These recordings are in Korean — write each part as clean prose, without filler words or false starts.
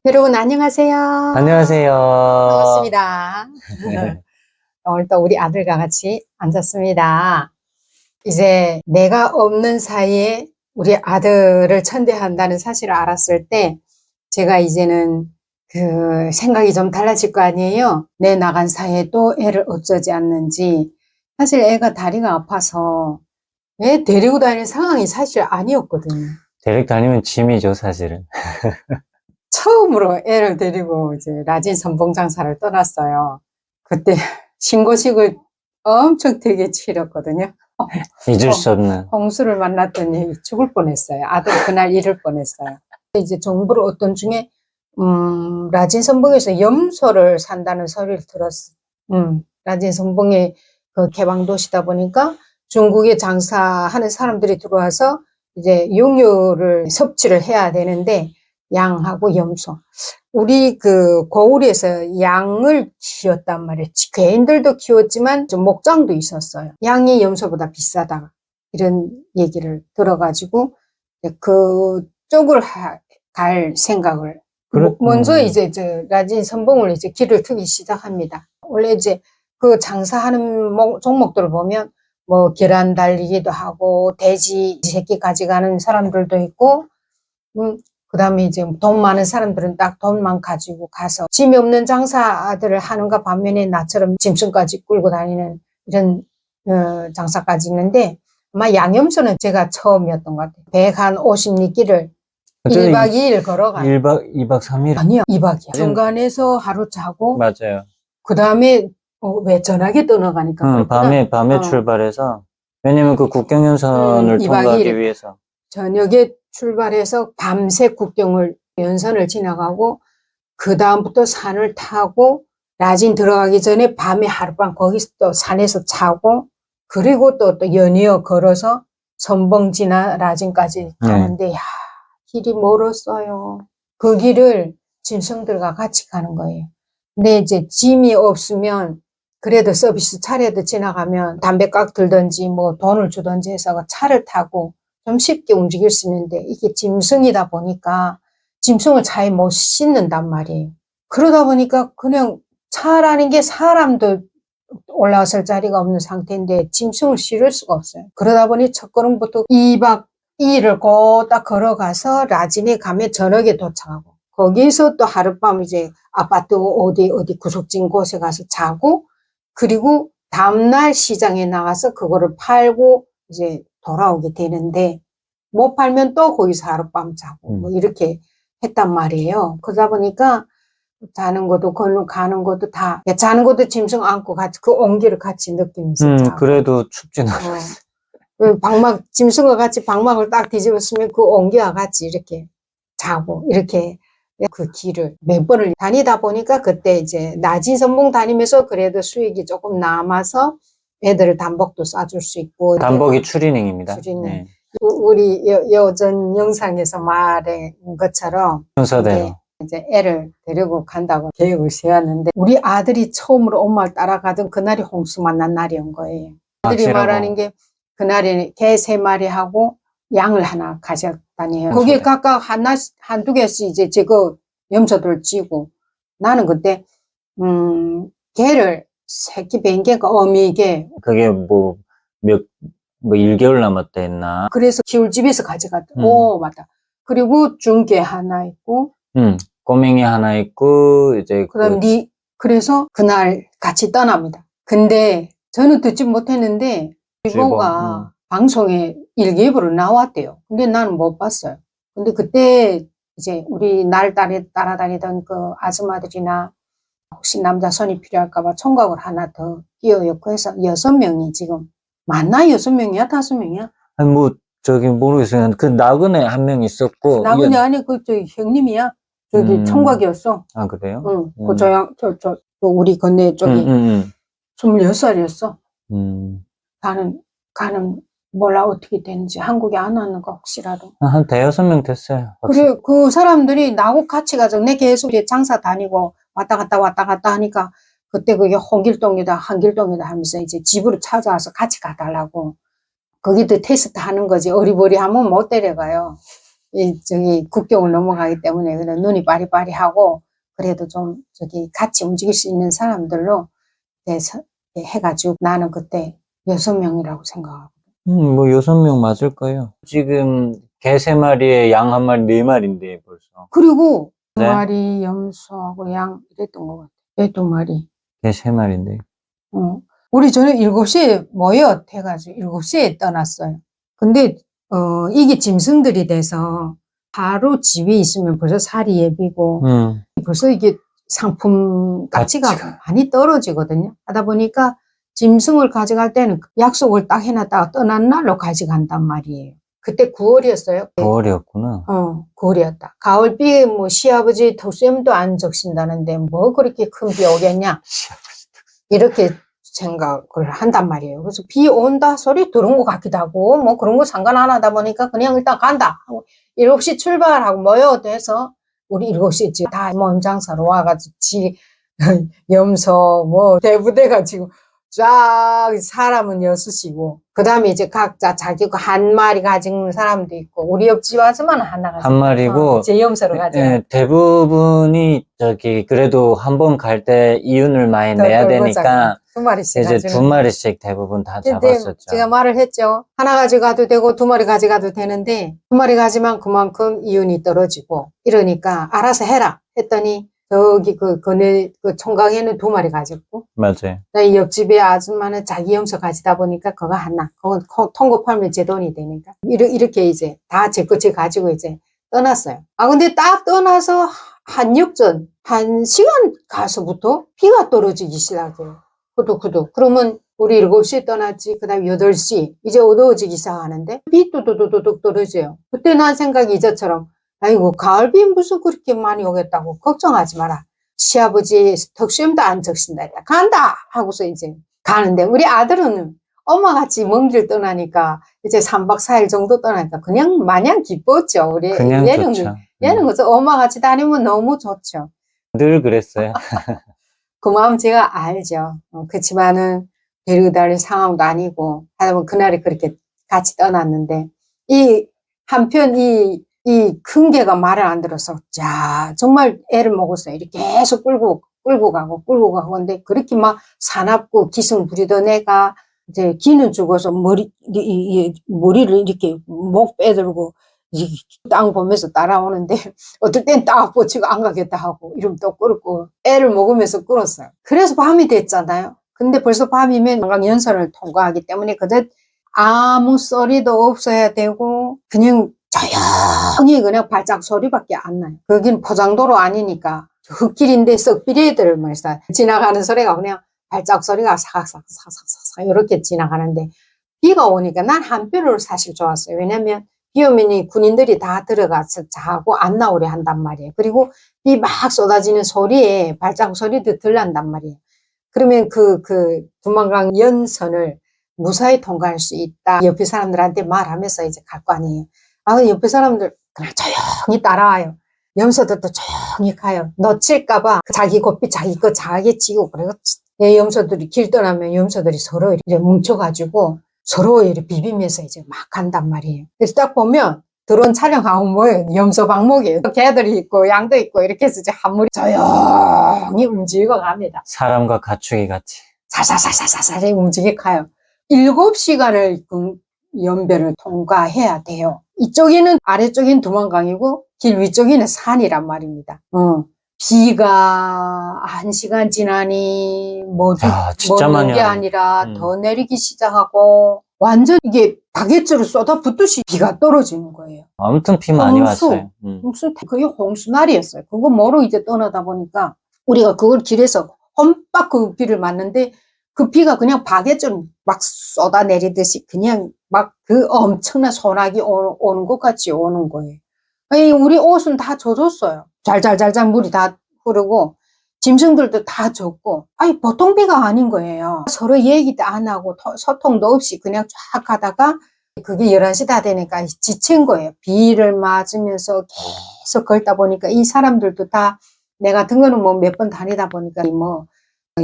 여러분 안녕하세요. 안녕하세요. 반갑습니다. 오늘 또 우리 아들과 같이 앉았습니다. 이제 내가 없는 사이에 우리 아들을 천대한다는 사실을 알았을 때 제가 이제는 그 생각이 좀 달라질 거 아니에요. 내 나간 사이에 또 애를 어쩌지 않는지. 사실 애가 다리가 아파서 애 데리고 다니는 상황이 사실 아니었거든요. 데리고 다니면 짐이죠, 사실은. 처음으로 애를 데리고 이제 라진 선봉 장사를 떠났어요. 그때 신고식을 엄청 되게 치렀거든요. 잊을 수 없는. 홍수를 만났더니 죽을 뻔했어요. 아들 그날 잃을 뻔했어요. 이제 정부로 어떤 중에 라진 선봉에서 염소를 산다는 소리를 들었어. 라진 선봉이 그 개방도시다 보니까 중국에 장사하는 사람들이 들어와서 이제 용유를 섭취를 해야 되는데 양하고 염소. 우리 그 고을에서 양을 키웠단 말이에요. 개인들도 키웠지만 좀 목장도 있었어요. 양이 염소보다 비싸다. 이런 얘기를 들어가지고 그쪽을 갈 생각을 먼저 이제 라진 선봉을 이제 길을 트기 시작합니다. 원래 이제 그 장사하는 종목들을 보면 뭐 계란 달리기도 하고 돼지 새끼 가져가는 사람들도 있고 그 다음에 이제 돈 많은 사람들은 딱 돈만 가지고 가서 짐이 없는 장사들을 하는가 반면에 나처럼 짐승까지 끌고 다니는 이런 장사까지 있는데 아마 양염소는 제가 처음이었던 것 같아요. 150리길을 1박 2일 걸어가요. 2박 3일? 아니요, 2박이요. 중간에서 하루 자고 맞아요. 그 다음에 왜 전화기 떠나가니까 밤에 출발해서 왜냐면 그 국경연선을 2박 통과하기 2일. 위해서 저녁에 출발해서 밤새 국경을 연선을 지나가고 그 다음부터 산을 타고 라진 들어가기 전에 밤에 하룻밤 거기서 또 산에서 자고 그리고 또 연이어 걸어서 선봉 지나 라진까지 가는데 야, 길이 멀었어요. 그 길을 짐승들과 같이 가는 거예요. 근데 이제 짐이 없으면 그래도 서비스 차례도 지나가면 담배깍 들든지 뭐 돈을 주든지 해서 차를 타고 좀 쉽게 움직일 수 있는데 이게 짐승이다 보니까 짐승을 차에 못 싣는단 말이에요. 그러다 보니까 그냥 차라는 게 사람도 올라설 자리가 없는 상태인데 짐승을 실을 수가 없어요. 그러다 보니 첫걸음부터 2박 2일을 곧딱 걸어가서 라진에 가면 저녁에 도착하고 거기서 또 하룻밤 이제 아파트 어디 구석진 곳에 가서 자고 그리고 다음날 시장에 나가서 그거를 팔고 이제 돌아오게 되는데 못 팔면 또 거기서 하룻밤 자고 뭐 이렇게 했단 말이에요. 그러다 보니까 자는 것도 가는 것도 다 자는 것도 짐승 안고 같이 그 온기를 같이 느끼면서 자고 그래도 춥진 않았어요. 방막 짐승과 같이 방막을 딱 뒤집었으면 그 온기와 같이 이렇게 자고 이렇게 그 길을 몇 번을 다니다 보니까 그때 이제 라진 선봉 다니면서 그래도 수익이 조금 남아서 애들 단복도 싸줄 수 있고 단복이 추리닝입니다. 네. 우리 여전 영상에서 말한 것처럼 순서대로 이제 애를 데리고 간다고 계획을 세웠는데 우리 아들이 처음으로 엄마를 따라가던 그날이 홍수 만난 날이온 거예요. 아들이 말하는 게 그날에 개 3마리하고 양을 하나 가져다녀요. 거기에 각각 한두 개씩 이제 제거 염소들 찌고 나는 그때 개를 새끼 뱅개가 어미게 그게 뭐 1개월 남았다 했나? 그래서 키울 집에서 가져갔다. 오 맞다. 그리고 중개 하나 있고 꼬맹이 하나 있고 이제 그다음 그래서 그날 같이 떠납니다. 근데 저는 듣지 못했는데 주보가 방송에 일기예보로 나왔대요. 근데 나는 못 봤어요. 근데 그때 이제 우리 날 따라다니던 그 아줌마들이나 혹시 남자 손이 필요할까봐 총각을 하나 더 끼워였고 해서 6명이 지금 맞나? 6명이야? 5명이야? 아니 뭐 저기 모르겠어요. 그 나그네 한 명 있었고 나그네 아니 그 저기 형님이야. 저기 총각이었어. 아 그래요? 응. 그 우리 건네 쪽이 26살이었어. 가는 몰라 어떻게 되는지 한국에 안 왔는가 혹시라도. 한 5명 됐어요. 그래 그 사람들이 나하고 같이 가서 내 계속 장사 다니고 왔다 갔다 하니까 그때 그게 홍길동이다 한길동이다 하면서 이제 집으로 찾아와서 같이 가달라고 거기도 테스트 하는 거지 어리버리하면 못 데려가요. 저기 국경을 넘어가기 때문에 그래 눈이 바리바리하고 그래도 좀 저기 같이 움직일 수 있는 사람들로 해가지고 나는 그때 6명이라고 생각하고. 뭐 6명 맞을 거예요. 지금 개 3마리에 양 1마리, 4마리인데 벌써. 그리고 네. 2마리 염소하고 양 이랬던 것 같아. 2마리. 개 3마리인데. 우리 저녁 7시에 모여 해가지고 7시에 떠났어요. 근데 이게 짐승들이 돼서 바로 집에 있으면 벌써 살이 예비고 벌써 이게 상품 가치가 많이 떨어지거든요. 하다 보니까 짐승을 가져갈 때는 약속을 딱 해놨다가 떠난 날로 가져간단 말이에요. 그때 9월이었어요. 9월이었구나. 9월이었다. 가을비에 뭐 시아버지 턱수염도 안 적신다는데 뭐 그렇게 큰 비 오겠냐. 이렇게 생각을 한단 말이에요. 그래서 비 온다 소리 들은 것 같기도 하고 뭐 그런 거 상관 안 하다 보니까 그냥 일단 간다 하고 7시 출발하고 모여돼서 우리 7시에 지금 다 모임 장사로 와가지고 염소 뭐 대부대가 지금 쫙 사람은 6이고 그 다음에 이제 각자 자기 거 한 마리 가진 사람도 있고 우리 옆집 아줌마는 하나 가지고 한 마리고 제 염소로 가져가. 예, 대부분이 저기 그래도 한 번 갈 때 이윤을 많이 더 내야 떨고 되니까 2마리씩 이제 가지고. 2마리씩 대부분 다 근데 잡았었죠. 제가 말을 했죠. 하나 가져가도 되고 2마리 가져가도 되는데 2마리 가지만 그만큼 이윤이 떨어지고 이러니까 알아서 해라 했더니 저기 그 총각에는 2마리 가졌고 맞아요. 이 옆집에 아줌마는 자기 염소 가지다 보니까 그거 하나 그건 통고 팔면 제 돈이 되니까 이렇게 이제 다 제 거 제 가지고 이제 떠났어요. 근데 딱 떠나서 한 역전 1시간 가서부터 비가 떨어지기 시작해요. 후둑후둑. 그러면 우리 7시에 떠났지. 그 다음에 8시. 이제 어두워지기 시작하는데 비 뚜두두둑 떨어져요. 그때 난 생각이 이제처럼 아이고 가을비 무슨 그렇게 많이 오겠다고 걱정하지 마라. 시아버지 턱수염도 안 적신다. 간다 하고서 이제 가는데 우리 아들은 엄마같이 먼 길 떠나니까 이제 3박 4일 정도 떠나니까 그냥 마냥 기뻤죠. 우리 그냥 얘는 좋죠. 얘는 그래서 엄마같이 다니면 너무 좋죠. 늘 그랬어요. 그 마음 제가 알죠. 그렇지만은 데리고 다닐 상황도 아니고 하다 보면 그날이 그렇게 같이 떠났는데 한편 이 큰 개가 말을 안 들어서 자 정말 애를 먹었어요. 이렇게 계속 끌고 가고 근데 그렇게 막 사납고 기승 부리던 애가 이제 기는 죽어서 머리를 이렇게 목 빼들고 땅 보면서 따라오는데 어떨 땐 딱 뻗치고 안 가겠다 하고 이러면 또 끌고 애를 먹으면서 끌었어요. 그래서 밤이 됐잖아요. 근데 벌써 밤이면 연선을 통과하기 때문에 그저 아무 소리도 없어야 되고 그냥 조용히 그냥 발작 소리밖에 안 나요. 거긴 포장도로 아니니까 흙길인데 썩비리들 말이야. 지나가는 소리가 그냥 발작 소리가 사각사각 이렇게 지나가는데 비가 오니까 난 한편으로 사실 좋았어요. 왜냐면 비 오면 군인들이 다 들어가서 자고 안 나오려 한단 말이에요. 그리고 비 막 쏟아지는 소리에 발자국 소리도 들난단 말이에요. 그러면 두만강 연선을 무사히 통과할 수 있다. 옆에 사람들한테 말하면서 이제 갈 거 아니에요. 옆에 사람들 그냥 조용히 따라와요. 염소들도 조용히 가요. 놓칠까봐 자기 고삐 자기 거 자기 지고 그리고 염소들이 길 떠나면 염소들이 서로 이렇게 뭉쳐가지고 서로 이렇게 비비면서 이제 막 간단 말이에요. 그래서 딱 보면 드론 촬영하고 뭐예요? 염소 방목이에요. 개들이 있고 양도 있고 이렇게 해서 이제 한 무리 조용히 움직이고 갑니다. 사람과 가축이 같이. 살살살살살살 움직이 가요. 7시간을 연변을 통과해야 돼요. 이쪽에는 아래쪽엔 두만강이고 길 위쪽에는 산이란 말입니다. 비가 1시간 지나니 진짜 많이 게 아니라 더 내리기 시작하고 완전 이게 바게트로 쏟아붓듯이 비가 떨어지는 거예요. 아무튼 비 많이 왔어요. 그게 홍수날이었어요. 그거 뭐로 이제 떠나다 보니까 우리가 그걸 길에서 험박 그 비를 맞는데 그 비가 그냥 바게트로 막 쏟아내리듯이 그냥 막 그 엄청난 소나기 오는 것 같이 오는 거예요. 우리 옷은 다 젖었어요. 잘잘잘잘 물이 다 흐르고 짐승들도 다 젖고 보통 비가 아닌 거예요. 서로 얘기도 안 하고 소통도 없이 그냥 쫙 가다가 그게 11시 다 되니까 지친 거예요. 비를 맞으면서 계속 걷다 보니까 이 사람들도 다 내 같은 거는 뭐 몇 번 다니다 보니까 뭐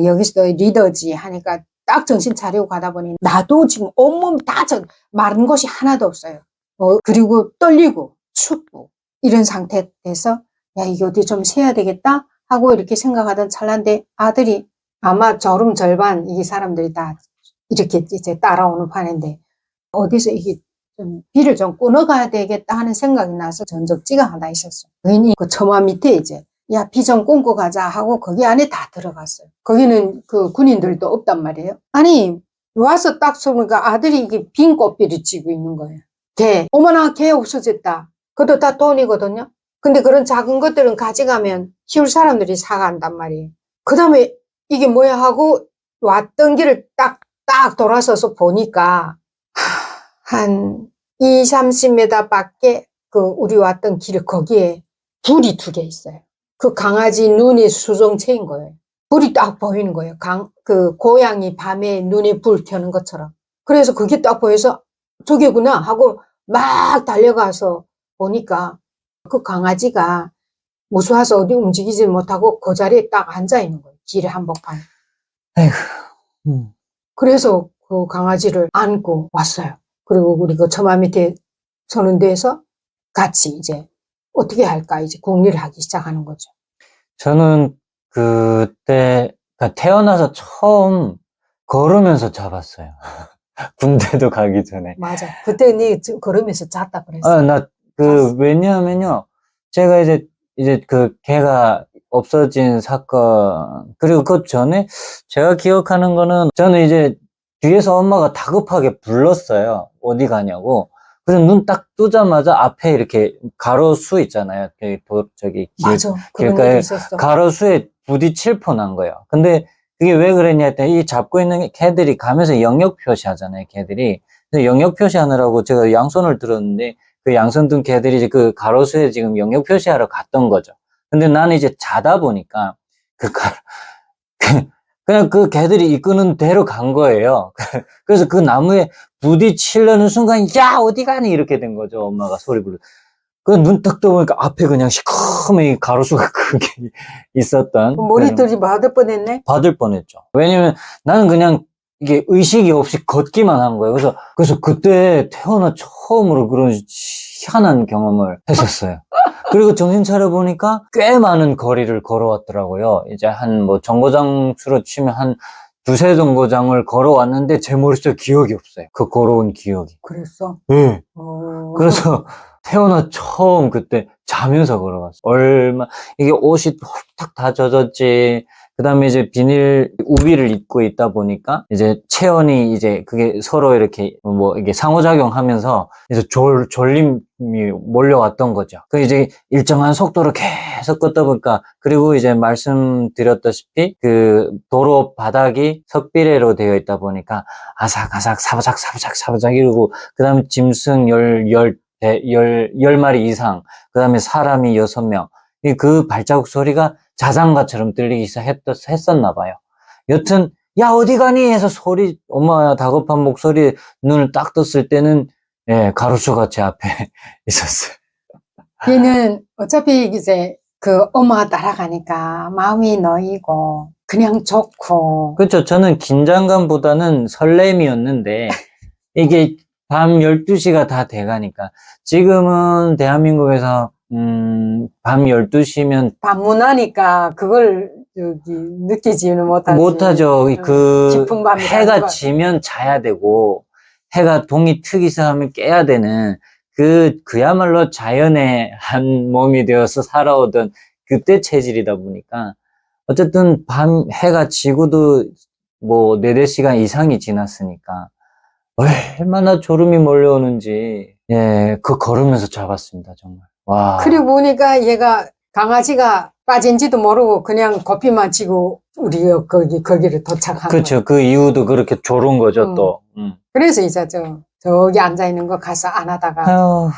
여기서 리더지 하니까 딱 정신 차리고 가다 보니 나도 지금 온몸이 다 마른 것이 하나도 없어요. 그리고 떨리고 춥고 이런 상태 돼서 야, 이게 어디 좀 쉬어야 되겠다 하고 이렇게 생각하던 찰나인데 아들이 아마 저름 절반 이 사람들이 다 이렇게 이제 따라오는 판인데 어디서 이게 좀 비를 좀 끊어가야 되겠다 하는 생각이 나서 전적지가 하나 있었어요. 괜히 그 처마 밑에 이제 야, 비 좀 끊고 가자 하고 거기 안에 다 들어갔어요. 거기는 그 군인들도 없단 말이에요. 아니 와서 딱 쏘니까 아들이 이게 빈 꽃비를 쥐고 있는 거예요. 개, 어머나 개 없어졌다. 그것도 다 돈이거든요. 근데 그런 작은 것들은 가져가면 키울 사람들이 사간단 말이에요. 그 다음에 이게 뭐야 하고 왔던 길을 딱 돌아서서 보니까 한 2, 30m 밖에 그 우리 왔던 길 거기에 불이 2개 있어요. 그 강아지 눈이 수정체인 거예요. 불이 딱 보이는 거예요. 그 고양이 밤에 눈에 불 켜는 것처럼. 그래서 그게 딱 보여서 저게구나 하고 막 달려가서 보니까 그 강아지가 무서워서 어디 움직이지 못하고 그 자리에 딱 앉아 있는 거예요. 길의 한복판에. 아이고. 그래서 그 강아지를 안고 왔어요. 그리고 우리 그 처마 밑에 서는 데에서 같이 이제 어떻게 할까 이제 궁리를 하기 시작하는 거죠. 저는 그때 그러니까 태어나서 처음 걸으면서 잡았어요. 군대도 가기 전에. 맞아. 그때 니 걸으면서 잤다 그랬어. 잤어. 왜냐하면요. 제가 이제 그 개가 없어진 사건, 그리고 그 전에 제가 기억하는 거는 저는 이제 뒤에서 엄마가 다급하게 불렀어요. 어디 가냐고. 그래서 눈 딱 뜨자마자 앞에 이렇게 가로수 있잖아요. 맞아. 그런 길가에 일이 있었어. 가로수에 부딪힐 뻔한 거예요. 근데 그게 왜 그랬냐 했더니 이 잡고 있는 개들이 가면서 영역 표시하잖아요. 개들이. 그래서 영역 표시하느라고 제가 양손을 들었는데 그 양손 든 개들이 이제 그 가로수에 지금 영역 표시하러 갔던 거죠. 근데 나는 이제 자다 보니까 그냥 그 개들이 이끄는 대로 간 거예요. 그래서 그 나무에 부딪히려는 순간, 야, 어디 가니? 이렇게 된 거죠. 엄마가 소리 부르. 그 눈 딱 떠보니까 앞에 그냥 시커멓게 가로수가 크게 있었던. 머리들이 받을 뻔했네. 받을 뻔했죠. 왜냐면 나는 그냥 이게 의식이 없이 걷기만 한 거예요. 그래서 그때 태어나 처음으로 그런 희한한 경험을 했었어요. 그리고 정신 차려보니까 꽤 많은 거리를 걸어왔더라고요. 이제 정거장 수로 치면 한 2-3 정거장을 걸어왔는데 제 머릿속에 기억이 없어요. 그 걸어온 기억이. 그랬어? 네. 그래서 태어나 처음 그때 자면서 걸어갔어요. 이게 옷이 홀딱 다 젖었지. 그 다음에 이제 우비를 입고 있다 보니까 이제 체온이 이제 그게 서로 이렇게 이게 상호작용하면서 이제 졸림이 몰려왔던 거죠. 그 이제 일정한 속도로 계속 걷다 보니까 그리고 이제 말씀드렸다시피 그 도로 바닥이 석비례로 되어 있다 보니까 아삭아삭 사바삭 이러고 그 다음에 짐승 10마리 이상 그 다음에 사람이 6명 그 발자국 소리가 자장가처럼 들리기 시작했었나 봐요. 여튼 야 어디 가니 해서 엄마 다급한 목소리에 눈을 딱 떴을 때는 가로수가 제 앞에 있었어요. 얘는 어차피 이제 그 엄마가 따라가니까 마음이 놓이고 그냥 좋고. 그렇죠. 저는 긴장감보다는 설렘이었는데 이게 밤 12시가 다 돼가니까 지금은 대한민국에서 밤 12시면 밤문화니까 그걸 느끼지는 못하지. 못하죠. 깊은 밤이 해가 지면 자야 되고 해가 동이 트기 시작하면 깨야 되는 그야말로 자연의 한 몸이 되어서 살아오던 그때 체질이다 보니까 어쨌든 해가 지고도 4-5시간 이상이 지났으니까 얼마나 졸음이 몰려오는지 걸으면서 잡았습니다. 정말. 와. 그리고 보니까 얘가 강아지가 빠진지도 모르고 그냥 고삐만 치고 우리가 거기를 도착한 그렇죠. 그 이유도 그렇게 졸은 거죠, 또. 그래서 이제 저기 앉아있는 거 가서 안하다가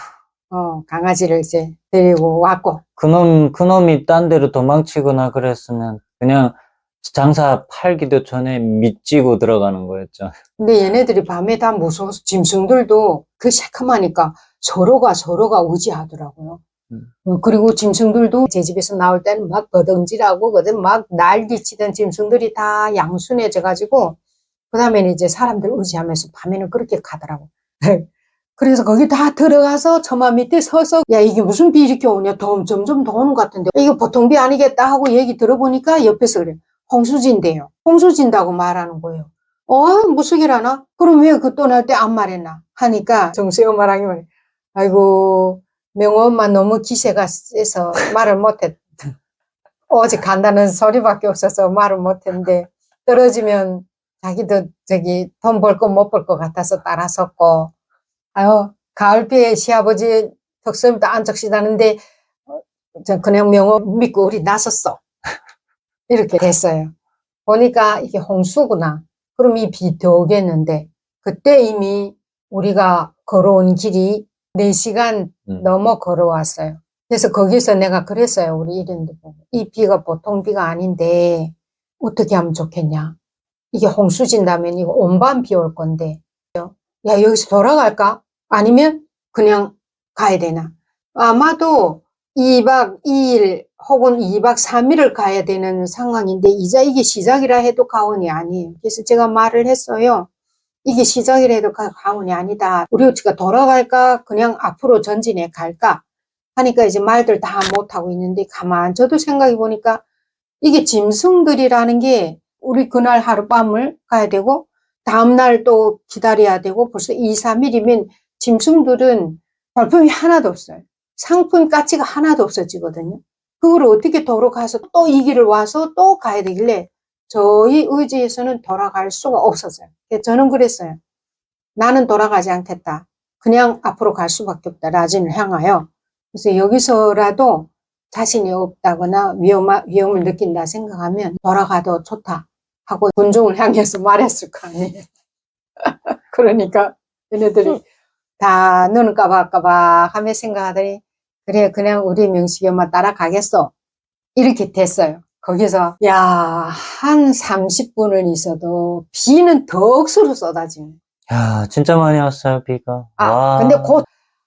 강아지를 이제 데리고 왔고. 그놈이 딴 데로 도망치거나 그랬으면 그냥 장사 팔기도 전에 밑지고 들어가는 거였죠. 근데 얘네들이 밤에 다 무서워서 짐승들도 그 새카마니까 서로가 의지하더라고요. 그리고 짐승들도 제 집에서 나올 때는 막 버덩질하고 막 난리치던 짐승들이 다 양순해져가지고 그 다음에는 이제 사람들 의지하면서 밤에는 그렇게 가더라고. 그래서 거기 다 들어가서 처마 밑에 서서 야 이게 무슨 비 이렇게 오냐 점점 더 오는 것 같은데 이거 보통 비 아니겠다 하고 얘기 들어보니까 옆에서 그래 홍수진대요. 홍수진다고 말하는 거예요. 무속이라나? 그럼 왜 그 떠날 때 안 말했나? 하니까 정수희 엄마랑 말해 아이고 명호 엄마 너무 기세가 세서 말을 못했다. 오직 간다는 소리밖에 없어서 말을 못했는데 떨어지면 자기도 돈 벌 거 못 벌 것 같아서 따라섰고 아유 가을비에 시아버지 덕선도 안적시다는데 전 그냥 명호 믿고 우리 나섰어. 이렇게 됐어요. 보니까 이게 홍수구나. 그럼 이 비 더 오겠는데 그때 이미 우리가 걸어온 길이 4시간 넘어 걸어왔어요. 그래서 거기서 내가 그랬어요. 우리 이런데 보고. 이 비가 보통 비가 아닌데 어떻게 하면 좋겠냐. 이게 홍수 진다면 이거 온밤 비 올 건데 야 여기서 돌아갈까? 아니면 그냥 가야 되나? 아마도 2박 2일 혹은 2박 3일을 가야 되는 상황인데 이제 이게 시작이라 해도 가온이 아니에요. 그래서 제가 말을 했어요. 이게 시작이라 해도 가온이 아니다. 우리 어찌가 돌아갈까? 그냥 앞으로 전진해 갈까? 하니까 이제 말들 다 못하고 있는데 가만 저도 생각해 보니까 이게 짐승들이라는 게 우리 그날 하룻밤을 가야 되고 다음날 또 기다려야 되고 벌써 2, 3일이면 짐승들은 발품이 하나도 없어요. 상품 가치가 하나도 없어지거든요. 그걸 어떻게 도로 가서 또 이 길을 와서 또 가야 되길래 저희 의지에서는 돌아갈 수가 없었어요. 저는 그랬어요. 나는 돌아가지 않겠다. 그냥 앞으로 갈 수밖에 없다. 라진을 향하여. 그래서 여기서라도 자신이 없다거나 위험을 느낀다 생각하면 돌아가도 좋다 하고 군중을 향해서 말했을 거 아니에요. 그러니까 얘네들이 다 너는 까박까박 하며 생각하더니 그래 그냥 우리 명식이 엄마 따라가겠어. 이렇게 됐어요. 거기서 한 30분을 있어도 비는 덕수로 쏟아지네. 야, 진짜 많이 왔어요, 비가. 와. 근데 곧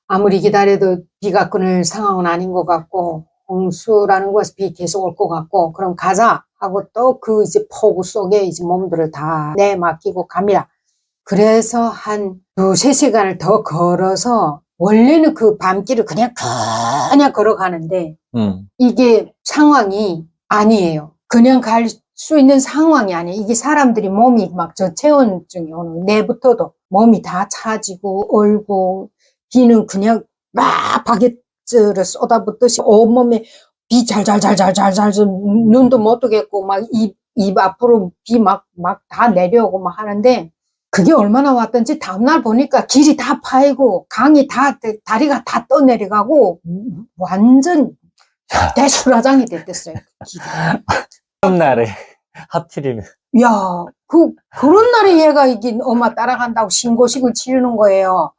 아무리 기다려도 비가 끊을 상황은 아닌 것 같고 홍수라는 곳에서 비 계속 올 것 같고 그럼 가자 하고 또 그 이제 폭우 속에 이제 몸들을 다 내맡기고 갑니다. 그래서 한 2-3시간을 더 걸어서 원래는 그 밤길을 그냥 걸어가는데 이게 상황이 아니에요. 그냥 갈 수 있는 상황이 아니에요. 이게 사람들이 몸이 막 저체온증이 오는 내부터도 몸이 다 차지고 얼고 비는 그냥 막 바게트를 쏟아붓듯이 온몸에 비 잘잘잘잘잘잘 눈도 못 뜨겠고 막 입 앞으로 비 막 다 내려오고 막 하는데 그게 얼마나 왔던지 다음날 보니까 길이 다 파이고 강이 다 다리가 다 떠내려가고 완전 대수라장이 됐댔어요. 그런 날에 하필이면. 야, 그런 날에 얘가 이게 엄마 따라간다고 신고식을 치르는 거예요.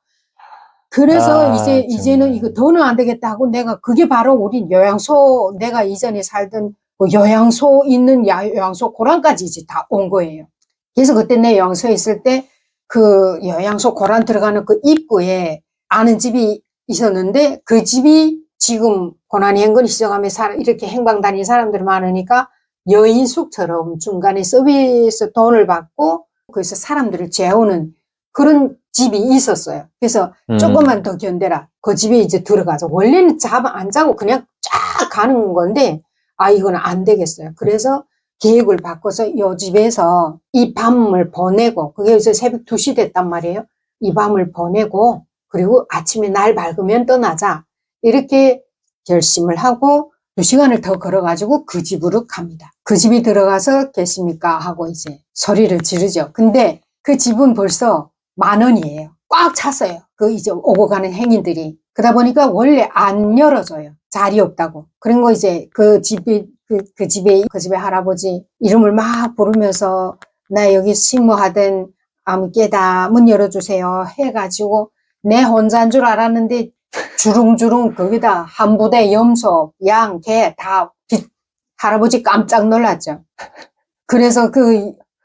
그래서 이제는 이거 더는 안 되겠다 하고 내가 그게 바로 우리 요양소 내가 이전에 살던 그 요양소 있는 요양소 고란까지 이제 다 온 거예요. 그래서 그때 내 요양소에 있을 때 그 요양소 고란 들어가는 그 입구에 아는 집이 있었는데 그 집이 지금 고난이 행군이 시작하며 이렇게 행방 다니는 사람들이 많으니까 여인숙처럼 중간에 서비스 돈을 받고 거기서 사람들을 재우는 그런 집이 있었어요. 그래서 조금만 더 견뎌라. 그 집에 이제 들어가서 원래는 잠 안 자고 그냥 쫙 가는 건데 이건 안 되겠어요. 그래서 계획을 바꿔서 이 집에서 이 밤을 보내고 그게 이제 새벽 2시 됐단 말이에요. 이 밤을 보내고 그리고 아침에 날 밝으면 떠나자. 이렇게 결심을 하고 2시간을 더 걸어가지고 그 집으로 갑니다. 그 집에 들어가서 계십니까? 하고 이제 소리를 지르죠. 근데 그 집은 벌써 10,000원이에요. 꽉 찼어요. 그 이제 오고 가는 행인들이. 그러다 보니까 원래 안 열어줘요. 자리 없다고. 그런 거 이제 그 집에 할아버지 이름을 막 부르면서 나 여기 식모하던 아무개다 문 열어주세요 해가지고 내 혼자인 줄 알았는데 주릉주릉 거기다 한 부대 염소, 양, 개 다 할아버지 깜짝 놀랐죠. 그래서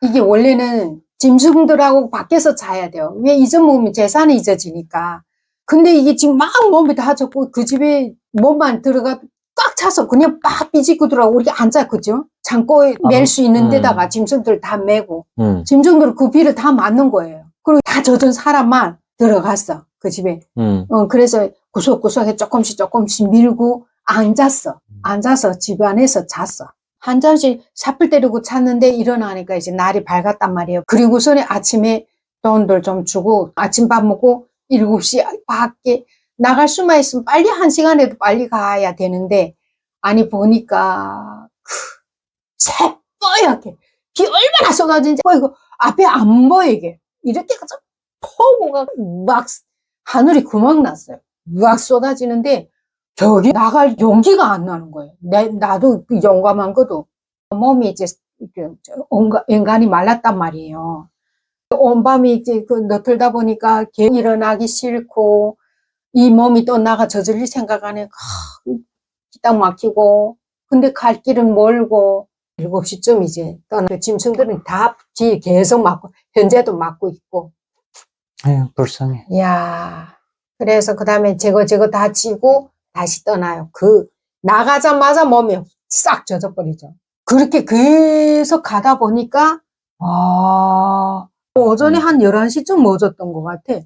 이게 원래는 짐승들하고 밖에서 자야 돼요. 왜 잊어먹으면 재산이 잊어지니까. 근데 이게 지금 막 몸이 다 젖고 그 집에 몸만 들어가 꽉 차서 그냥 막 삐지고 들어가고 우리가 앉아, 그죠? 창고에 맬 수 있는 데다가 짐승들 다 메고 짐승들은 그 비를 다 맞는 거예요. 그리고 다 젖은 사람만 들어갔어. 그 집에. 음. 그래서 구석구석에 조금씩 밀고 앉아서 집 안에서 잤어. 한 잠씩 사풀 때리고 잤는데 일어나니까 이제 날이 밝았단 말이에요. 그리고서는 아침에 돈들 좀 주고 아침밥 먹고 7시 밖에 나갈 수만 있으면 빨리 1시간에도 빨리 가야 되는데, 아니 보니까 새뽀얗게 비 얼마나 쏟아진지 보이고 앞에 안 보이게 이렇게 폭우가 막 하늘이 구멍 났어요. 막 쏟아지는데 저기 나갈 용기가 안 나는 거예요. 나도 그 용감한 것도 몸이 이제 인간이 말랐단 말이에요. 온 밤이 이제 너틀다 보니까 일어나기 싫고 이 몸이 또 나가 저질릴 생각하네. 기딱 막히고 근데 갈 길은 멀고 7시쯤 이제 떠나. 짐승들은 다 뒤에 계속 막고 현재도 막고 있고. 에휴, 불쌍해. 이야, 그래서 그 다음에 저거 다 지고 다시 떠나요. 나가자마자 몸이 싹 젖어버리죠. 그렇게 계속 가다 보니까, 오전에 한 11시쯤 멎었던 것 같아.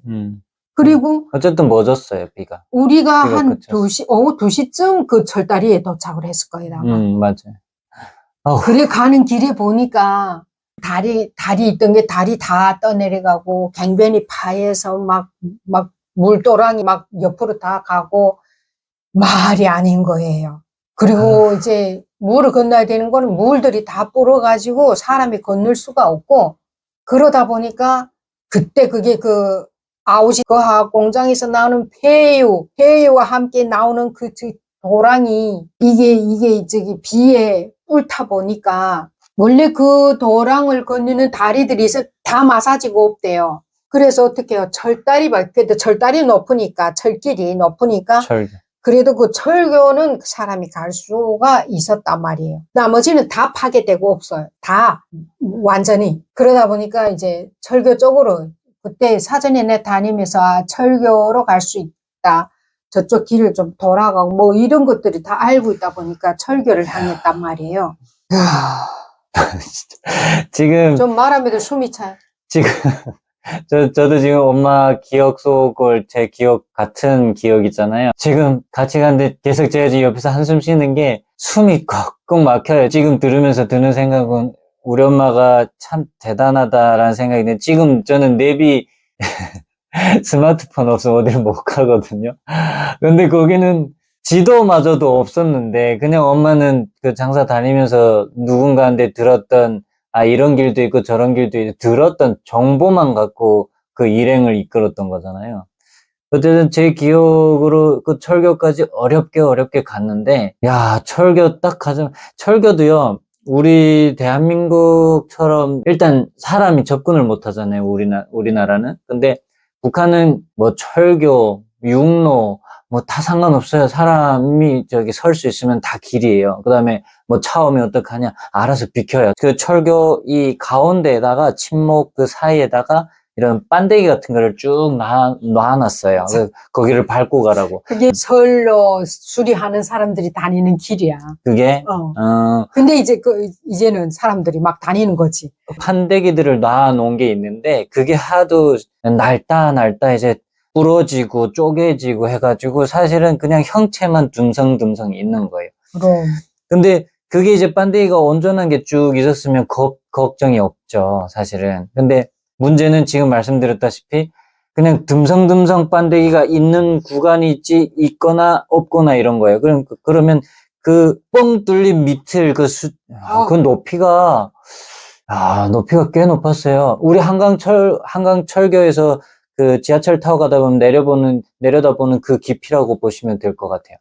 그리고 어쨌든 멎었어요, 비가. 우리가 비가 한 그쳤어. 2시, 오후 2시쯤 그 철다리에 도착을 했을 거예요, 아마. 맞아요. 어후. 그래 가는 길에 보니까 다리 있던 게 다리 다 떠내려가고 갱변이 파해서 막 물도랑이 막 옆으로 다 가고 말이 아닌 거예요. 그리고 이제 물을 건너야 되는 거는 물들이 다 불어가지고 사람이 건널 수가 없고, 그러다 보니까 그때 그게 그 아우지 그 화학 공장에서 나오는 폐유와 함께 나오는 그 도랑이 이게 저기 비에 뚫다 보니까 원래 그 도랑을 건너는 다리들이 다 마사지가 없대요. 그래서 어떻게 해요? 그래도 철다리 높으니까, 철길이 높으니까. 철교. 그래도 그 철교는 사람이 갈 수가 있었단 말이에요. 나머지는 다 파괴되고 없어요. 다 완전히. 그러다 보니까 이제 철교 쪽으로 그때 사전에 내 다니면서 철교로 갈 수 있다. 저쪽 길을 좀 돌아가고 뭐 이런 것들이 다 알고 있다 보니까 철교를 향했단 말이에요. 지금, 좀 말하면 숨이 차요. 지금, 저도 지금 엄마 기억 속을 제 기억 같은 기억 있잖아요. 지금 같이 갔는데 계속 제가 지금 옆에서 한숨 쉬는 게 숨이 꽉꽉 막혀요. 지금 들으면서 드는 생각은 우리 엄마가 참 대단하다라는 생각이 드는데, 지금 저는 내비 스마트폰 없으면 어딜 못 가거든요. 근데 거기는 지도마저도 없었는데 그냥 엄마는 그 장사 다니면서 누군가한테 들었던 이런 길도 있고 저런 길도 있고 들었던 정보만 갖고 그 일행을 이끌었던 거잖아요. 어쨌든 제 기억으로 그 철교까지 어렵게 갔는데, 야, 철교 딱 가자면, 철교도요, 우리 대한민국처럼 일단 사람이 접근을 못 하잖아요, 우리나라는. 근데 북한은 뭐 철교, 육로, 뭐 다 상관없어요. 사람이 저기 설 수 있으면 다 길이에요. 그 다음에 뭐 차 오면 어떡하냐? 알아서 비켜요. 그 철교 이 가운데에다가 침목 그 사이에다가 이런 반대기 같은 거를 쭉 놔놨어요. 거기를 밟고 가라고. 그게 설로 수리하는 사람들이 다니는 길이야. 그게, 근데 이제는 사람들이 막 다니는 거지. 판대기들을 놔놓은 게 있는데, 그게 하도 낡다 이제 부러지고 쪼개지고 해가지고 사실은 그냥 형체만 듬성듬성 있는 거예요. 그럼. 근데 그게 이제 반대기가 온전한 게 쭉 있었으면 걱정이 없죠, 사실은. 근데 문제는 지금 말씀드렸다시피 그냥 듬성듬성 반대기가 있는 구간이 있거나 없거나 이런 거예요. 그러면 그 뻥 뚫린 밑을 그 높이가 꽤 높았어요. 우리 한강철교에서 그 지하철 타고 가다 보면 내려다 보는 그 깊이라고 보시면 될 것 같아요.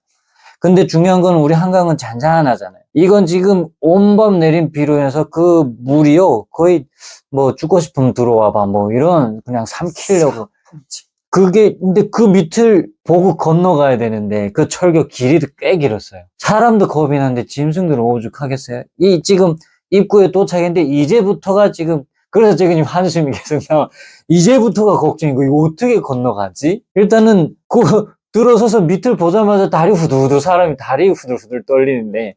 근데 중요한 건 우리 한강은 잔잔하잖아요. 이건 지금 온밤 내린 비로 해서 그 물이요, 거의 뭐 죽고 싶으면 들어와봐, 뭐 이런 그냥 삼키려고. 근데 그 밑을 보고 건너가야 되는데 그 철교 길이도 꽤 길었어요. 사람도 겁이 나는데 짐승들은 오죽하겠어요? 지금 입구에 도착했는데 이제부터가 지금, 그래서 제가 지금 한숨이 계속 나와. 이제부터가 걱정이고, 이거 어떻게 건너가지? 일단은 들어서서 밑을 보자마자 사람이 다리 후들후들 떨리는데,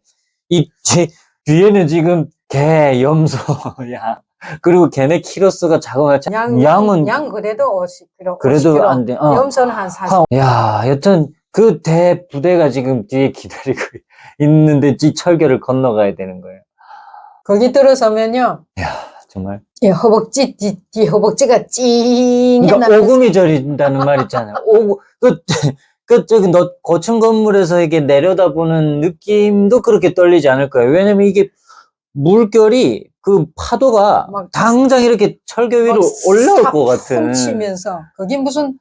제 뒤에는 지금 개, 염소, 그리고 걔네 키로수가 작으면 양은 양 그래도 50kg. 그래도 50kg. 안 돼. 염소는 한 40. 야, 여튼 그 대부대가 지금 뒤에 기다리고 있는데 이 철교를 건너가야 되는 거예요. 거기 들어서면요. 야, 정말. 예, 허벅지, 뒤 허벅지가 찡했나. 그러니까 오금이 저린다는 말 있잖아요. 저기 고층 건물에서 이게 내려다보는 느낌도 그렇게 떨리지 않을 거예요. 왜냐면 이게 물결이 그 파도가 막 당장 이렇게 철교 위로 올라올 것 같은. 훔치면서 거기 무슨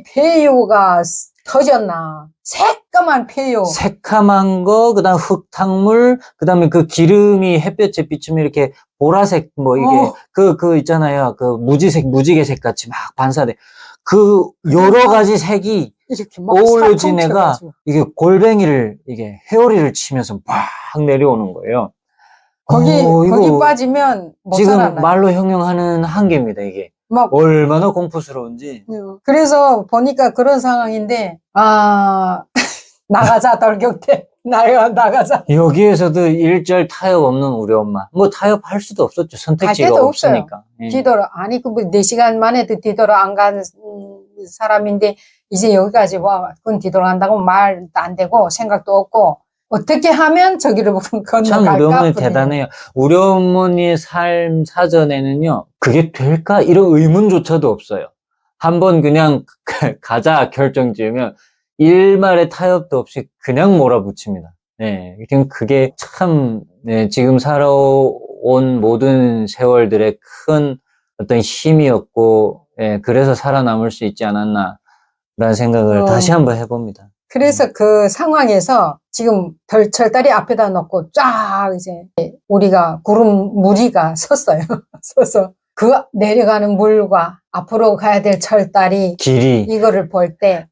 폐유가 터졌나. 새까만 폐유. 새카만 거, 그 다음 흙탕물, 그 다음에 그 기름이 햇볕에 비추면 이렇게 보라색, 뭐 이게, 그 있잖아요. 그 무지개색 같이 막 반사돼. 그 여러 가지 색이 이렇게 막 어우러진 애가 뭉쳐가지고. 이게 골뱅이를, 이게 헤어리를 치면서 막 내려오는 거예요. 거기 이거 빠지면 못 지금 살아나요. 말로 형용하는 한계입니다, 이게. 막 얼마나 공포스러운지. 그래서 보니까 그런 상황인데, 나가자, 돌격대. 나가자. 여기에서도 일절 타협 없는 우리 엄마. 뭐 타협할 수도 없었죠. 선택지가 데도 없으니까. 예. 뒤돌아, 아니, 4시간 만에도 뒤돌아 안 간 사람인데, 이제 여기까지 와, 그건 뒤돌아간다고 말도 안 되고, 생각도 없고, 어떻게 하면 저기를 건너갈까? 참 우리 어머니 대단해요. 우리 어머니의 삶 사전에는요, 그게 될까? 이런 의문조차도 없어요. 한번 그냥 가자 결정 지으면 일말의 타협도 없이 그냥 몰아붙입니다. 네, 그게 참, 네, 지금 살아온 모든 세월들의 큰 어떤 힘이었고, 예, 그래서 살아남을 수 있지 않았나라는 생각을 다시 한번 해봅니다. 그래서 그 상황에서 지금 철다리 앞에다 놓고 쫙 이제 우리가 구름 무리가 섰어요. 서서 그 내려가는 물과 앞으로 가야 될 철다리 길이. 이거를 볼 때,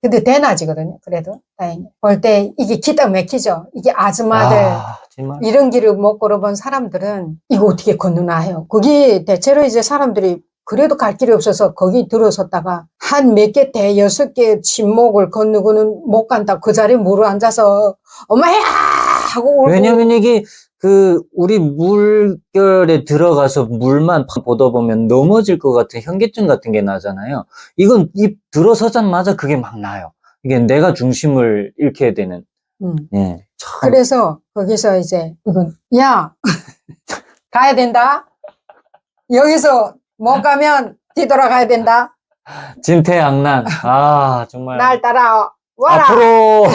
근데 대낮이거든요. 그래도 다행히 볼 때 이게 기가 막히죠. 이게 아줌마들 정말. 이런 길을 못 걸어본 사람들은 이거 어떻게 건너나 해요. 거기 대체로 이제 사람들이 그래도 갈 길이 없어서 거기 들어섰다가 한 몇 개, 6개 침목을 건너고는 못 간다. 그 자리에 물어 앉아서 엄마야! 하고 울고. 왜냐면 이게 우리 물결에 들어가서 물만 보다 보면 넘어질 것 같은 현기증 같은 게 나잖아요. 이건 입 들어서자마자 그게 막 나요. 이게 내가 중심을 잃게 되는. 예. 참. 그래서 거기서 이제 이건 야 가야 된다. 여기서 못 가면 뒤돌아가야 된다. 진퇴양난. 정말. 날 따라 와라. 앞으로.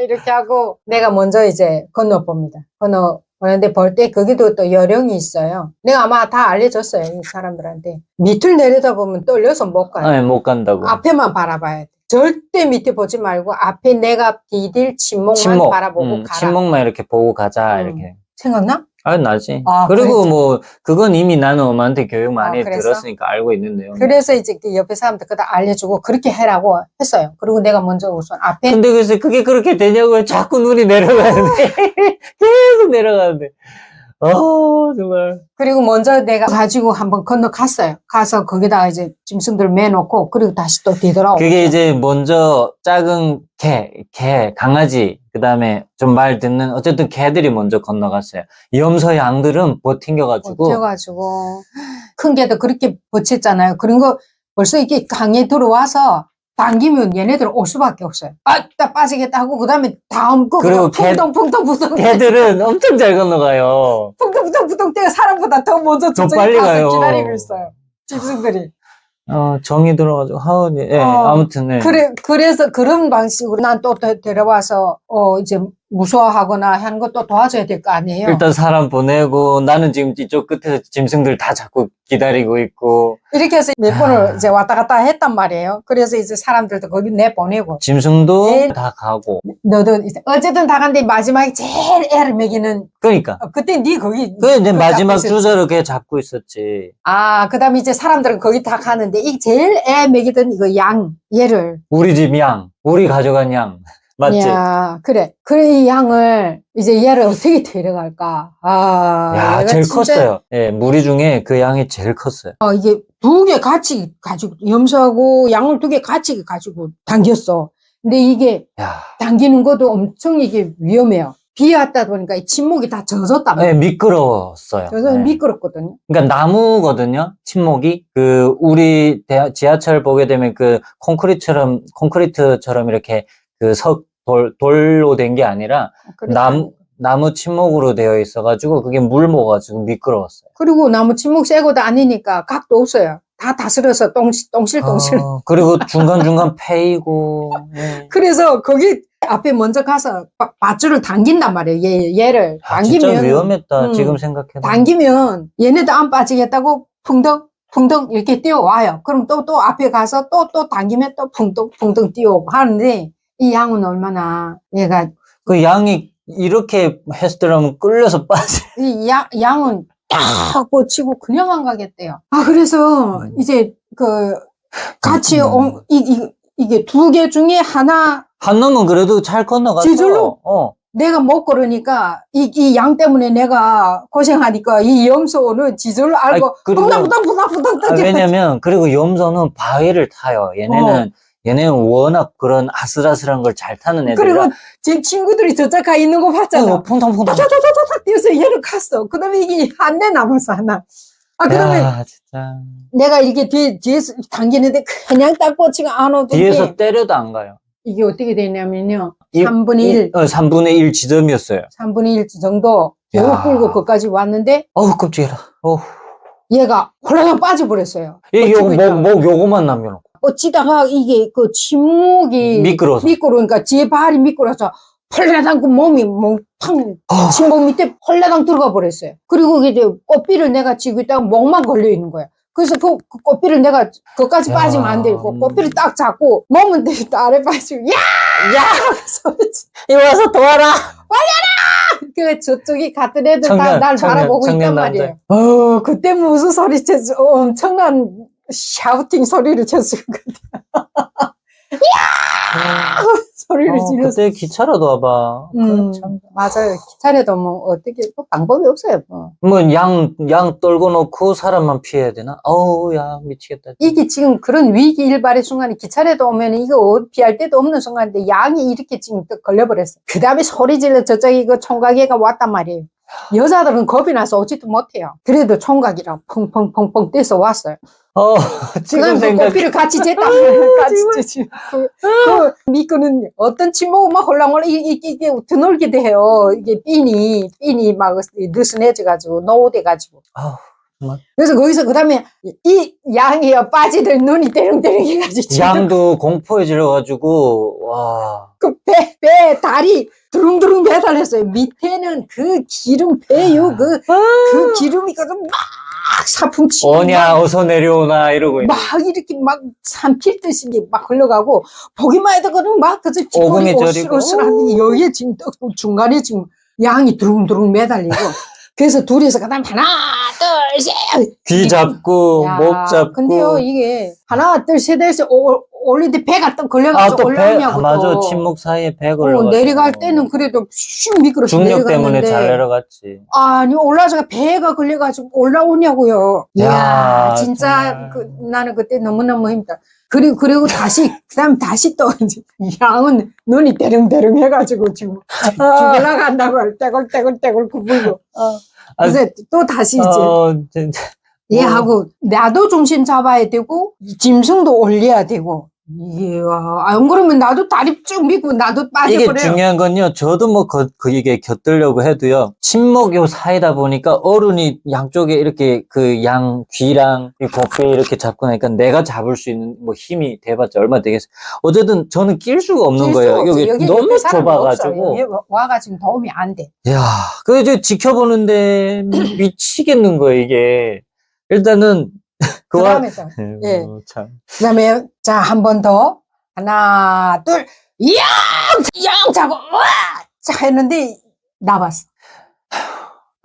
이렇게 하고 내가 먼저 이제 건너봅니다. 건너보는데 볼 때 거기도 또 요령이 있어요. 내가 아마 다 알려줬어요. 이 사람들한테. 밑을 내려다보면 떨려서 못 가요. 네, 못 간다고. 앞에만 바라봐야 돼. 절대 밑에 보지 말고 앞에 내가 디딜 침목만 바라보고 가라. 침목만 이렇게 보고 가자. 이렇게. 생각나? 나지. 아, 그리고 그랬지. 뭐 그건 이미 나는 엄마한테 교육 많이 그래서? 들었으니까 알고 있는데요. 그래서 이제 그 옆에 사람들 그다 알려주고 그렇게 해라고 했어요. 그리고 내가 먼저 우선 앞에 근데 글쎄 그게 그렇게 되냐고요. 자꾸 눈이 내려가는데. 계속 내려가는데. 정말. 그리고 먼저 내가 가지고 한번 건너갔어요. 가서 거기다가 이제 짐승들 매놓고 그리고 다시 또 뒤돌아오고. 그게 이제 먼저 작은 개, 강아지, 그 다음에 좀 말 듣는 어쨌든 개들이 먼저 건너갔어요. 염소 양들은 버팅겨가지고. 버텨가지고 큰 개도 그렇게 버텼잖아요. 그런 거 벌써 이게 강에 들어와서 당기면 얘네들 올 수밖에 없어요. 딱 빠지겠다 하고 그다음에 다음 거 그리고 풍덩풍덩 개들은 엄청 잘 건너가요. 풍덩풍덩 때가 사람보다 더 먼저 더 저쪽에 빨리 가서 가요. 기다리고 있어요. 짐승들이. 정이 들어가지고, 아무튼, 네. 그래서 그런 방식으로 난 또 데려와서, 이제 무서워하거나 하는 것도 도와줘야 될 거 아니에요. 일단 사람 보내고, 나는 지금 이쪽 끝에서 짐승들 다 자꾸 기다리고 있고. 이렇게 해서 몇 번을 이제 왔다 갔다 했단 말이에요. 그래서 이제 사람들도 거기 내보내고. 짐승도 다 가고. 너도 이제 어쨌든 다 갔는데 마지막에 제일 애를 먹이는, 그러니까. 그때 네 거기. 이제 마지막 잡고 있었지. 주저를 걔 잡고 있었지. 그 다음에 이제 사람들은 거기 다 가는데, 이 제일 애 먹이던 이거 얘를. 우리 집 양, 우리 가져간 양. 맞지? 야, 그래. 이 양을, 이제 얘를 어떻게 데려갈까? 얘가 제일 진짜, 컸어요. 예, 무리 중에 그 양이 제일 컸어요. 이게 2개 같이 가지고, 염소하고 양을 2개 같이 가지고 당겼어. 근데 이게 야, 당기는 것도 엄청 이게 위험해요. 비 왔다 보니까 이 침묵이 다 젖었단 네, 말이에요. 미끄러웠어요. 그래서 네. 미끄럽거든요. 그러니까 나무거든요, 침목이. 우리 지하철 보게 되면 콘크리트처럼 이렇게 돌로 된 게 아니라 나무 침목으로 되어 있어가지고 그게 물 먹어가지고 미끄러웠어요. 그리고 나무 침묵 쇠고 다니니까 각도 없어요. 다 다스려서 똥실똥실. 그리고 중간중간 패이고. 네. 그래서 거기 앞에 먼저 가서 밧줄을 당긴단 말이에요. 얘를 진짜 당기면 위험했다. 지금 생각해도. 당기면 얘네도 안 빠지겠다고 풍덩 이렇게 뛰어와요. 그럼 또 앞에 가서 또 당기면 또 풍덩 뛰어오고 하는데 이 양은 얼마나 얘가 그 양이 이렇게 했더라면 끌려서 빠지. 이 양은 딱 뻗치고 그냥 안 가겠대요. 그래서 이제 같이 이게 두 개 중에 하나 한 놈은 그래도 잘 건너갔어. 지절로 내가 못 걸으니까 이 양 때문에 내가 고생하니까 이 염소는 지절로 알고 부담 왜냐면 그리고 염소는 바위를 타요. 얘네는 워낙 그런 아슬아슬한 걸 잘 타는 애들이라. 그리고 제 친구들이 저쪽 가 있는 거 봤잖아. 퐁당퐁당. 타타타타타 뛰어서 얘를 갔어. 그 다음에 이게 한 대 남았어, 하나. 그러면 야, 진짜. 내가 이렇게 뒤에서 당기는데 그냥 딱 뻗치고 안 오던데. 뒤에서 때려도 안 가요. 이게 어떻게 되냐면요. 3분의 1. 3분의 1 지점이었어요. 3분의 1 정도 배고 끌고 거기까지 왔는데. 끔찍해라. 얘가 홀랑 빠져버렸어요. 요거만 남겨놓고. 뻗치다가 이게 침묵이 미끄러우니까 제 발이 미끄러서 펄레당 몸이 몽탕 침묵 밑에 펄레당 들어가 버렸어요. 그리고 이제 꽃비를 내가 쥐고 있다가 목만 걸려 있는 거야. 그래서 그 꽃비를 내가 거기까지 빠지면 안 되고 꽃비를 딱 잡고 몸은 아래 빠지고 야! 이리 와서 도와라! 저쪽이 같은 애들 다 날 바라보고 있단 말이에요. 그때 무슨 소리 쳤어. 엄청난 샤우팅 소리를 쳤을 거야. 야! 소리를 지르고. 그때 기차라도 와봐. 맞아요. 기차라도 어떻게, 방법이 없어요. 양 떨고 놓고 사람만 피해야 되나? 야, 미치겠다. 이게 지금 그런 위기 일발의 순간에 기차라도 오면 이거 피할 데도 없는 순간인데 양이 이렇게 지금 걸려버렸어. 그 다음에 소리 질러 저쪽에 총각애가 왔단 말이에요. 여자들은 겁이 나서 오지도 못해요. 그래도 총각이랑 펑펑펑펑 떼서 왔어요. 지금 꽃피를 같이 쟀다. 같이 미끄는 어떤 침묵은 막 홀랑홀랑 이게 드놀게 돼요. 이게 핀이 막 느슨해져가지고 노후돼가지고. 그래서 거기서 그다음에 이 양이요 빠지들 눈이 떼렁떼렁 해가지고 양도 공포에 질려가지고 와. 그 배 다리 두릉두릉 매달렸어요. 밑에는 그 기름 배유 그 기름이 막 사풍치고 오냐 어서 내려오나 이러고 막 이렇게 막 삼킬듯이 막 흘러가고 보기만 해도 그냥 막 그저 오금이 저리고 오슬오슬하니 여기에 지금 중간에 지금 양이 두릉두릉 매달리고 그래서 둘이서 그다음 하나 둘 셋 귀 잡고 목 잡고 근데요 이게 하나 둘 셋 해서 올리는데 배가 또 걸려가지고 올라오냐고 맞아 침묵 사이에 배 걸려가지고 내려갈 때는 그래도 슉 미끄러서 중력 때문에 잘 내려갔지. 아니 올라가서 배가 걸려가지고 올라오냐고요. 이야 진짜 나는 그때 너무너무 힘들다. 그리고 그다음 다시 또 이제 양은 눈이 대릉대릉 해가지고 지금 죽으려간다고 떼굴떼굴 굽고 그래서 또 다시 이제 얘하고 나도 중심 잡아야 되고 짐승도 올려야 되고 이야 안 그러면 나도 다리 쭉 밀고 나도 빠져버려요. 이게 중요한 건요. 저도 이게 곁들려고 해도요. 침묵 요 사이다 보니까 어른이 양쪽에 이렇게 그 양 귀랑 고삐 이렇게 잡고 나니까 내가 잡을 수 있는 힘이 돼봤자 얼마 되겠어요. 어쨌든 저는 낄 수가 없는 거예요. 여기 너무 좁아가지고. 여기 와가지고 도움이 안 돼. 야, 이제 지켜보는데 미치겠는 거예요 이게. 일단은 그다음에 예. 그다음에 자 한 번 더 하나 둘 양 잡고 자 했는데 나왔어.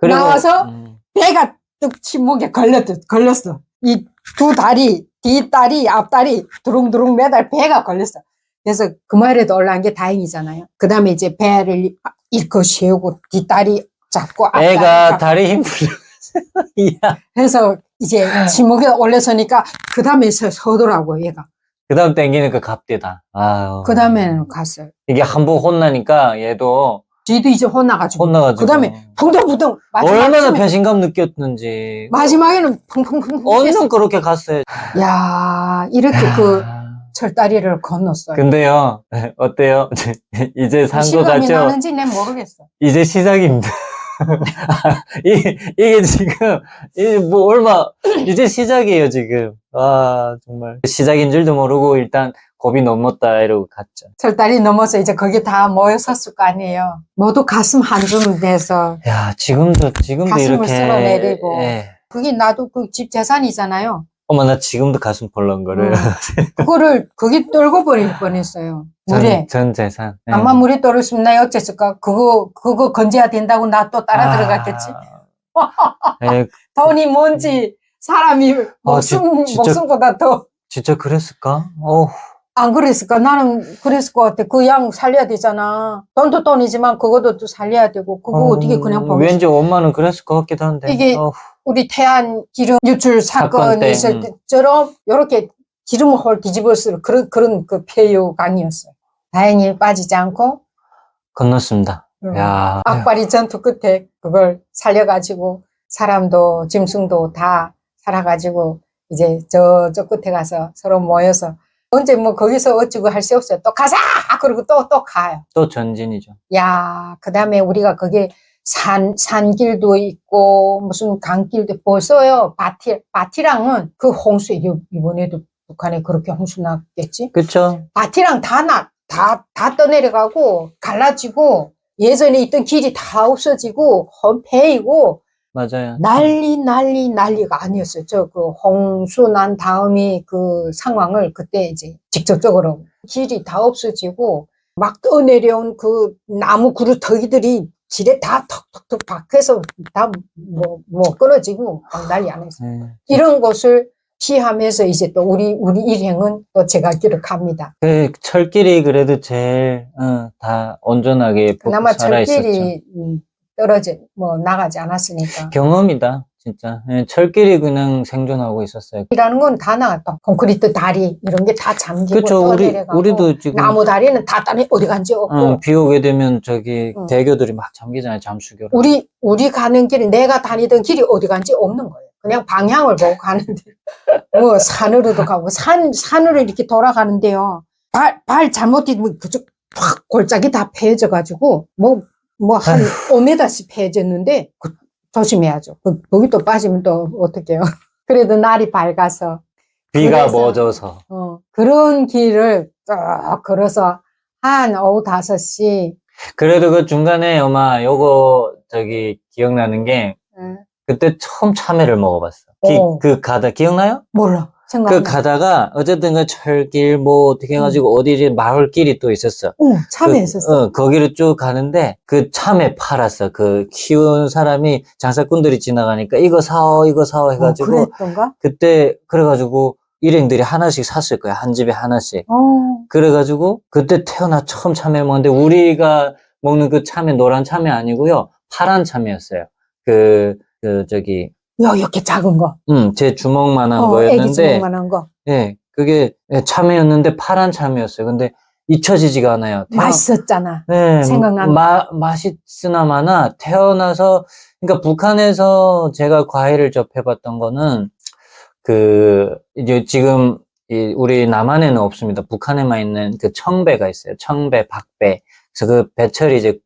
나와서 배가 뚝 침묵에 걸렸어. 이 두 다리 뒷다리 앞다리 두릉두릉 매달 배가 걸렸어. 그래서 그 말에도 올라간 게 다행이잖아요. 그다음에 이제 배를 일거 세우고 뒷다리 잡고 앞다리 애가 잡고. 다리 힘들어. 그래서 이제 침묵에 올려서니까 그 다음에 서더라고 얘가. 그 다음 땡기니까 갑대다. 그 다음에는 갔어요. 이게 한 번 혼나니까 얘도 뒤도 이제 혼나가지고. 혼나가지고. 그 다음에 붕덩붕덩. 얼마나 배신감 느꼈는지. 마지막에는 펑펑펑. 언능 그렇게 갔어요. 야, 이렇게 그 철다리를 건넜어요. 근데요, 어때요? 이제 산 거 실감이 같죠? 나는지 난 모르겠어. 이제 시작입니다. 이게 지금, 이제 시작이에요, 지금. 아, 정말. 시작인 줄도 모르고 일단 겁이 넘었다, 이러고 갔죠. 철다리 넘어서 이제 거기 다 모여섰을 거 아니에요. 모두 가슴 한줌 내서 야, 지금도 가슴을 이렇게. 쓸어내리고. 예. 그게 나도 그 집 재산이잖아요. 어머, 나 지금도 가슴 벌렁거려요. 그거를 거기 떨고 버릴 뻔했어요. 물에. 전 재산. 예. 아마 물에 떨었으면 나 어쨌을까? 그거 건져야 된다고 나 또 따라 들어갔겠지? 예, 돈이 뭔지 사람이 목숨보다 더 진짜 그랬을까? 안 그랬을까? 나는 그랬을 것 같아. 그 양 살려야 되잖아. 돈도 돈이지만 그것도 또 살려야 되고 그거 어떻게 그냥 보겠어? 왠지 엄마는 그랬을 것 같기도 한데. 이게 우리 태안 기름 유출 사건이 있을 때처럼 이렇게 기름을 홀 뒤집어 쓸 그런 그 폐유강이었어요. 다행히 빠지지 않고 건넜습니다. 야. 악바리 전투 끝에 그걸 살려가지고 사람도 짐승도 다 살아가지고 이제 저 끝에 가서 서로 모여서 언제 뭐 거기서 어찌고 할 수 없어요. 또 가자! 그리고 또 가요. 또 전진이죠. 야, 그 다음에 우리가 거기에 산길도 있고 무슨 강길도 벌써요. 바티랑은 그 홍수에 이번에도 북한에 그렇게 홍수 났겠지? 그쵸? 바티랑 다 떠내려가고 갈라지고 예전에 있던 길이 다 없어지고 험폐이고 맞아요. 난리가 아니었어요. 그 홍수 난 다음에 그 상황을 그때 이제 직접적으로 길이 다 없어지고 막 떠내려온 그 나무 그루터기들이 길에 다 턱턱턱 박혀서 다 뭐 끊어지고 막 난리 안 했어요. 이런 것을 피하면서 이제 또 우리 일행은 또 제가 기록합니다. 그 철길이 그래도 제일 다 온전하게 그나마 살아있었죠. 철길이 나가지 않았으니까. 경험이다, 진짜. 예, 철길이 그냥 생존하고 있었어요. 이라는 건 다 나갔다. 콘크리트 다리 이런 게 다 잠기고 그쵸, 떠내려가고 우리도 지금 나무 다리는 다 어디 간지 없고 비 오게 되면 대교들이 막 잠기잖아요, 잠수교로. 우리 가는 길이 내가 다니던 길이 어디 간지 없는 거예요. 그냥 방향을 보고 가는데 뭐 산으로도 가고 산으로 이렇게 돌아가는데요. 발 잘못 디디면 그쪽 확 골짜기 다 패져가지고 뭐 한 5m씩 패졌는데 조심해야죠. 거기 또 빠지면 또 어떡해요. 그래도 날이 밝아서 비가 멎어서 그런 길을 쭉 걸어서 한 오후 5시 그래도 그 중간에 엄마 요거 기억나는 게 그때 처음 참외를 먹어봤어. 그 가다 기억나요? 몰라. 그 가다가 어쨌든 그 철길 뭐 어떻게 해가지고 어디 마을길이 또 있었어. 참외 있었어. 거기를 쭉 가는데 그 참외 팔았어. 그 키운 사람이 장사꾼들이 지나가니까 이거 사오 해가지고 그랬던가? 그때 그래가지고 일행들이 하나씩 샀을 거야. 한 집에 하나씩. 그래가지고 그때 태어나 처음 참외 먹는데 우리가 먹는 그 참외 노란 참외 아니고요. 파란 참외였어요. 이렇게 작은 거. 제 주먹만한 애기 거였는데. 주먹만한 거. 예, 그게 참외였는데 파란 참외였어요. 근데 잊혀지지가 않아요. 맛있었잖아. 네, 생각난다. 맛있으나 마나 태어나서, 그러니까 북한에서 제가 과일을 접해봤던 거는, 이제 지금, 우리 남한에는 없습니다. 북한에만 있는 그 청배가 있어요. 청배, 박배. 그래서 그 배철이 이제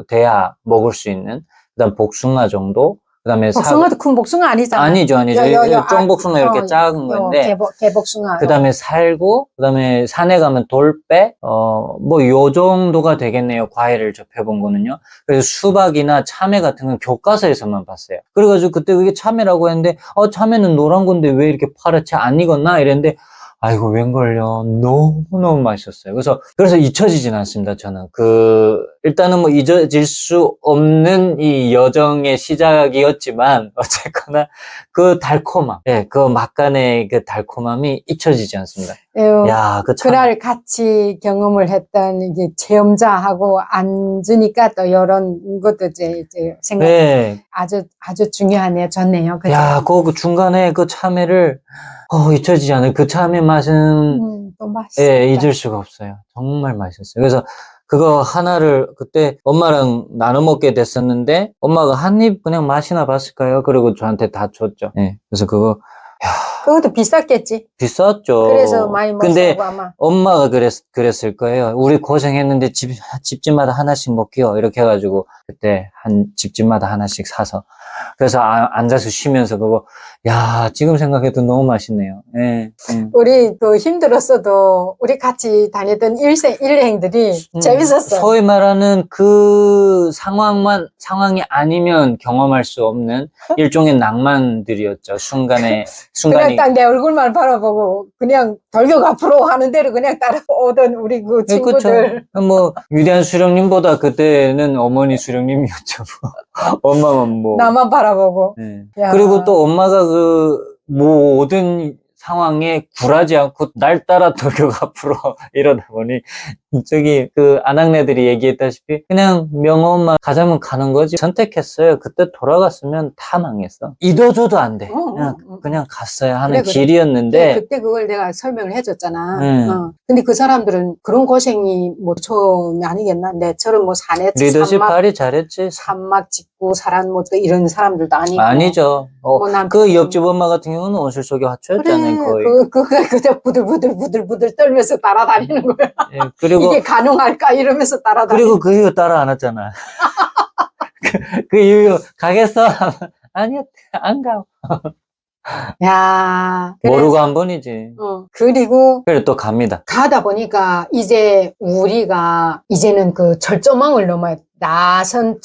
돼야 먹을 수 있는, 그 다음 복숭아 정도, 그다음에 복숭아도 큰 복숭아 아니잖아. 아니죠. 쫑복숭아 이렇게 작은 건데. 개복숭아. 그다음에 살구, 그다음에 산에 가면 돌배, 뭐 요 정도가 되겠네요. 과일을 접해본 거는요. 그래서 수박이나 참외 같은 건 교과서에서만 봤어요. 그래가지고 그때 그게 참외라고 했는데, 참외는 노란 건데 왜 이렇게 파랗지? 안 익었나? 이랬는데, 아이고, 웬걸요. 너무너무 맛있었어요. 그래서 잊혀지진 않습니다, 저는. 일단은 뭐 잊어질 수 없는 이 여정의 시작이었지만, 어쨌거나, 그 달콤함, 그 막간의 그 달콤함이 잊혀지지 않습니다. 야, 그날 같이 경험을 했던 이게 체험자하고 앉으니까 또 이런 것도 이제 생각, 아주 중요하네요. 좋네요. 그죠? 야, 그 중간에 그 참외를, 잊혀지지 않아요. 그 참외 맛은, 또 맛있어. 잊을 수가 없어요. 정말 맛있었어요. 그래서 그거 하나를 그때 엄마랑 나눠 먹게 됐었는데 엄마가 한 입 그냥 맛이나 봤을까요? 그리고 저한테 다 줬죠. 예. 그래서 그거 그것도 비쌌겠지. 비쌌죠. 그래서 많이 못 근데 사고 아마. 엄마가 그랬을 거예요. 우리 고생했는데 집집마다 하나씩 먹게요. 이렇게 해가지고 그때 한 집집마다 하나씩 사서 그래서 앉아서 쉬면서 그거 야 지금 생각해도 너무 맛있네요. 예. 우리 그 힘들었어도 우리 같이 다니던 일행들이 재밌었어. 소위 말하는 그 상황이 아니면 경험할 수 없는 일종의 낭만들이었죠. 그냥 순간이. 딱 내 얼굴만 바라보고 그냥 돌격 앞으로 하는 대로 그냥 따라오던 우리 그 예, 그쵸. 친구들. 뭐, 위대한 수령님보다 그때는 어머니 수령님이었죠. 엄마만 뭐. 나만 바라보고. 예. 야. 그리고 또 엄마가 그 모든 상황에 굴하지 않고 날 따라 돌격 앞으로 이러다 보니 저기 그 아낙네들이 얘기했다시피 그냥 명엄만 가자면 가는 거지 선택했어요. 그때 돌아갔으면 다 망했어. 잊어줘도 안 돼. 그냥 갔어야 하는 그래. 길이었는데 그때 그걸 내가 설명을 해줬잖아. 네. 근데 그 사람들은 그런 고생이 뭐 처음이 아니겠나? 내처럼 뭐 산에 리더십 발휘 잘했지. 산막 짓고 살한 뭐 또 이런 사람들도 아니고. 아니죠. 뭐 그 옆집 엄마 같은 경우는 온실 속에 화초였잖아요. 거의. 그저 부들부들 떨면서 따라다니는 거야. 예, 그리고 이게 가능할까? 이러면서 따라다니는 그리고 그 이후 따라 안 왔잖아. 그 이후 가겠어? 아니야, 안 가. 야, 모르고 한 번이지. 그리고 그래 또 갑니다. 가다 보니까 이제 우리가 이제는 그 철조망을 넘어야 돼. 낮은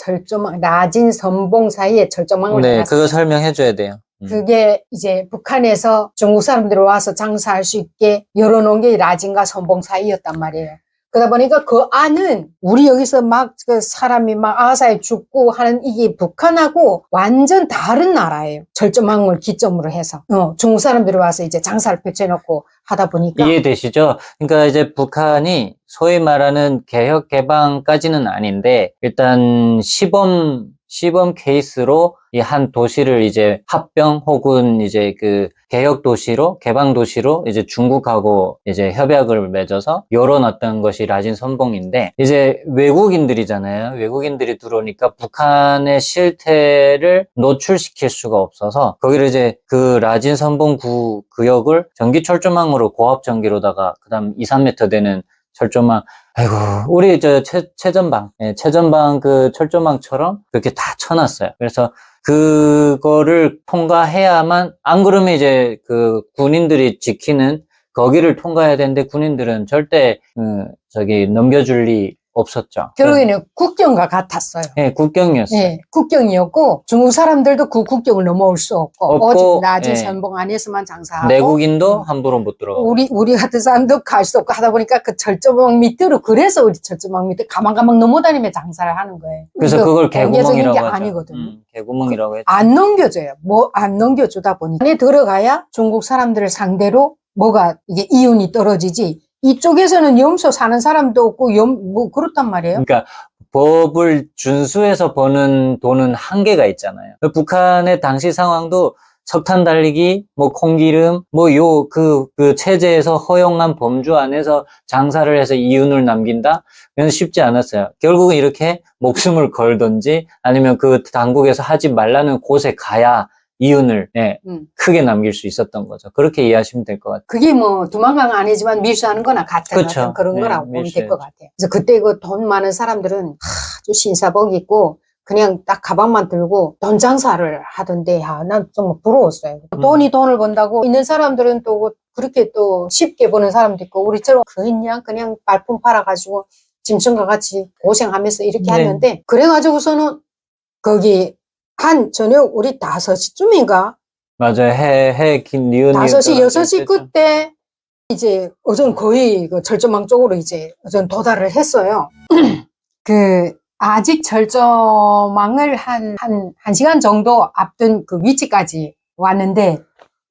선봉 사이에 철조망을 네, 넘었어요. 그거 설명해줘야 돼요. 그게 이제 북한에서 중국 사람들이 와서 장사할 수 있게 열어놓은 게 라진과 선봉 사이였단 말이에요. 그러다 보니까 그 안은 우리 여기서 막 그 사람이 막 아사에 죽고 하는 이게 북한하고 완전 다른 나라예요. 철조망을 기점으로 해서. 중국 사람들이 와서 이제 장사를 펼쳐놓고 하다 보니까. 이해되시죠? 그러니까 이제 북한이 소위 말하는 개혁 개방까지는 아닌데 일단 시범 케이스로 이 한 도시를 이제 합병 혹은 이제 그 개혁 도시로 개방 도시로 이제 중국하고 이제 협약을 맺어서 열어놨던 것이 라진 선봉인데 이제 외국인들이잖아요. 외국인들이 들어오니까 북한의 실태를 노출시킬 수가 없어서 거기를 이제 그 라진 선봉 구역을 전기 철조망으로 고압 전기로다가 그다음 2, 3m 되는 철조망, 아이고, 우리 최전방 그 철조망처럼 그렇게 다 쳐놨어요. 그래서 그거를 통과해야만, 안 그러면 이제 그 군인들이 지키는 거기를 통과해야 되는데 군인들은 절대, 넘겨줄 리 없었죠. 결국에는 국경과 같았어요. 네, 국경이었어요. 네, 국경이었고 중국 사람들도 그 국경을 넘어올 수 없고 오직 낮은 선봉 안에서만 장사하고 내국인도 함부로 못 들어가고 우리 같은 사람도 갈 수 없고 하다 보니까 그 철조망 밑으로 그래서 우리 철조망 밑에 가만가만 넘어다니며 장사를 하는 거예요. 그래서 그걸 개구멍이라고 게 하죠. 아니거든요. 개구멍이라고 했죠. 안 넘겨줘요. 뭐 안 넘겨주다 보니 안에 들어가야 중국 사람들을 상대로 뭐가 이게 이윤이 떨어지지. 이쪽에서는 염소 사는 사람도 없고 뭐 그렇단 말이에요. 그러니까 법을 준수해서 버는 돈은 한계가 있잖아요. 북한의 당시 상황도 석탄 달리기, 뭐 콩기름, 뭐 그 체제에서 허용한 범주 안에서 장사를 해서 이윤을 남긴다? 그건 쉽지 않았어요. 결국은 이렇게 목숨을 걸든지 아니면 그 당국에서 하지 말라는 곳에 가야 이윤을 크게 남길 수 있었던 거죠. 그렇게 이해하시면 될 것 같아요. 그게 뭐 두만강 아니지만 밀수하는 거나 같은 그쵸. 그런 거라고 보면 될 것 같아요. 그래서 그때 그 돈 많은 사람들은 아주 신사복 입고 그냥 딱 가방만 들고 돈 장사를 하던데 난 정말 부러웠어요. 돈을 번다고 있는 사람들은 또 그렇게 또 쉽게 버는 사람도 있고 우리처럼 그냥 발품 팔아가지고 짐승과 같이 고생하면서 이렇게 하는데 그래가지고서는 거기 한 저녁 우리 5시쯤인가? 맞아요. 니은 5시, 6시 그때 이제 어전 거의 그 철조망 쪽으로 이제 어전 도달을 했어요. 아직 철조망을 한 1시간 정도 앞둔 그 위치까지 왔는데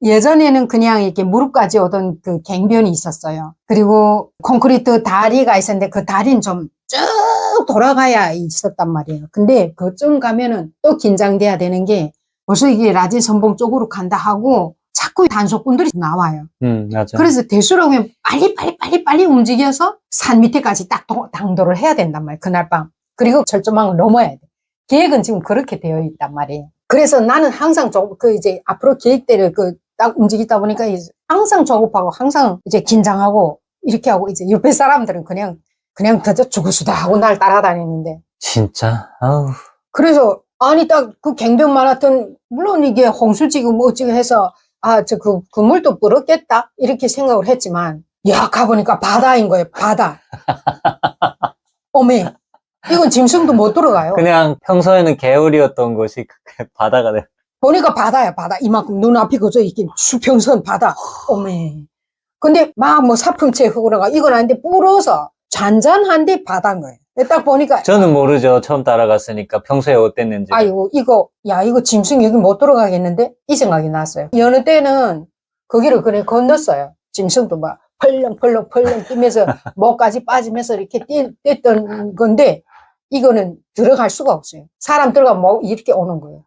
예전에는 그냥 이렇게 무릎까지 오던 그 갱변이 있었어요. 그리고 콘크리트 다리가 있었는데 그 다리는 좀 쭉 돌아가야 있었단 말이에요. 근데 그쯤 가면은 또 긴장돼야 되는 게 벌써 이게 라진 선봉 쪽으로 간다 하고 자꾸 단속꾼들이 나와요. 맞아. 그래서 대수로 그냥 빨리 빨리 움직여서 산 밑에까지 딱 당도를 해야 된단 말이에요. 그날 밤. 그리고 철조망을 넘어야 돼. 계획은 지금 그렇게 되어 있단 말이에요. 그래서 나는 항상 이제 앞으로 계획대로 딱 움직이다 보니까 이제 항상 조급하고 항상 이제 긴장하고 이렇게 하고 이제 옆에 사람들은 그냥 그저 죽을수다 하고 날 따라다니는데. 진짜? 아우. 그래서 아니 딱 그 갱병 마라톤 물론 이게 홍수지고 뭐지고 해서 그 물도 불었겠다 이렇게 생각을 했지만 야 가보니까 바다인 거예요. 바다. 어메 이건 짐승도 못 들어가요. 그냥 평소에는 개울이었던 곳이 바다가 돼. 보니까 바다야 바다. 이만큼 눈앞이 그저 이게 수평선 바다. 어메. 근데 막 뭐 사품체 흐르가 이건 아닌데 불어서 잔잔한데 바다인 거예요. 딱 보니까 저는 모르죠. 처음 따라갔으니까 평소에 어땠는지. 아이고 이거 짐승 여기 못 들어가겠는데 이 생각이 났어요. 여느 때는 거기를 그냥 건넜어요. 짐승도 막 펄렁펄렁 뛰면서 목까지 빠지면서 이렇게 뛰었던 건데 이거는 들어갈 수가 없어요. 사람 들어가면 뭐 이렇게 오는 거예요.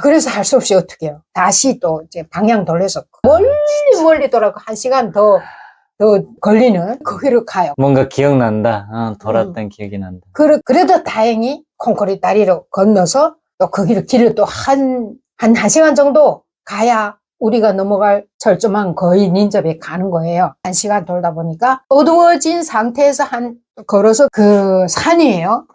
그래서 할 수 없이 어떻게 해요. 다시 또 이제 방향 돌려서 멀리 돌아가 1시간 더 걸리는 거기로 가요. 뭔가 기억난다. 돌았던 기억이 난다. 그래도 다행히 콘크리트 다리로 건너서 또 길을 또 한 1시간 정도 가야 우리가 넘어갈 철조망 거의 인접에 가는 거예요. 1시간 돌다 보니까 어두워진 상태에서 걸어서 그 산이에요.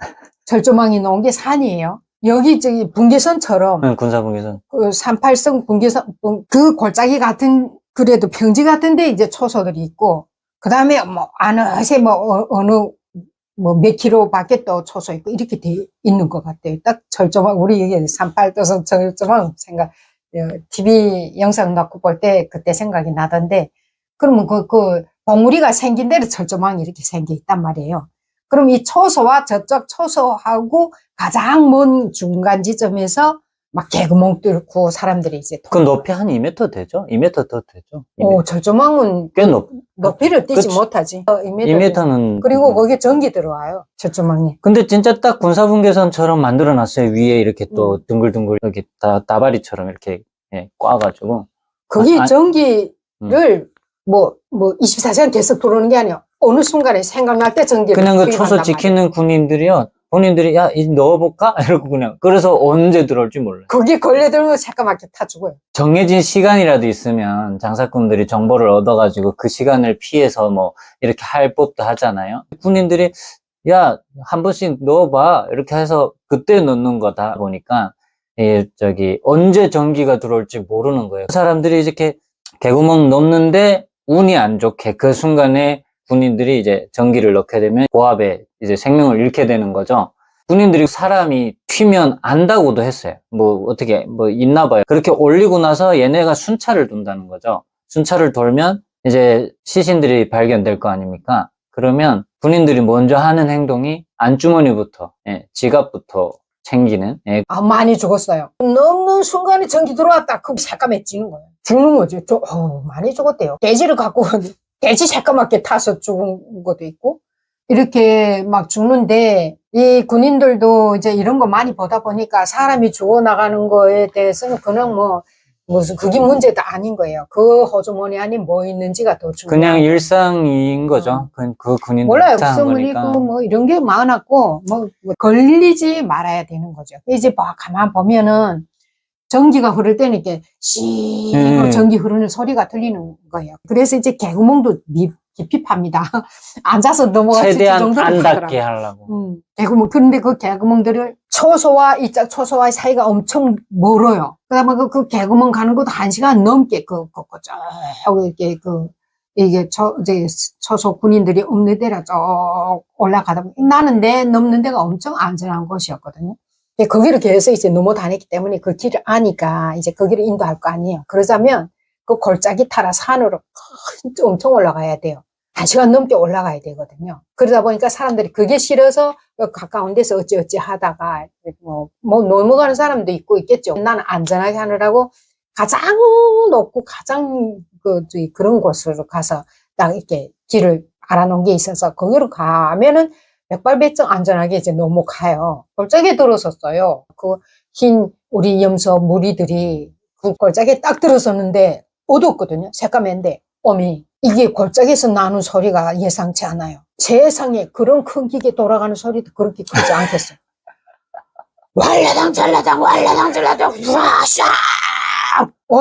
철조망이 놓은 게 산이에요. 여기 저기 분계선처럼 군사분계선. 그 38성 분계선 그 골짜기 같은 그래도 평지 같은데 이제 초소들이 있고 그 다음에 뭐 안에 어느 몇 킬로 밖에 또 초소 있고 이렇게 돼 있는 것 같아요. 딱 철조망 우리 여기 38도선 철조망 생각 TV 영상 놓고 볼 때 그때 생각이 나던데 그러면 그 봉우리가 생긴 대로 철조망이 이렇게 생겨 있단 말이에요. 그럼 이 초소와 저쪽 초소하고 가장 먼 중간 지점에서 막 개구멍 뚫고 사람들이 이제 그 높이 한 2m 되죠? 2m 더 되죠? 철조망은 꽤 높이를 뛰지 그치. 못하지. 2m는 그리고 거기에 전기 들어와요. 철조망이. 근데 진짜 딱 군사분계선처럼 만들어 놨어요. 위에 이렇게 또 둥글둥글 여기 다바리처럼 이렇게 꽈가지고 거기 전기를 뭐 24시간 계속 들어오는 게 아니에요. 어느 순간에 생각날 때 전기를 그냥 그 초소 지키는 군인들이요. 본인들이 야, 이 넣어볼까? 이러고 그냥 그래서 언제 들어올지 몰라요. 거기 걸려들면 새까맣게 타 죽어요. 정해진 시간이라도 있으면 장사꾼들이 정보를 얻어가지고 그 시간을 피해서 뭐 이렇게 할 법도 하잖아요. 군인들이 야, 한 번씩 넣어봐 이렇게 해서 그때 넣는 거다 보니까 언제 전기가 들어올지 모르는 거예요. 사람들이 이렇게 개구멍 넣는데 운이 안 좋게 그 순간에 군인들이 이제 전기를 넣게 되면 고압에 이제 생명을 잃게 되는 거죠. 군인들이 사람이 튀면 안다고도 했어요. 어떻게 있나 봐요. 그렇게 올리고 나서 얘네가 순찰을 돈다는 거죠. 순찰을 돌면 이제 시신들이 발견될 거 아닙니까? 그러면 군인들이 먼저 하는 행동이 안주머니부터, 지갑부터 챙기는. 많이 죽었어요. 넘는 순간에 전기 들어왔다. 그럼 새까매지는 거예요. 죽는 거지. 많이 죽었대요. 돼지를 갖고 돼지 새까맣게 타서 죽은 것도 있고 이렇게 막 죽는데 이 군인들도 이제 이런 거 많이 보다 보니까 사람이 죽어나가는 거에 대해서는 그냥 무슨 그게 문제도 아닌 거예요. 그 호주머니 안에 뭐 있는지가 더 중요해요. 그냥 일상인 거죠. 그 군인들 몰라요. 없어물이고 이런 게 많았고 걸리지 말아야 되는 거죠. 이제 가만 보면은 전기가 흐를 때는 이렇게 씩 전기 흐르는 소리가 들리는 거예요. 그래서 이제 개구멍도 깊이 팝니다. 앉아서 넘어갈 수 있을 최대한 정도로 안 파더라고요. 닿게 하려고. 개구멍. 그런데 그 개구멍들을 초소와의 사이가 엄청 멀어요. 그다음에 그 개구멍 가는 것도 1시간 넘게 이렇게 이게 초소 군인들이 없는 데라 쭉 올라가다 보니 나는 넘는 데가 엄청 안전한 곳이었거든요. 거기를 계속 이제 넘어 다녔기 때문에 그 길을 아니까 이제 거기를 인도할 거 아니에요. 그러자면 그 골짜기 타라 산으로 엄청 올라가야 돼요. 1시간 넘게 올라가야 되거든요. 그러다 보니까 사람들이 그게 싫어서 가까운 데서 어찌어찌 하다가 넘어가는 사람도 있겠죠. 나는 안전하게 하느라고 가장 높고 가장 그런 곳으로 가서 딱 이렇게 길을 알아놓은 게 있어서 거기로 가면은 백발백중 안전하게 이제 넘어가요. 골짜기에 들어섰어요. 그 흰 우리 염소 무리들이 그 골짜기에 딱 들어섰는데 어두웠거든요. 새까맨데 어미 이게 골짜기에서 나는 소리가 예상치 않아요. 세상에 그런 큰 기계 돌아가는 소리도 그렇게 크지 않겠어요. 왈라당 잘라당 왈라당 잘라당 와샤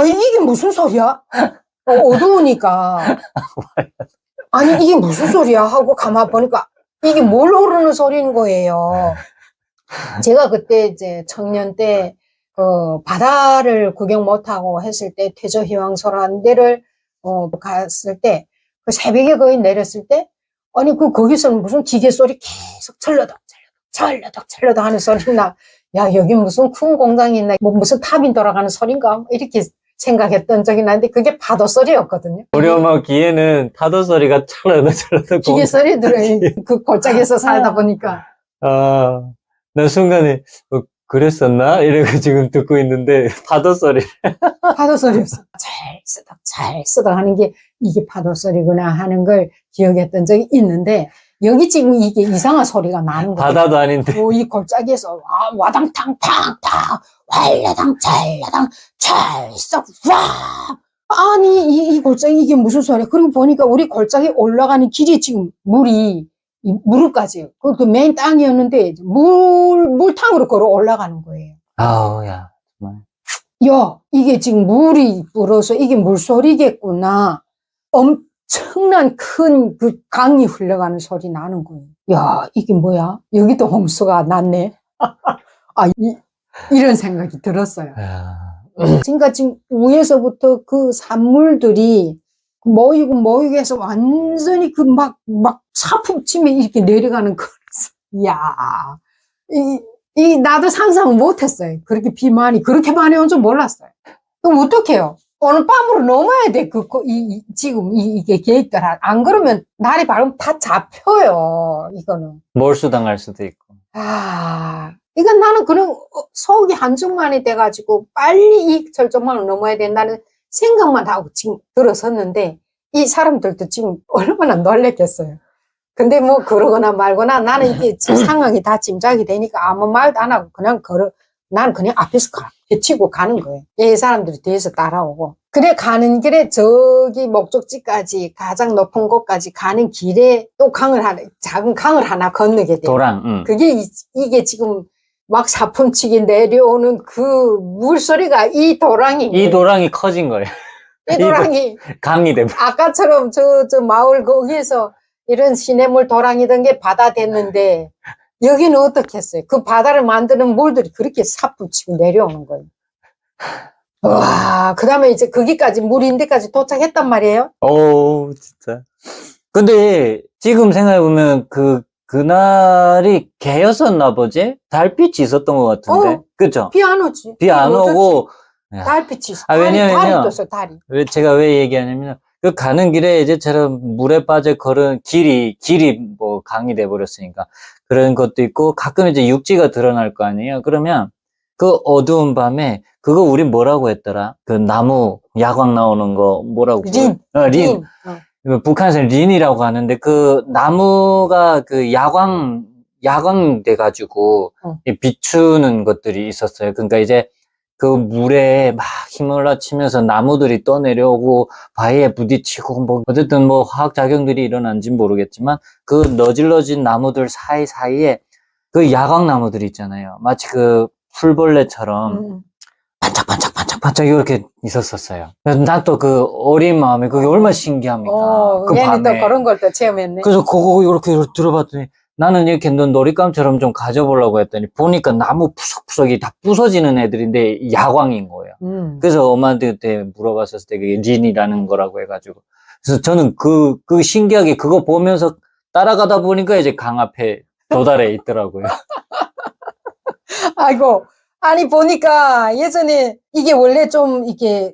이게 무슨 소리야? 어두우니까 아니 이게 무슨 소리야 하고 가만 보니까 이게 뭘 오르는 소리인 거예요. 제가 그때 이제 청년 때 바다를 구경 못하고 했을 때 퇴저희망소라는 데를 갔을 때 그 새벽에 거의 내렸을 때 아니 거기서는 무슨 기계 소리 계속 철러덕 하는 소리나 야 여기 무슨 큰 공장이 있나 뭐 무슨 탑이 돌아가는 소린가 이렇게 생각했던 적이 나는데 그게 파도 소리였거든요. 우리 엄마 귀에는 파도 소리가 찰러덕 기계 소리 들어요. 그 골짜기에서 살다 보니까. 나 순간에 그랬었나? 이러고 지금 듣고 있는데 파도 소리. 파도 소리였어. 잘 쓰덕 하는 게 이게 파도 소리구나 하는 걸 기억했던 적이 있는데 여기 지금 이게 이상한 소리가 나는 거예요. 바다도 아닌데. 이 골짜기에서 와당탕탕탕 왈라당 잘라당 찰썩 와 아니 이 골짜기 이게 무슨 소리야. 그리고 보니까 우리 골짜기 올라가는 길이 지금 물이 이 무릎까지 그 메인 땅이었는데 물탕으로 걸어 올라가는 거예요. 아우 야 정말. 야 이게 지금 물이 불어서 이게 물소리겠구나. 엄청난 큰 그 강이 흘러가는 소리 나는 거예요. 야 이게 뭐야? 여기도 홍수가 났네. 이런 생각이 들었어요. 그러니까 지금 위에서부터 그 산물들이 모이고 해서 완전히 그 막 사품 치면 이렇게 내려가는 거. 이야, 나도 상상 못 했어요. 그렇게 그렇게 많이 온 줄 몰랐어요. 그럼 어떡해요? 오늘 밤으로 넘어야 돼. 지금 이게 계획들. 안 그러면 날이 밝으면 다 잡혀요. 이거는. 몰수당할 수도 있고. 이건 나는 그런 속이 한중만이 돼가지고 빨리 이 절정만을 넘어야 된다는 생각만 하고 지금 들어섰는데 이 사람들도 지금 얼마나 놀랬겠어요. 근데 뭐 그러거나 말거나 나는 이게 상황이 다 짐작이 되니까 아무 말도 안 하고 나는 그냥 앞에서 헤치고 가는 거예요. 이 사람들이 뒤에서 따라오고. 그래 가는 길에 저기 목적지까지 가장 높은 곳까지 가는 길에 또 작은 강을 하나 건너게 돼요. 도랑. 그게 이게 지금 막 사품치기 내려오는 그 물소리가 이 도랑이. 이 도랑이 커진 거예요. 이 도랑이. 강이 돼. 아까처럼 저 마을 거기에서 이런 시냇물 도랑이던 게 바다 됐는데 여기는 어떻게 했어요? 그 바다를 만드는 물들이 그렇게 사품치고 내려오는 거예요. 와, 그 다음에 이제 거기까지 물인데까지 도착했단 말이에요. 오, 진짜. 근데 지금 생각해보면 그날이 개였었나 보지? 달빛이 있었던 것 같은데. 그죠? 비 안 오지. 비 안 오고. 달빛이 있어. 왜냐면요. 달이 떴어, 달이. 제가 왜 얘기하냐면, 그 가는 길에 이제처럼 물에 빠져 걸은 길이 뭐 강이 돼버렸으니까. 그런 것도 있고, 가끔 이제 육지가 드러날 거 아니에요? 그러면 그 어두운 밤에, 그거 우리 뭐라고 했더라? 그 나무, 야광 나오는 거 뭐라고? 린. 북한에서는 린이라고 하는데 그 나무가 그 야광 돼가지고 비추는 것들이 있었어요. 그러니까 이제 그 물에 막 힘을 치면서 나무들이 떠내려오고 바위에 부딪히고 뭐 어쨌든 뭐 화학작용들이 일어난지 모르겠지만 그 너질러진 나무들 사이사이에 그 야광 나무들이 있잖아요. 마치 그 풀벌레처럼 반짝반짝 이렇게 있었었어요. 난 또 그 어린 마음에 그게 얼마나 신기합니까? 그 얘는 밤에. 또 그런 걸 또 체험했네. 그래서 그거 이렇게 들어봤더니 나는 이렇게 놀이감처럼 좀 가져보려고 했더니 보니까 나무 푸석푸석이 다 부서지는 애들인데 야광인 거예요. 그래서 엄마한테 그때 물어봤었을 때 그게 린이라는 거라고 해가지고. 그래서 저는 그 신기하게 그거 보면서 따라가다 보니까 이제 강 앞에 도달해 있더라고요. 아이고. 아니, 보니까 예전에 이게 원래 좀 이게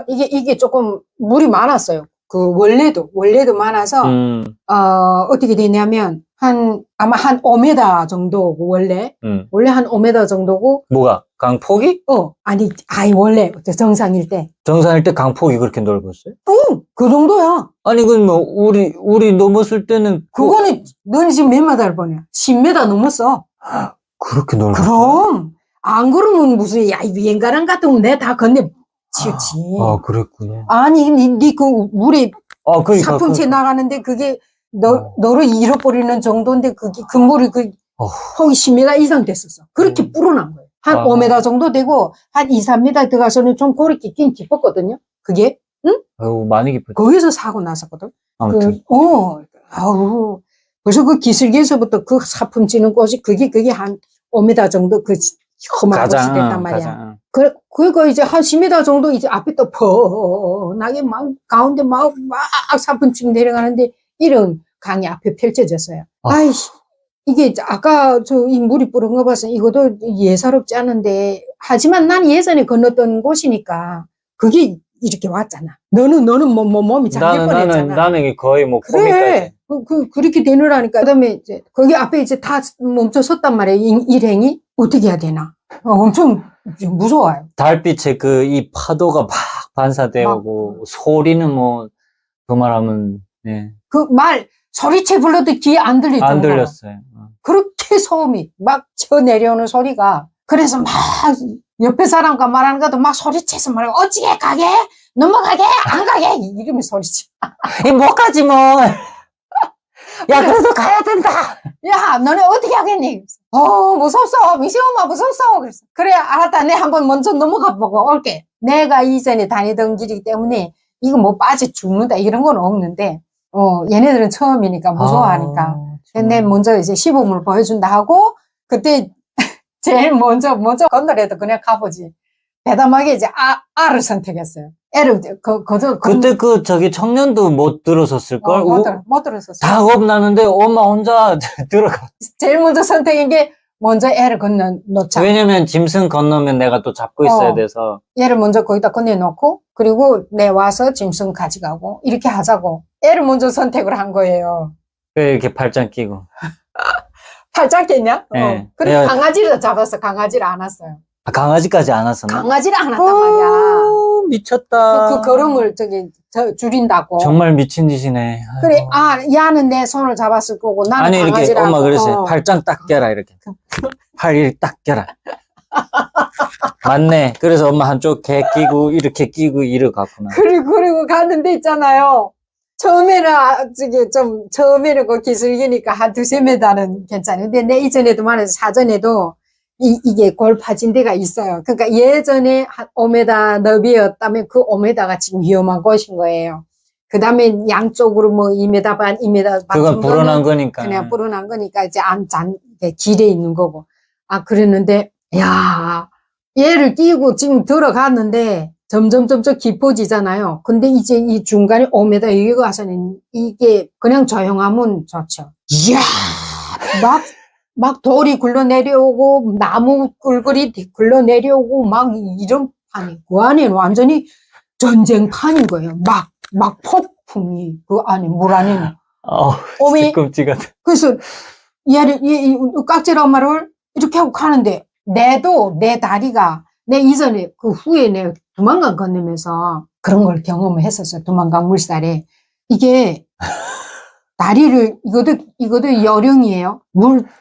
이게 조금 물이 많았어요. 원래도 많아서, 어떻게 되냐면, 아마 한 5m 정도고, 원래 한 5m 정도고. 뭐가? 강폭이? 원래, 정상일 때. 정상일 때 강폭이 그렇게 넓었어요? 그 정도야. 아니, 우리 넘었을 때는. 그거는, 너는 지금 몇 m를 보냐? 10m 넘었어. 그렇게 넓었어? 그럼. 안 그러면 무슨, 유행가랑 같은 거 내가 다 건네 치우치. 아, 그랬구나. 아니, 니 그 물에 그러니까. 사품치 나가는데 그게 너를 잃어버리는 정도인데 그 물이 거기 10m 이상 됐었어. 그렇게 불어난 거예요. 한 아. 5m 정도 되고 한 2, 3m 들어가서는 좀 고리 깊긴 깊었거든요. 그게. 아유, 많이 깊었지. 거기서 사고 났었거든. 아무튼. 아우. 그래서 그 기슭에서부터 그 사품 찌는 곳이 그게 한 5m 정도 그 험한 곳이 됐단 말이야. 가장. 그거 이제 한 10m 정도 이제 앞에 또 퍼나게 막 가운데 막 사품 치고 내려가는데 이런 강이 앞에 펼쳐졌어요. 아이씨. 이게 아까 이 물이 뿌른 거 봐서 이것도 예사롭지 않은데 하지만 난 예전에 건넜던 곳이니까 그게 이렇게 왔잖아. 너는 몸이 잠길 뻔했잖아. 나는 이게 거의 뭐 그래. 그렇게 되느라니까. 그다음에 이제 거기 앞에 이제 다 멈춰 섰단 말이에요. 일행이 어떻게 해야 되나. 엄청 무서워요. 달빛에 이 파도가 막 반사되고 소리는 뭐 그 말하면 네. 소리채 불러도 귀에 안 들릴 정도로. 안 들렸어요. 그렇게 소음이 막 쳐 내려오는 소리가. 그래서 막 옆에 사람과 말하는 것도 막 소리쳐서 말하고 어찌게 가게? 넘어가게? 안 가게? 이러면서 소리쳐. 못 가지 뭐. 야, 그래도 가야 된다. 야, 너네 어떻게 하겠니? 무섭소. 미시엄마 무섭소. 그랬어. 그래, 알았다. 내 한번 먼저 넘어가 보고 올게. 내가 이전에 다니던 길이기 때문에 이거 뭐 빠져 죽는다 이런 건 없는데, 얘네들은 처음이니까 무서워하니까. 내 먼저 이제 시범을 보여준다 하고, 그때 제일 먼저 건너래도 그냥 가보지. 대담하게 이제 R을 선택했어요. L을, 그때 저기 청년도 못 들어섰을걸? 못 들었었어. 다 겁나는데 엄마 혼자 들어가. 제일 먼저 선택인 게 먼저 L을 건너놓자. 왜냐면 짐승 건너면 내가 또 잡고 있어야 돼서. 얘를 먼저 거기다 건네놓고, 그리고 내 와서 짐승 가져가고, 이렇게 하자고. L을 먼저 선택을 한 거예요. 왜 이렇게 팔짱 끼고. 팔짱 꼈냐? 네. 그리고 강아지를 잡았어. 강아지를 안았어요. 강아지까지 안았었나? 강아지를 안았단 말이야. 미쳤다. 그 걸음을 줄인다고. 정말 미친 짓이네. 그래, 얘는 내 손을 잡았을 거고, 나는 아니, 이렇게 강아지를 엄마 안고. 그랬어요. 팔짱 딱 껴라, 이렇게. 팔 이렇게 딱 껴라. 맞네. 그래서 엄마 한쪽 개 끼고, 이렇게 끼고, 이러 갔구나. 그리고 갔는데 있잖아요. 처음에는 그 기술이니까 한 2-3m는 괜찮은데, 내 이전에도 말해서 사전에도 이게 골파진 데가 있어요. 그러니까 예전에 한 5m 너비였다면 그 5m가 지금 위험한 곳인 거예요. 그 다음에 양쪽으로 뭐 2m 반, 2m 반. 그건 불어난 거니까. 그냥 불어난 거니까 이제 길에 있는 거고. 그랬는데, 얘를 끼고 지금 들어갔는데, 점점 깊어지잖아요. 근데 이제 이 중간에 5m 여기 가서는 이게 그냥 조용하면 좋죠. 이야! 막 돌이 굴러 내려오고, 나무 꿀꿀이 굴러 내려오고, 막 이런 판이. 그 안에는 완전히 전쟁판인 거예요. 막 폭풍이 그 안에, 물 안에는. 끔찍하다. 그래서 이 깍질 엄마를 이렇게 하고 가는데, 내 다리가, 내 이전에 그 후에 내 두만강 건너면서 그런 걸 경험을 했었어요. 두만강 물살에. 이게, 다리를, 이것도 여령이에요.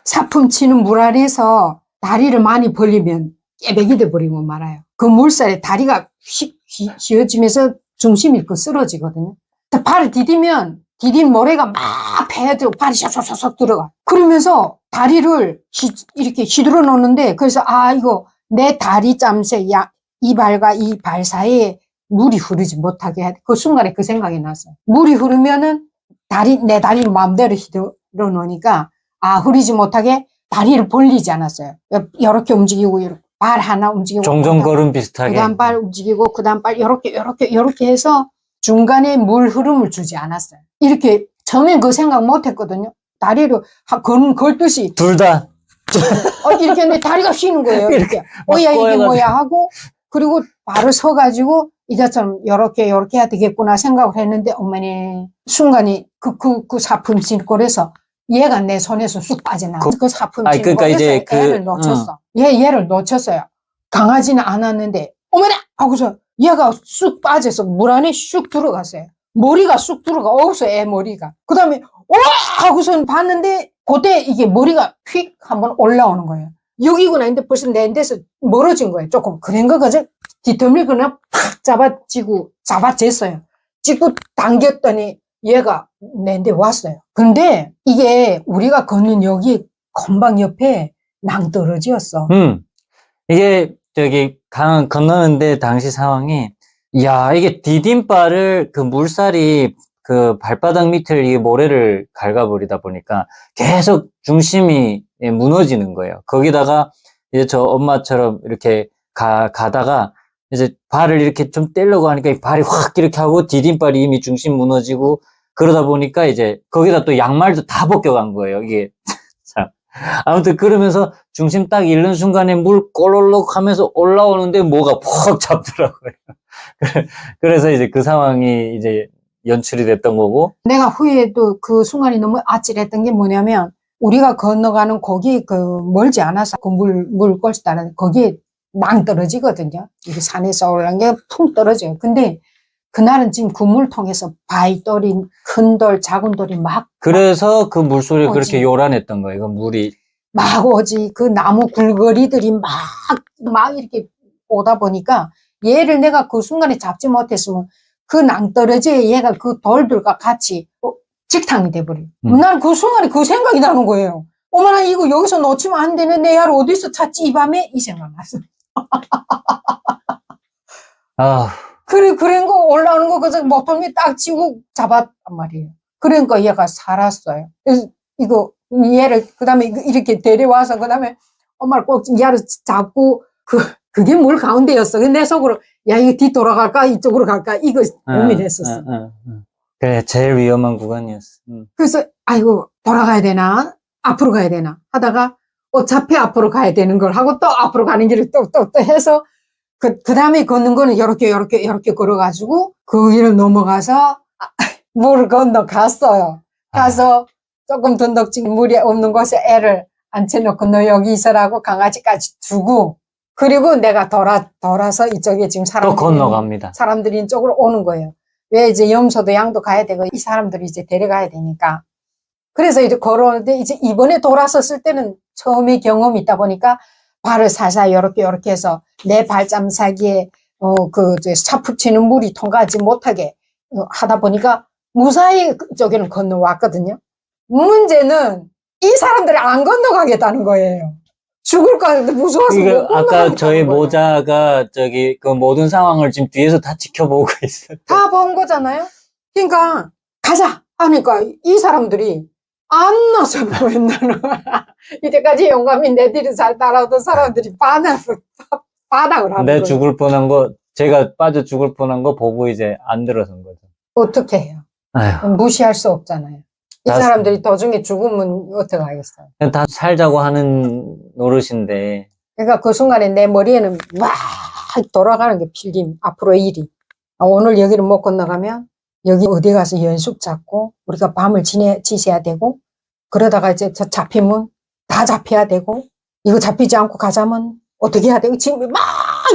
사품 치는 물 아래에서 다리를 많이 벌리면 깨백이 돼버리고 말아요. 그 물살에 다리가 휘어지면서 중심이 쓰러지거든요. 발을 디디면, 디딘 모래가 막 배에 들고 발이 쏙쏙쏙 들어가. 그러면서 다리를 이렇게 휘두르 놓는데, 그래서, 이거 내 다리 짬새, 이 발과 이 발 사이에 물이 흐르지 못하게 해. 그 순간에 그 생각이 났어요. 물이 흐르면은 내 다리를 마음대로 휘두르 놓으니까, 흐르지 못하게 다리를 벌리지 않았어요. 이렇게 움직이고, 발 하나 움직이고. 종종걸음 비슷하게. 그 다음 발 움직이고, 그 다음 발 이렇게 해서 중간에 물 흐름을 주지 않았어요. 이렇게, 처음엔 그 생각 못 했거든요. 다리를 걸듯이. 둘 다. 이렇게 했는데 다리가 휘는 거예요. 이렇게. 이게 뭐야 하고, 그리고 발을 서가지고, 이자처럼 요렇게 해야 되겠구나 생각을 했는데, 어머니, 순간이 그 사품 찔골에서 얘가 내 손에서 쑥 빠져나와. 그 사품 찔골에서 애를 놓쳤어. 얘를 놓쳤어요. 강아지는 안 왔는데, 어머나! 하고서 얘가 쑥 빠져서 물 안에 쑥 들어갔어요. 머리가 쑥 없어요, 애 머리가. 그 다음에, 하고서 봤는데, 그때 이게 머리가 휙 한번 올라오는 거예요. 여기구나 했는데 벌써 내 데서 멀어진 거예요. 조금. 그런 거거든. 뒤터미를 그냥 팍 잡아챘어요. 찌고 당겼더니 얘가 내한테 왔어요. 근데 이게 우리가 걷는 여기 건방 옆에 낭떠러지였어. 이게 저기 강 건너는데 당시 상황이 야 이게 디딤발을 그 물살이 그 발바닥 밑을 이 모래를 갉아버리다 보니까 계속 중심이 무너지는 거예요. 거기다가 이제 저 엄마처럼 이렇게 가다가 이제 발을 이렇게 좀 떼려고 하니까 이 발이 확 이렇게 하고 디딤발이 이미 중심 무너지고 그러다 보니까 이제 거기다 또 양말도 다 벗겨간 거예요. 이게 참. 아무튼 그러면서 중심 딱 잃는 순간에 물 꼬르륵 하면서 올라오는데 뭐가 퍽 잡더라고요. 그래서 이제 그 상황이 이제 연출이 됐던 거고. 내가 후에도 그 순간이 너무 아찔했던 게 뭐냐면 우리가 건너가는 거기 그 멀지 않아서 그 물골수 따라 거기에 낭떠러지거든요. 이게 산에서 올라온 게 퉁 떨어져요. 근데 그날은 지금 그 물통에서 바위돌이 큰 돌, 작은 돌이 그래서 그 물소리가 오지. 그렇게 요란했던 거예요. 그 물이. 막 오지. 그 나무 굴거리들이 막 이렇게 오다 보니까 얘를 내가 그 순간에 잡지 못했으면 그 낭떠러지에 얘가 그 돌들과 같이 직탕이 돼버려. 나는 그 순간에 그 생각이 나는 거예요. 어머나 이거 여기서 놓치면 안 되는 내 야를 어디서 찾지 이 밤에 이 생각 났어. 아, 그런 거 올라오는 거 그래서 모퉁이 딱 치고 잡았단 말이에요. 그러니까 얘가 살았어요. 그래서 이거 얘를 그다음에 이렇게 데려와서 그다음에 엄마를 꼭 얘를 잡고 그게 물 가운데였어. 근데 내 속으로 야 이거 뒤돌아갈까 이쪽으로 갈까 이거 고민했었어. 그래 제일 위험한 구간이었어. 그래서 아이고 돌아가야 되나 앞으로 가야 되나 하다가 어차피 앞으로 가야 되는 걸 하고 또 앞으로 가는 길을 또 해서 그 다음에 걷는 거는 요렇게 걸어가지고 그 길을 넘어가서 물을 건너 갔어요. 가서 조금 던덕진 물이 없는 곳에 애를 앉혀놓고 너 여기 있으라고 강아지까지 두고 그리고 내가 돌아서 이쪽에 지금 또 건너갑니다. 사람들이 이쪽으로 오는 거예요. 왜 이제 염소도 양도 가야 되고 이 사람들이 이제 데려가야 되니까. 그래서 이제 걸어오는데 이제 이번에 돌아섰을 때는 처음에 경험이 있다 보니까 발을 살살 요렇게 해서 내 발잠 사기에 차풀치는 물이 통과하지 못하게 하다 보니까 무사히 그쪽에는 건너왔거든요. 문제는 이 사람들이 안 건너가겠다는 거예요. 죽을 것 같은데 무서워서 못 건너가겠다는 아까 저희 거예요. 모자가 저기 그 모든 상황을 지금 뒤에서 다 지켜보고 있어요. 다 본 거잖아요. 그러니까 가자 하니까 이 사람들이 안 나서 보인다는 거야. 이때까지 용감히 내 뒤를 잘 따라오던 사람들이 반항을 하는 내 거예요. 죽을 뻔한 거 제가 빠져 죽을 뻔한 거 보고 이제 안 들어선 거죠. 어떻게 해요? 아휴. 무시할 수 없잖아요. 이 사람들이 도중에 죽으면 어떻게 하겠어요? 다 살자고 하는 노릇인데. 그러니까 그 순간에 내 머리에는 막 돌아가는 게 필림 앞으로 일이. 오늘 여기를 못 건너가면 여기 어디 가서 연숙 잡고 우리가 밤을 지새야 되고 그러다가 이제 저 잡히면 다 잡혀야 되고 이거 잡히지 않고 가자면 어떻게 해야 되고 지금 막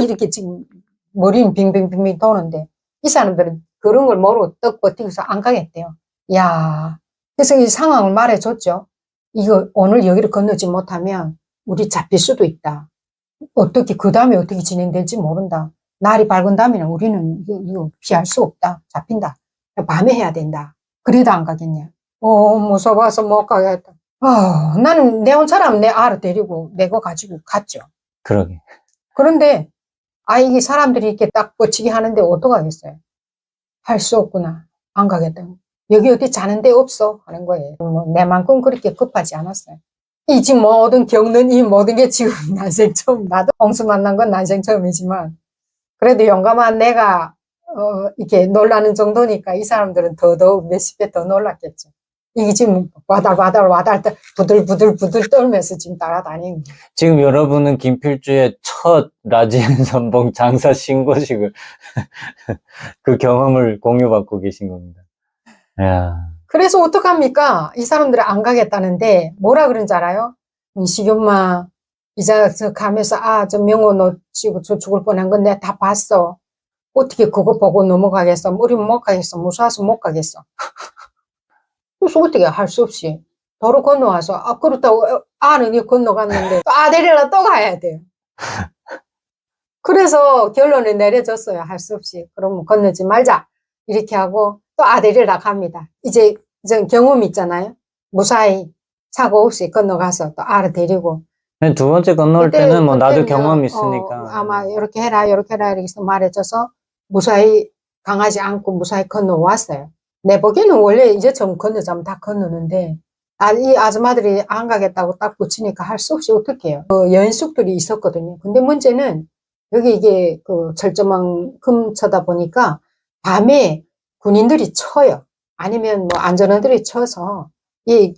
이렇게 지금 머리는 빙빙빙빙 도는데 이 사람들은 그런 걸 모르고 떡 버티고서 안 가겠대요. 야, 그래서 이 상황을 말해줬죠. 이거 오늘 여기를 건너지 못하면 우리 잡힐 수도 있다. 어떻게 그 다음에 어떻게 진행될지 모른다. 날이 밝은 다음에는 우리는 이거 피할 수 없다. 잡힌다. 밤에 해야 된다. 그래도 안 가겠냐. 무서워서 못 가겠다. 나는 내 혼처럼 내 알을 데리고 내고 가지고 갔죠. 그러게. 그런데 이게 사람들이 이렇게 딱 뻗치게 하는데 어떡하겠어요. 할 수 없구나. 안 가겠다. 여기 어디 자는 데 없어 하는 거예요. 내만큼 그렇게 급하지 않았어요. 이 지금 겪는 이 모든 게 지금 난생 처음. 나도 홍수 만난 건 난생 처음이지만 그래도 용감한 내가 이렇게 놀라는 정도니까 이 사람들은 더더욱 몇십 배 더 놀랐겠죠. 이게 지금 와달 부들부들 떨면서 지금 따라다니는 거예요. 지금 여러분은 김필주의 첫 라지엔 선봉 장사 신고식을 그 경험을 공유받고 계신 겁니다. 야. 그래서 어떡합니까? 이 사람들은 안 가겠다는데 뭐라 그런지 알아요? 시엄마 이제 저 가면서 저 명호 놓치고 저 죽을 뻔한 건 내가 다 봤어. 어떻게 그거 보고 넘어가겠어? 우리는 못 가겠어. 무서워서 못 가겠어. 그래서 어떻게 할 수 없이 도로 건너와서 그렇다고 아는 게 건너갔는데 또 아들이라 또 가야 돼요. 그래서 결론을 내려줬어요. 할 수 없이. 그럼 건너지 말자. 이렇게 하고 또 아들이랑 갑니다. 이제 경험 있잖아요. 무사히 사고 없이 건너가서 또 아를 데리고. 두 번째 건너올 때는 뭐 나도 경험이 있으니까. 아마 이렇게 해라, 이렇게 해라, 이렇게 해서 말해줘서 무사히 강하지 않고 무사히 건너왔어요. 내 보기에는 원래 이제처럼 건너자면 다 건너는데, 이 아줌마들이 안 가겠다고 딱 붙이니까 할 수 없이 어떻게 해요. 여인숙들이 있었거든요. 근데 문제는 여기 이게 철조망 근처다 보니까 밤에 군인들이 쳐요. 아니면 뭐 안전원들이 쳐서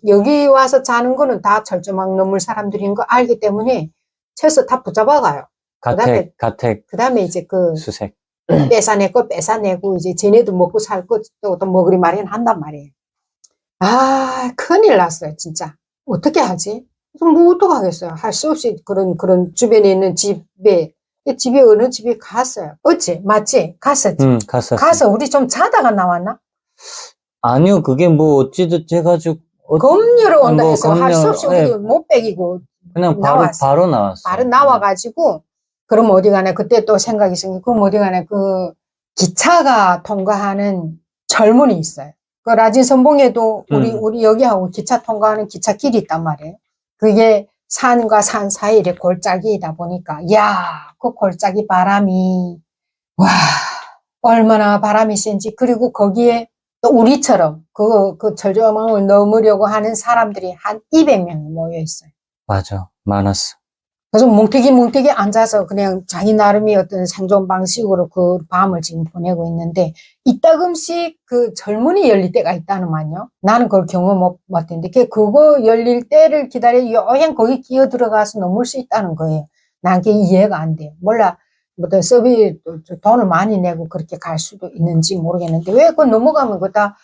여기 와서 자는 거는 다 철조망 넘을 사람들인 거 알기 때문에 쳐서 다 붙잡아가요. 가택, 그 다음에 이제 수색. 뺏어내고 이제 쟤네도 먹고 살고 또 먹으리 마련한단 말이에요. 아, 큰일 났어요, 진짜. 어떻게 하지? 뭐 어떡하겠어요. 할 수 없이 그런 주변에 있는 집에 어느 집에 갔어요. 어찌? 맞지? 갔었지? 갔었어. 가서 우리 좀 자다가 나왔나? 아니요, 그게 뭐 어찌저찌 해가지고. 검열을 온다 뭐 해서 할 수 없이 우리 못 빼기고. 그냥 나왔어. 바로 나왔어. 바로 나와가지고, 그럼 어디 가네. 그때 또 생각이 생기, 그럼 어디 가네. 기차가 통과하는 절문이 있어요. 그 라진 선봉에도 우리 여기하고 기차 통과하는 기차길이 있단 말이에요. 그게 산과 산 사이에 골짜기이다 보니까, 그 골짜기 바람이, 와, 얼마나 바람이 센지. 그리고 거기에 또 우리처럼 그 철조망을 넘으려고 하는 사람들이 한 200명이 모여 있어요. 맞아. 많았어. 그래서 뭉티기 앉아서 그냥 자기 나름의 어떤 생존 방식으로 그 밤을 지금 보내고 있는데, 이따금씩 그 절문이 열릴 때가 있다는 말이요. 나는 그걸 경험 못 했는데, 그거 열릴 때를 기다려 여행 거기 끼어 들어가서 넘을 수 있다는 거예요. 난 그게 이해가 안 돼요. 몰라, 어떤 서비 돈을 많이 내고 그렇게 갈 수도 있는지 모르겠는데, 왜 그거 넘어가면 그다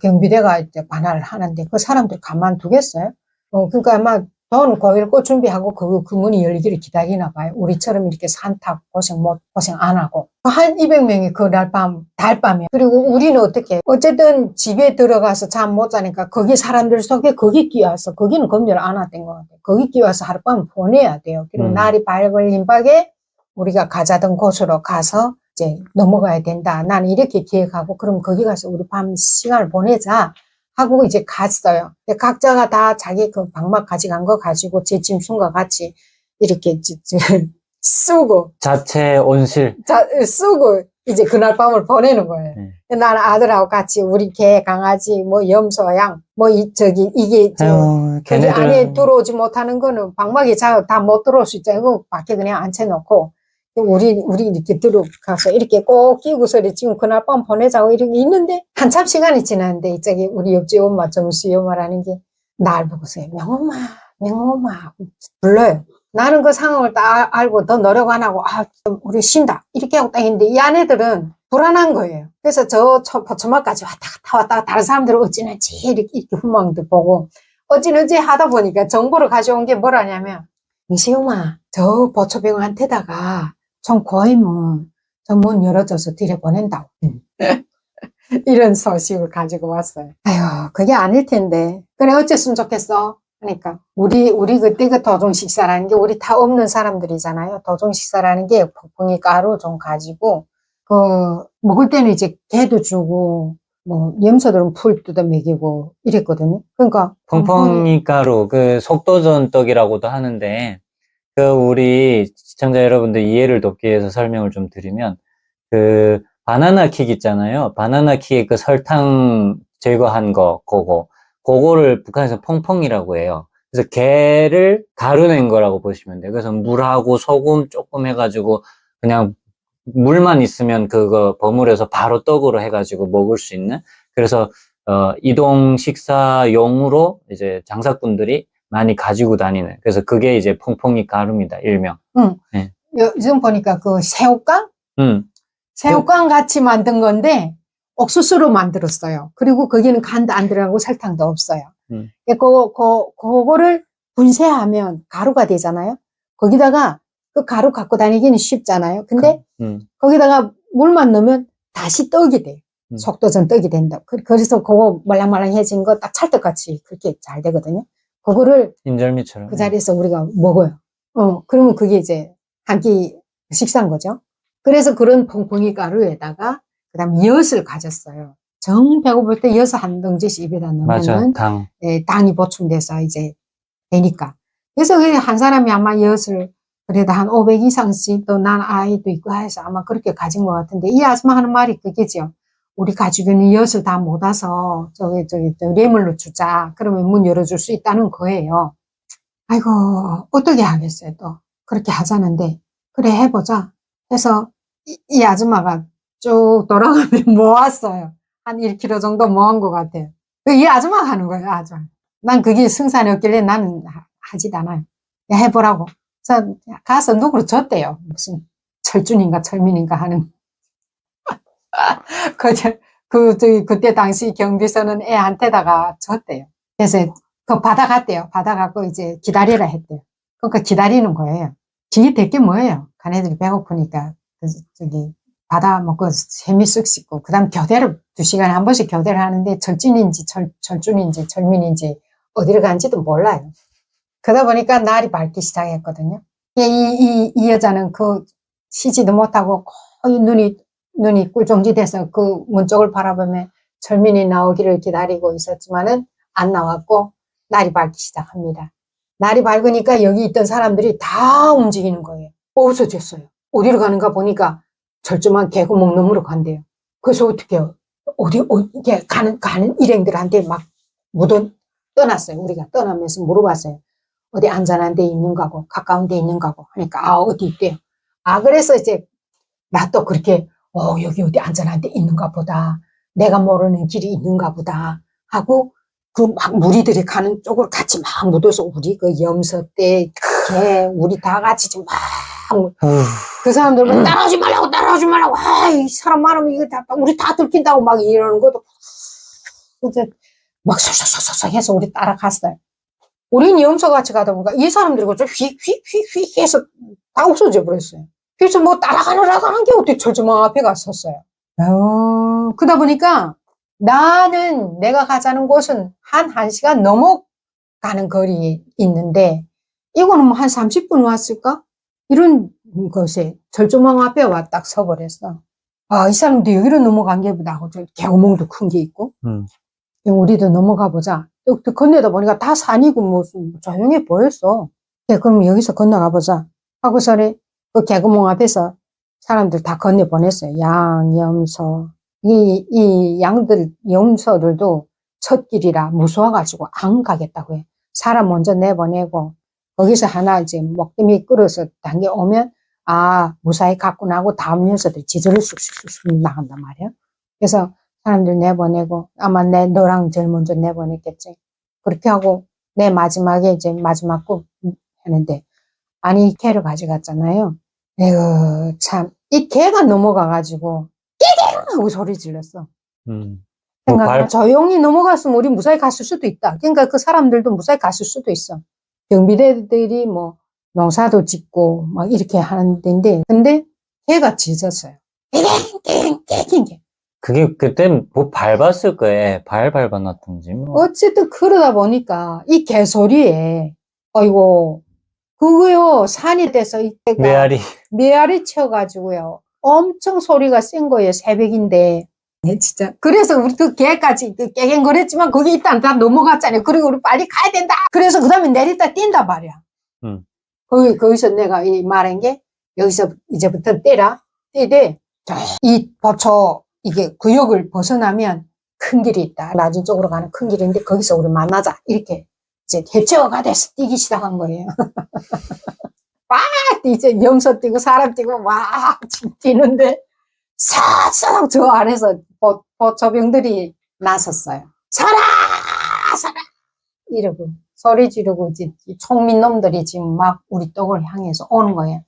경비대가 이제 관할을 하는데, 그 사람들 가만두겠어요? 그러니까 아마 돈 고일고 준비하고 그 문이 열리기를 기다리나 봐요. 우리처럼 이렇게 산 타고 고생 안 하고. 한 200명이 그날 달밤에. 그리고 우리는 어떻게, 어쨌든 집에 들어가서 잠 못 자니까 거기 사람들 속에 거기 끼워서, 거기는 검열 안 했던 것 같아요. 거기 끼워서 하룻밤 보내야 돼요. 그리고 날이 밝은 박에 우리가 가자던 곳으로 가서 이제 넘어가야 된다. 나는 이렇게 기획하고, 그럼 거기 가서 우리 밤 시간을 보내자 하고 이제 갔어요. 각자가 다 자기 그 방막 가져간 거 가지고 제 짐승과 같이 이렇게 쓰고. 자체 온실. 쓰고 이제 그날 밤을 보내는 거예요. 나는 아들하고 같이 우리 개, 강아지, 뭐 염소, 양, 뭐 이게 거기 안에 들어오지 못하는 거는 방막이 다 못 들어올 수 있잖아요. 이거 밖에 그냥 앉혀놓고. 우리 이렇게 들어가서 이렇게 꼭 끼고서 지금 그날 밤 보내자고 이렇게 있는데, 한참 시간이 지났는데, 저기 우리 옆집 엄마, 정수희 엄마라는 게 날 보고서 명엄마 불러요. 나는 그 상황을 딱 알고 더 노력 안 하고, 우리 쉰다. 이렇게 하고 딱 했는데, 이 아내들은 불안한 거예요. 그래서 포천마까지 왔다 갔다 다른 사람들은 어찌는지 이렇게 후망도 보고, 어찌는지 하다 보니까 정보를 가져온 게 뭐라냐면, 정수희 저 보초병한테다가 좀 고이면 저 문 열어줘서 뒤에 보낸다고. 이런 소식을 가지고 왔어요. 아유, 그게 아닐 텐데. 그래, 어쨌으면 좋겠어. 그러니까, 우리 그때 그 도중 식사라는 게 우리 다 없는 사람들이잖아요. 도중 식사라는 게 펑펑이 가루 좀 가지고, 먹을 때는 이제 개도 주고, 뭐, 염소들은 풀 뜯어 먹이고 이랬거든요. 그러니까. 펑펑이 가루, 속도전 떡이라고도 하는데, 우리 시청자 여러분들 이해를 돕기 위해서 설명을 좀 드리면, 바나나 킥 있잖아요. 바나나 킥의 설탕 제거한 그거를 북한에서 펑펑이라고 해요. 그래서 게를 가루낸 거라고 보시면 돼요. 그래서 물하고 소금 조금 해가지고, 그냥 물만 있으면 그거 버무려서 바로 떡으로 해가지고 먹을 수 있는. 그래서, 이동 식사용으로 이제 장사꾼들이 많이 가지고 다니는. 그래서 그게 이제 퐁퐁이 가루입니다. 일명. 네. 요즘 보니까 새우깡? 새우깡 같이 만든 건데, 옥수수로 만들었어요. 그리고 거기는 간도 안 들어가고 설탕도 없어요. 그거를 분쇄하면 가루가 되잖아요. 거기다가 그 가루 갖고 다니기는 쉽잖아요. 근데 거기다가 물만 넣으면 다시 떡이 돼요. 속도전 떡이 된다. 그래서 그거 말랑말랑해진 거 딱 찰떡같이 그렇게 잘 되거든요. 그거를 인절미처럼 그 자리에서 우리가 먹어요. 그러면 그게 이제 한 끼 식사한 거죠. 그래서 그런 퐁퐁이 가루에다가 그다음 엿을 가졌어요. 정 배고플 때 엿을 한 덩지씩 입에다 맞아, 넣으면은 당. 당이 보충돼서 이제 되니까. 그래서 그냥 한 사람이 아마 엿을 그래도 한 500 이상씩 또 난 아이도 있고 해서 아마 그렇게 가진 것 같은데 이 아줌마 하는 말이 그게죠. 우리 가족은 엿을 다 못 와서 저기 뇌물로 주자. 그러면 문 열어줄 수 있다는 거예요. 아이고 어떻게 하겠어요 또. 그렇게 하자는데 그래 해보자. 해서 이 아줌마가 쭉 돌아가면 모았어요. 한 1kg 정도 모은 것 같아요. 이 아줌마가 하는 거예요, 아줌마. 난 그게 승산이 없길래 나는 하지도 않아요. 야, 해보라고. 그래서 가서 누구로 줬대요. 무슨 철준인가 철민인가 하는. 그때 당시 경비서는 애한테다가 줬대요. 그래서 그거 받아갔대요. 받아갖고 이제 기다리라 했대요. 그러니까 기다리는 거예요. 뒤에 될 게 뭐예요? 가네들이 배고프니까. 저기 받아 먹고 셈이 쓱 씻고 그다음 교대를 2시간에 한 번씩 교대를 하는데 철진인지 철준인지 철민인지 어디를 간지도 몰라요. 그러다 보니까 날이 밝기 시작했거든요. 이 여자는 그 쉬지도 못하고 거의 눈이 꿀종지 돼서 그 문 쪽을 바라보며 철민이 나오기를 기다리고 있었지만은 안 나왔고 날이 밝기 시작합니다. 날이 밝으니까 여기 있던 사람들이 다 움직이는 거예요. 없어졌어요. 어디로 가는가 보니까 절조만 개구멍 너머로 간대요. 그래서 어떻게 해요? 이게 가는 일행들한테 막 떠났어요. 우리가 떠나면서 물어봤어요. 어디 안전한 데 있는가고, 가까운 데 있는가고 하니까, 어디 있대요. 그래서 이제, 나 또 그렇게, 여기 어디 안전한 데 있는가 보다. 내가 모르는 길이 있는가 보다. 하고, 막 무리들이 가는 쪽으로 같이 막 묻어서 우리 그 염소 때, 우리 다 같이 좀 그 사람들은 따라오지 말라고. 이 사람 많으면 이거 우리 다 들킨다고 막 이러는 것도 이제 막 쏙쏙쏙쏙 해서 우리 따라갔어요. 우린 염소같이 가다 보니까 이 사람들이 좀 휙휙휙휙 해서 다 없어져 버렸어요. 그래서 뭐 따라가느라고 한 게 어떻게 철조망 앞에 갔었어요. 그러다 보니까 나는 내가 가자는 곳은 한 1시간 넘어가는 거리에 있는데 이거는 뭐 한 30분 왔을까? 이런 곳에 절조망 앞에 와 딱 서버렸어. 이 사람도 여기로 넘어간 게 보다 하고 개구멍도 큰 게 있고 우리도 넘어가 보자. 또 건너다 보니까 다 산이고 무슨 조용해 보였어. 그럼 여기서 건너가 보자 하고서는 그 개구멍 앞에서 사람들 다 건너 보냈어요. 양, 염소. 이 양들, 염소들도 첫 길이라 무서워가지고 안 가겠다고 해. 사람 먼저 내보내고 거기서 하나 이제 목더미 끌어서 당겨오면 무사히 갔구나 하고 다음 녀석들이 지저를 쑥쑥쑥 나간단 말이야. 그래서 사람들 내보내고 아마 너랑 제일 먼저 내보냈겠지. 그렇게 하고 내 마지막에 이제 마지막 국 했는데 아니 개를 가져갔잖아요. 에휴 참 이 개가 넘어가가지고 깨갱 하고 소리 질렀어. 생각해 조용히 넘어갔으면 우리 무사히 갔을 수도 있다. 그러니까 그 사람들도 무사히 갔을 수도 있어. 경비대들이 뭐 농사도 짓고 막 이렇게 하는 데인데 근데 개가 짖었어요. 깨갱 그게 그때 뭐 밟았을 거예요. 발 밟아놨던지 뭐. 어쨌든 그러다 보니까 이 개소리에 아이고 그거요 산이 돼서 이때가 메아리 쳐가지고요 엄청 소리가 센 거예요. 새벽인데 진짜 그래서 우리 그 개까지 깨갱거렸지만 거기 일단 다 넘어갔잖아요. 그리고 우리 빨리 가야 된다. 그래서 그 다음에 내리다 뛴다 말이야. 거기서 내가 이 말한 게 여기서 이제부터 뛰되 이 보초 이게 구역을 벗어나면 큰 길이 있다. 낮은 쪽으로 가는 큰 길인데 거기서 우리 만나자. 이렇게 이제 해체어가 돼서 뛰기 시작한 거예요. 막 이제 염소 뛰고 사람 뛰고 막 뛰는데 싹싹 저 안에서 보초병들이 나섰어요. 서라! 이러고 소리 지르고 이제 총민 놈들이 지금 막 우리 쪽을 향해서 오는 거예요.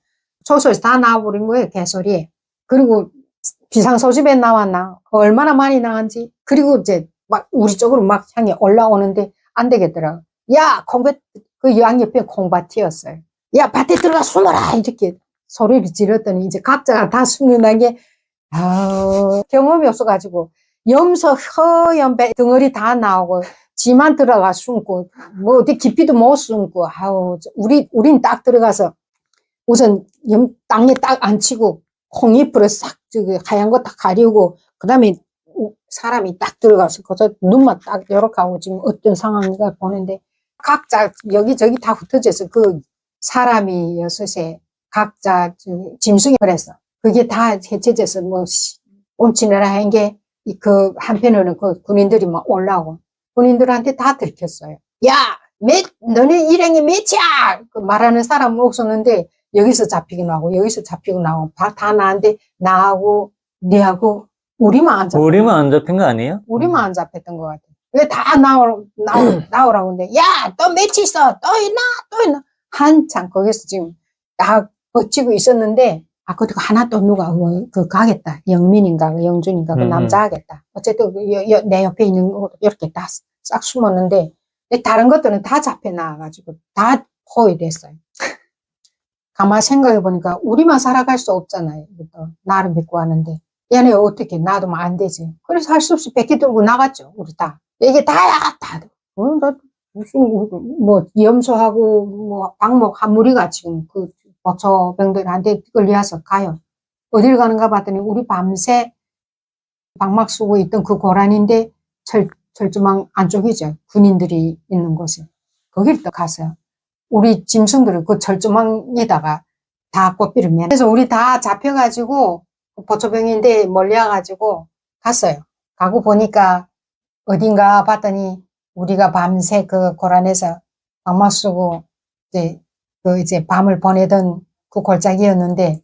초소에서 다 나와버린 거예요. 개소리에. 그리고 비상소집에 나왔나? 얼마나 많이 나왔는지. 그리고 이제 막 우리 쪽으로 막 향해 올라오는데 안 되겠더라고. 야, 그 양옆에 콩밭이었어요. 야, 밭에 들어가 숨어라! 이렇게 소리를 질렀더니 이제 각자가 다 숨는 게, 경험이 없어가지고, 염소 허연 덩어리 다 나오고, 지만 들어가 숨고, 뭐 어디 깊이도 못 숨고, 우린 딱 들어가서 우선 땅에 딱 앉히고 콩잎으로 싹 저기 하얀 거 딱 가리우고 그다음에 사람이 딱 들어가서 그저 눈만 딱 이렇게 하고 지금 어떤 상황인가 보는데 각자 여기저기 다 흩어져서 그 사람이 여섯에 각자 짐승이 그랬어. 그게 다 해체돼서 뭐 옴치느라 한 게 그 한편으로는 그 군인들이 막 올라오고 군인들한테 다 들켰어요. 야, 너네 일행이 몇이야? 그 말하는 사람은 없었는데 여기서 잡히고 나오고 여기서 잡히고 나오고 다 나한테 나하고 니하고 우리만 안 잡혔. 우리만 안 잡힌 거 아니에요? 우리만 안 잡혔던 것 같아. 왜 다 나오라고 근데 야, 또 며칠 있어? 또 있나? 한참 거기서 지금 딱 버티고 있었는데 그것도 하나 또 누가 그 가겠다. 영민인가 그 영준인가 그 남자 하겠다. 어쨌든 내 옆에 있는 거 이렇게 다 싹 숨었는데 다른 것들은 다 잡혀 나와가지고 다 포위됐어요. 가만 생각해 보니까 우리만 살아갈 수 없잖아요. 나를 믿고 하는데 얘네 어떻게 놔두면 안 되지. 그래서 할 수 없이 뺏기 들고 나갔죠. 우리 다. 이게 다야 다. 무슨 뭐 염소하고 뭐 방목 한 무리가 지금 그 보초병들한테 끌려서 가요. 어딜 가는가 봤더니 우리 밤새 방막 쓰고 있던 그 고란인데 철조망 안쪽이죠. 군인들이 있는 곳에. 거기를 또 갔어요. 우리 짐승들을 그 철조망에다가 다 꽃비를 맨. 그래서 우리 다 잡혀가지고 보초병인데 몰려가지고 갔어요. 가고 보니까 어딘가 봤더니 우리가 밤새 그 고란에서 방막 쓰고 이제 밤을 보내던 그 골짜기였는데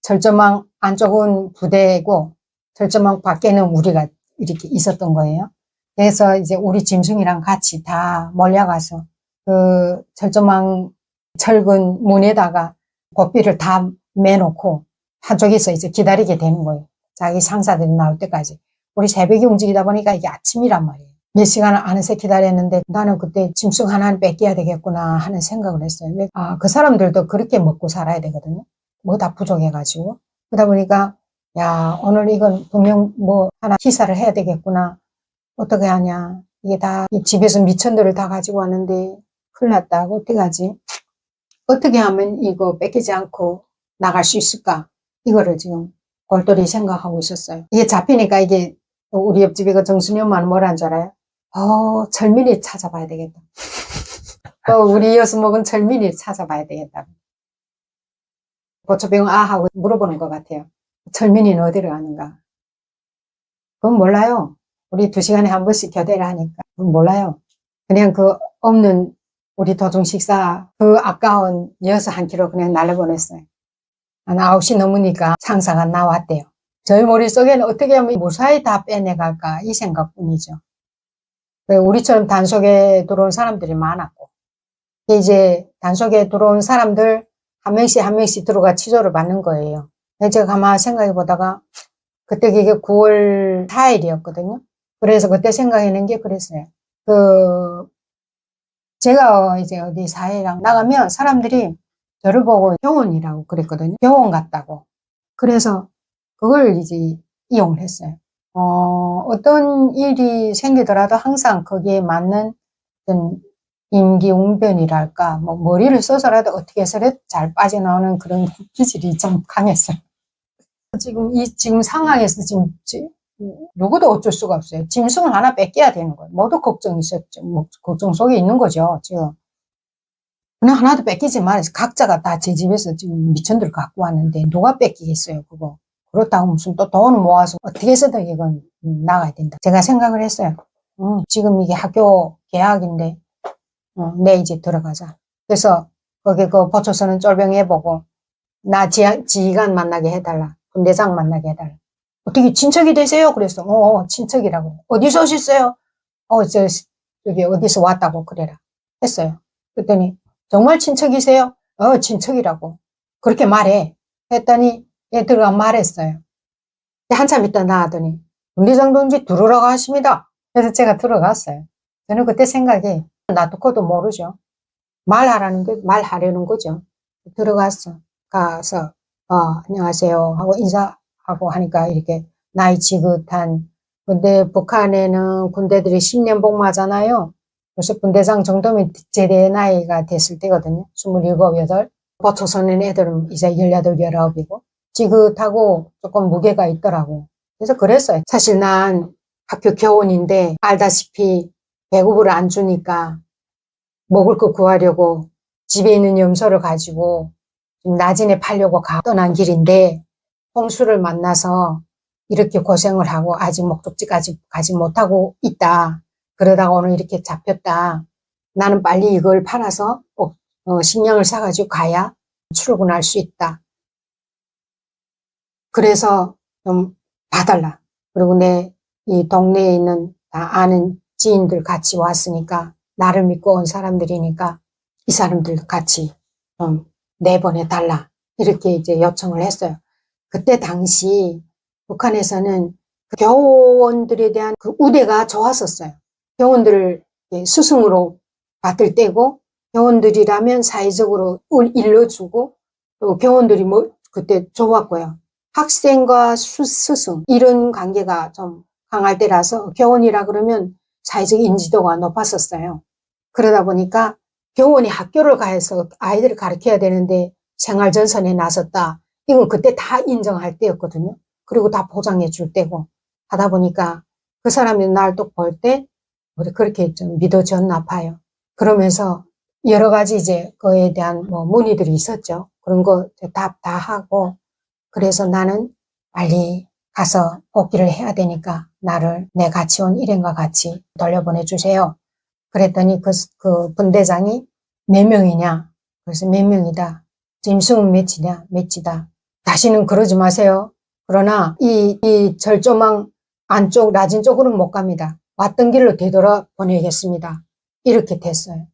철조망 안쪽은 부대고 철조망 밖에는 우리가 이렇게 있었던 거예요. 그래서 이제 우리 짐승이랑 같이 다 몰려가서 그 철조망 철근 문에다가 고삐를 다 매놓고 한쪽에서 이제 기다리게 되는 거예요. 자기 상사들이 나올 때까지. 우리 새벽에 움직이다 보니까 이게 아침이란 말이에요. 몇 시간을 안에서 기다렸는데 나는 그때 짐승 하나는 뺏겨야 되겠구나 하는 생각을 했어요. 그 사람들도 그렇게 먹고 살아야 되거든요. 뭐 다 부족해가지고. 그러다 보니까 야, 오늘 이건 분명 뭐 하나 희사를 해야 되겠구나. 어떻게 하냐. 이게 다 집에서 미천들을 다 가지고 왔는데 큰일 났다. 어떻게 하지? 어떻게 하면 이거 뺏기지 않고 나갈 수 있을까? 이거를 지금 골똘히 생각하고 있었어요. 이게 잡히니까 이게 우리 옆집에 그 정순이 엄마는 뭐라는 줄 알아요? 철민이 찾아봐야 되겠다. 우리 이어서 먹은 철민이 찾아봐야 되겠다. 보초병 하고 물어보는 것 같아요. 철민이는 어디로 가는가? 그건 몰라요. 우리 2시간에 한 번씩 교대를 하니까. 그건 몰라요. 그냥 그 없는 우리 도중 식사 그 아까운 여서 한 끼로 그냥 날려보냈어요. 한 9시 넘으니까 상사가 나왔대요. 저희 머릿속에는 어떻게 하면 무사히 다 빼내갈까 이 생각뿐이죠. 우리처럼 단속에 들어온 사람들이 많았고 이제 단속에 들어온 사람들 한 명씩 들어가 치조를 받는 거예요. 제가 가만히 생각해 보다가 그때 그게 9월 4일이었거든요. 그래서 그때 생각하는 게 그랬어요. 제가 이제 어디 사회랑 나가면 사람들이 저를 보고 교원이라고 그랬거든요. 교원 같다고. 그래서 그걸 이제 이용을 했어요. 어떤 일이 생기더라도 항상 거기에 맞는 어떤 임기응변이랄까, 뭐, 머리를 써서라도 어떻게 해서라도 잘 빠져나오는 그런 기질이 좀 강했어요. 지금 상황에서 누구도 어쩔 수가 없어요. 짐승을 하나 뺏겨야 되는 거예요. 모두 걱정이 있었죠. 뭐, 걱정 속에 있는 거죠, 지금. 그냥 하나도 뺏기지 말아서 각자가 다 제 집에서 지금 미천들 갖고 왔는데 누가 뺏기겠어요, 그거. 그렇다고 무슨 또 돈을 모아서 어떻게 해서든 이건 나가야 된다. 제가 생각을 했어요. 지금 이게 학교 개학인데, 내 이제 들어가자. 그래서 거기 그 보초서는 쫄병해보고 나 지휘관 만나게 해달라. 분대장 만나게 해달라. 어떻게 친척이 되세요? 그랬어. 친척이라고. 어디서 오셨어요? 저기 어디서 왔다고 그래라. 했어요. 그랬더니 정말 친척이세요? 친척이라고. 그렇게 말해. 했더니 얘들가 말했어요. 한참 있다 나왔더니 분대장 동지 들어오라고 하십니다. 그래서 제가 들어갔어요. 저는 그때 생각이 나도 그것도 모르죠. 말하려는 거죠. 들어갔어. 가서 안녕하세요 하고 인사하고 하니까 이렇게 나이 지긋한 근데 북한에는 군대들이 10년 복무하잖아요. 그래서 분대장 정도면 제대 나이가 됐을 때거든요. 27, 8. 보초소년 애들은 이제 18, 19이고 지긋하고 조금 무게가 있더라고요. 그래서 그랬어요. 사실 난 학교 교원인데 알다시피 배급을 안 주니까 먹을 거 구하려고 집에 있는 염소를 가지고 나진에 팔려고 떠난 길인데 홍수를 만나서 이렇게 고생을 하고 아직 목적지까지 가지 못하고 있다. 그러다가 오늘 이렇게 잡혔다. 나는 빨리 이걸 팔아서 식량을 사가지고 가야 출근할 수 있다. 그래서 좀 봐달라. 그리고 내 이 동네에 있는 다 아는 지인들 같이 왔으니까 나를 믿고 온 사람들이니까 이 사람들도 같이 좀 내보내달라. 이렇게 이제 요청을 했어요. 그때 당시 북한에서는 그 교원들에 대한 그 우대가 좋았었어요. 교원들을 스승으로 받을 때고 교원들이라면 사회적으로 일러주고 또 교원들이 그때 좋았고요. 학생과 스승 이런 관계가 좀 강할 때라서 교원이라 그러면 사회적 인지도가 높았었어요. 그러다 보니까 교원이 학교를 가서 아이들을 가르쳐야 되는데 생활전선에 나섰다. 이건 그때 다 인정할 때였거든요. 그리고 다 보장해 줄 때고 하다 보니까 그 사람이 날 또 볼 때 우리 그렇게 좀 믿어졌나 봐요. 그러면서 여러 가지 이제 그에 대한 문의들이 있었죠. 그런 거 답 다 하고 그래서 나는 빨리 가서 복귀를 해야 되니까 나를 내 같이 온 일행과 같이 돌려보내주세요. 그랬더니 그 분대장이 몇 명이냐? 그래서 몇 명이다. 짐승은 몇이냐? 몇이다. 다시는 그러지 마세요. 그러나 이 절조망 안쪽 낮은 쪽으로는 못 갑니다. 왔던 길로 되돌아 보내겠습니다. 이렇게 됐어요.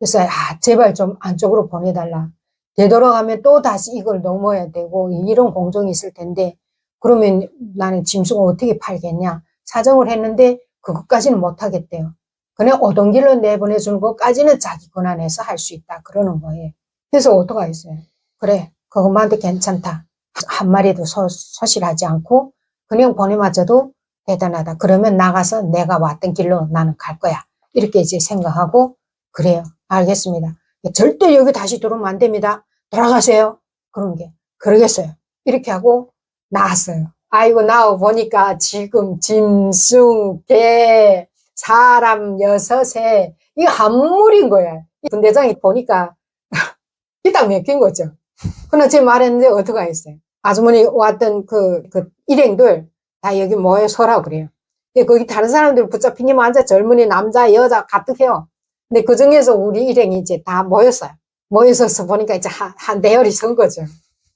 그래서 제발 좀 안쪽으로 보내달라. 되돌아가면 또 다시 이걸 넘어야 되고 이런 공정이 있을 텐데 그러면 나는 짐승을 어떻게 팔겠냐. 사정을 했는데 그것까지는 못하겠대요. 그냥 오던 길로 내보내주는 것까지는 자기 권한에서 할 수 있다. 그러는 거예요. 그래서 어떡하겠어요. 그래 그것만도 괜찮다. 한 마리도 소실하지 않고 그냥 보내마저도 대단하다. 그러면 나가서 내가 왔던 길로 나는 갈 거야. 이렇게 이제 생각하고 그래요. 알겠습니다. 절대 여기 다시 들어오면 안 됩니다. 돌아가세요. 그런 게 그러겠어요. 이렇게 하고 나왔어요. 아이고 나와 보니까 지금 짐승, 개, 사람 6에 이거 한물인 거야. 분대장이 보니까 기딱 맥힌 거죠. 그러나 제가 말했는데 어떡하겠어요. 아주머니 왔던 그 일행들 다 여기 모여서라고 그래요. 근데 거기 다른 사람들 붙잡히기만 앉아 젊은이 남자 여자 가득해요. 근데 그 중에서 우리 일행이 이제 다 모였어요. 모여서 보니까 이제 한 대열이 선 거죠.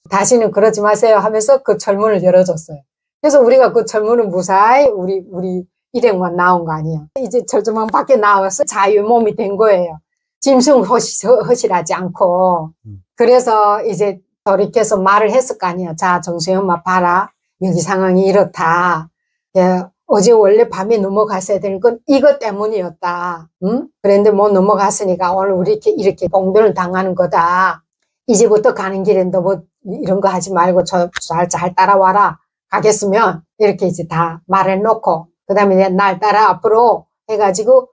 다시는 그러지 마세요 하면서 그 철문을 열어줬어요. 그래서 우리가 그 철문을 무사히 우리 일행만 나온 거 아니에요. 이제 절조망 밖에 나와서 자유 몸이 된 거예요. 짐승 허실하지 않고. 그래서 이제 돌이켜서 말을 했을 거 아니에요. 자, 정수영 엄마 봐라. 여기 상황이 이렇다. 어제 원래 밤에 넘어갔어야 되는 건 이것 때문이었다. 응? 그런데 뭐 넘어갔으니까 오늘 우리 이렇게 봉변을 당하는 거다. 이제부터 가는 길에 너 뭐 이런 거 하지 말고 잘 따라와라. 가겠으면 이렇게 이제 다 말해놓고 그 다음에 날 따라 앞으로 해가지고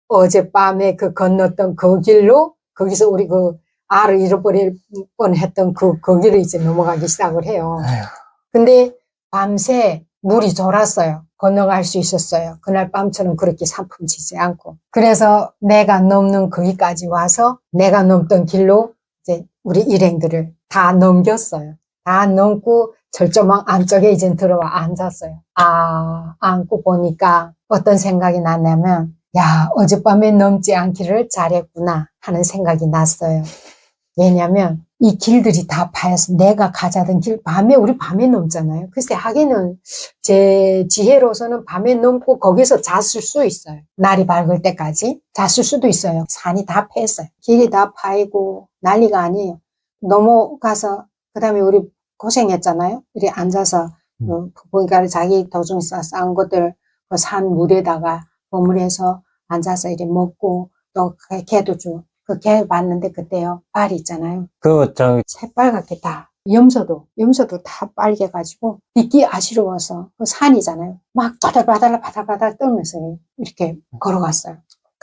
어젯밤에 그 건넜던 그 길로 거기서 우리 그 알을 잃어버릴 뻔했던 그 길을 이제 넘어가기 시작을 해요. 근데 밤새 물이 졸았어요. 건너갈 수 있었어요. 그날 밤처럼 그렇게 산품치지 않고. 그래서 내가 넘는 거기까지 와서 내가 넘던 길로 이제 우리 일행들을 다 넘겼어요. 다 넘고 절조망 안쪽에 이제 들어와 앉았어요. 앉고 보니까 어떤 생각이 났냐면 야, 어젯밤에 넘지 않기를 잘했구나 하는 생각이 났어요. 왜냐면 이 길들이 다 파여서 내가 가자던 길 우리 밤에 넘잖아요. 글쎄 하기는 제 지혜로서는 밤에 넘고 거기서 잤을 수 있어요. 날이 밝을 때까지 잤을 수도 있어요. 산이 다 패였어요. 길이 다 파이고 난리가 아니에요. 넘어가서 그 다음에 우리 고생했잖아요. 우리 앉아서 그러니까 자기 도중에서 쌓은 것들 그 산 물에다가 버무려서 앉아서 이렇게 먹고 또 개도 주고 그 개 봤는데 그때요 발이 있잖아요. 새빨갛게 다 염소도 다 빨개가지고 믿기 아쉬워서 그 산이잖아요. 막 바달바달 떨면서 이렇게 걸어갔어요.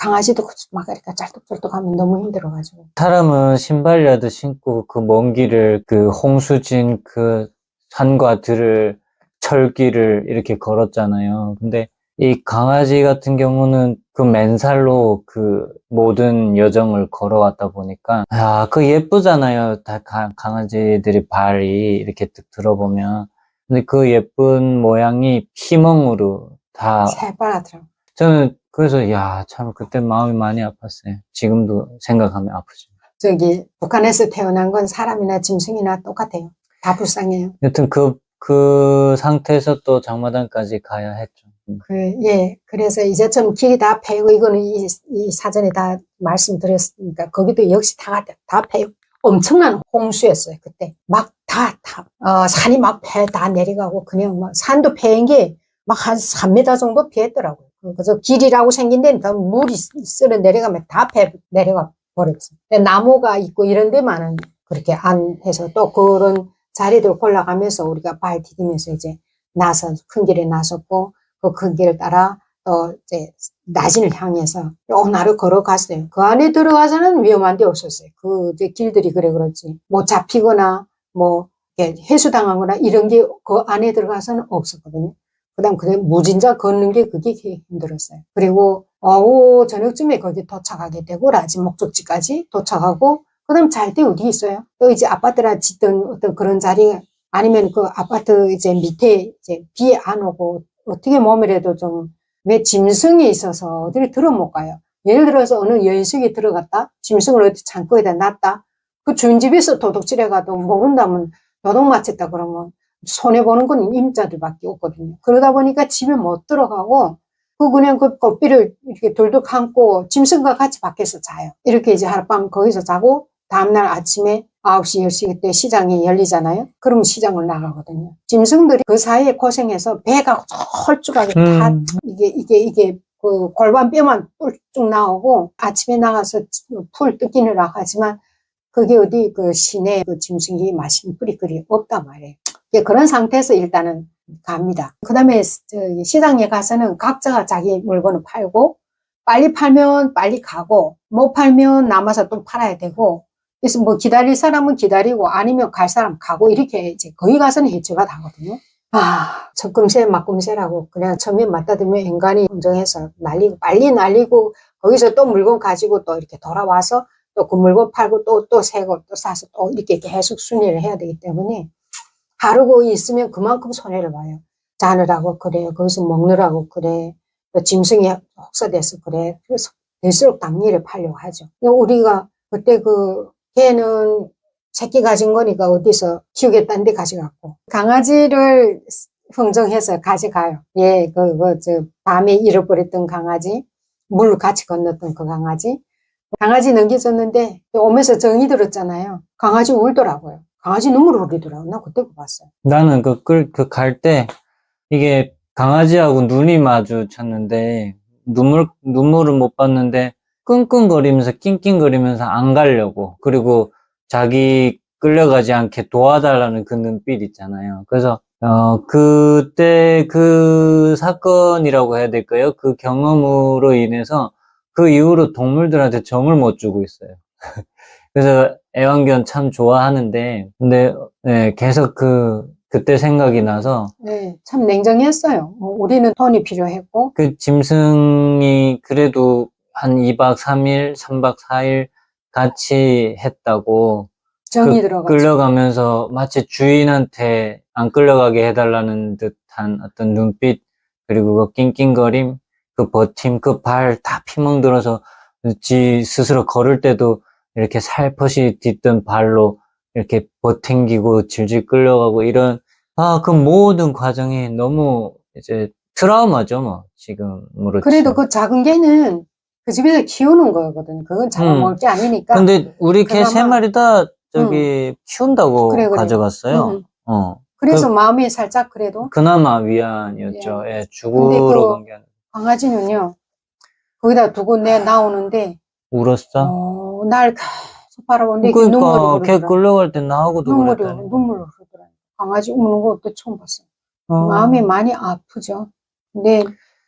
강아지도 막 이렇게 짤뚝짤뚝하면 너무 힘들어가지고. 사람은 신발이라도 신고 그 먼 길을 그 홍수진 그 산과 들을 철길을 이렇게 걸었잖아요. 근데 이 강아지 같은 경우는 그 맨살로 그 모든 여정을 걸어왔다 보니까 그 예쁘잖아요. 다 강아지들이 발이 이렇게 딱 들어보면. 근데 그 예쁜 모양이 피멍으로 다 새빨갛더라고. 저는 그래서 참 그때 마음이 많이 아팠어요. 지금도 생각하면 아프죠. 저기 북한에서 태어난 건 사람이나 짐승이나 똑같아요. 다 불쌍해요. 여튼 그 상태에서 또 장마당까지 가야 했죠. 예. 그래서 이제쯤 길이 다 패이고, 이거는 이 사전에 다 말씀드렸으니까, 거기도 역시 다 패이고, 엄청난 홍수였어요, 그때. 막 산이 막 다 내려가고, 그냥 막, 산도 패인 게, 막 한 3m 정도 피했더라고요. 그래서 길이라고 생긴 데는 다 물이 쓸어 내려가면 다 내려가 버렸어요. 나무가 있고 이런 데만은 그렇게 안 해서 또 그런 자리들 골라가면서 우리가 발 디디면서 이제 큰 길에 나섰고, 그 큰 길을 따라 또 이제 나진을 향해서 나를 걸어갔어요. 그 안에 들어가서는 위험한 데 없었어요. 그 이제 길들이 그렇지. 뭐 잡히거나 뭐 해수당하거나 이런 게 그 안에 들어가서는 없었거든요. 그다음 무진자 걷는 게 그게 힘들었어요. 그리고 오후 저녁쯤에 거기 도착하게 되고 라진 목적지까지 도착하고 그다음 잘 때 어디 있어요? 또 이제 아파트나 짓던 어떤 그런 자리 아니면 그 아파트 이제 밑에 이제 비 안 오고 어떻게 몸이라도 좀 왜 짐승이 있어서 어디를 들어 못 가요. 예를 들어서 어느 여인숙이 들어갔다 짐승을 어디 창고에다 놨다 그 주인집에서 도둑질해 가도 모른다면 도둑 맞췄다 그러면 손해보는 건 임자들밖에 없거든요. 그러다 보니까 집에 못 들어가고, 그냥 그 꽃비를 이렇게 돌돌 감고 짐승과 같이 밖에서 자요. 이렇게 이제 하룻밤 거기서 자고, 다음날 아침에 9시, 10시 때 시장이 열리잖아요. 그러면 시장을 나가거든요. 짐승들이 그 사이에 고생해서 배가 헐쭉하게 다, 이게 그 골반 뼈만 뿔쭉 나오고, 아침에 나가서 풀 뜯기느라 하지만, 그게 어디 그 시내 그 짐승이 맛있는 뿔이 그리 없단 말이에요. 그런 상태에서 일단은 갑니다. 그 다음에 시장에 가서는 각자가 자기 물건을 팔고, 빨리 팔면 빨리 가고, 못 팔면 남아서 또 팔아야 되고, 그래서 뭐 기다릴 사람은 기다리고, 아니면 갈 사람 가고, 이렇게 이제 거기 가서는 해체가 다거든요. 첫 금세, 막금세라고 그냥 처음에 맞다들면 인간이 흥정해서 날리고, 빨리 날리고, 거기서 또 물건 가지고 또 이렇게 돌아와서 또 그 물건 팔고 또 새거 또 사서 또 이렇게 계속 순위를 해야 되기 때문에 하루고 있으면 그만큼 손해를 봐요. 자느라고 그래. 거기서 먹느라고 그래. 또 짐승이 혹사돼서 그래. 그래서 될수록 당일에 팔려고 하죠. 우리가 그때 그 개는 새끼 가진 거니까 어디서 키우겠다는 데 가져갔고 강아지를 흥정해서 가져가요. 예, 밤에 잃어버렸던 강아지, 물로 같이 건넜던 그 강아지 넘겨줬는데 오면서 정이 들었잖아요. 강아지 울더라고요. 강아지 눈물 흘리더라고요. 나 그때 그거 봤어요. 나는 갈 때, 이게 강아지하고 눈이 마주쳤는데, 눈물을 못 봤는데, 끙끙거리면서, 낑낑거리면서 안 가려고. 그리고 자기 끌려가지 않게 도와달라는 그 눈빛 있잖아요. 그래서, 그때 그 사건이라고 해야 될까요? 그 경험으로 인해서 그 이후로 동물들한테 정을 못 주고 있어요. 그래서 애완견 참 좋아하는데, 근데, 네, 계속 그때 생각이 나서, 네, 참 냉정했어요. 우리는 돈이 필요했고. 그 짐승이 그래도 한 2박 3일, 3박 4일 같이 했다고, 정이 들어가지고. 끌려가면서 마치 주인한테 안 끌려가게 해달라는 듯한 어떤 눈빛, 그리고 그 낑낑거림, 그 버팀, 그 발 다 피멍 들어서 지 스스로 걸을 때도 이렇게 살포시 딛던 발로 이렇게 버팅기고 질질 끌려가고 이런, 그 모든 과정이 너무 이제 트라우마죠, 뭐, 지금으로. 그래도 그 작은 개는 그 집에서 키우는 거거든요. 그건 잡아먹을 게 아니니까. 근데 우리 개 세 마리 다 키운다고 그래. 가져갔어요. 그래서 마음이 살짝 그래도. 그나마 위안이었죠. 예, 근데 죽으러 간 게 아니라. 강아지는요, 거기다 두고 나오는데, 울었어? 날 계속 바라보는데, 그러니까 걔 끌려갈 때 나하고도 그랬다니. 눈물을 흐르더라고요. 강아지 우는 것도 처음 봤어요. 마음이 많이 아프죠. 근데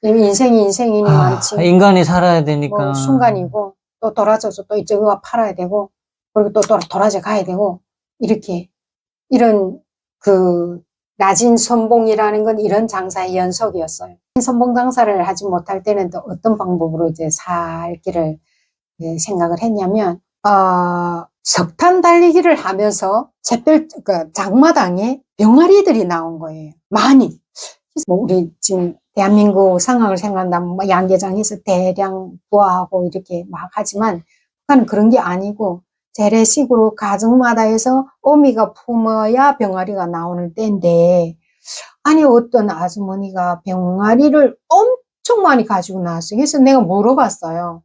인생이니 많지. 인간이 살아야 되니까. 뭐 순간이고, 또 돌아져서 또 이쪽으로 팔아야 되고, 그리고 또 돌아져 가야 되고, 이렇게, 이런, 낮은 선봉이라는 건 이런 장사의 연속이었어요. 선봉 장사를 하지 못할 때는 또 어떤 방법으로 이제 살기를 생각을 했냐면, 석탄 달리기를 하면서 장마당에 병아리들이 나온 거예요. 많이. 뭐 우리 지금 대한민국 상황을 생각한다면 뭐 양계장에서 대량 부화하고 이렇게 막 하지만 북한은 그런 게 아니고 재래식으로 가정마다에서 어미가 품어야 병아리가 나오는 때인데, 아니 어떤 아주머니가 병아리를 엄청 많이 가지고 나왔어요. 그래서 내가 물어봤어요.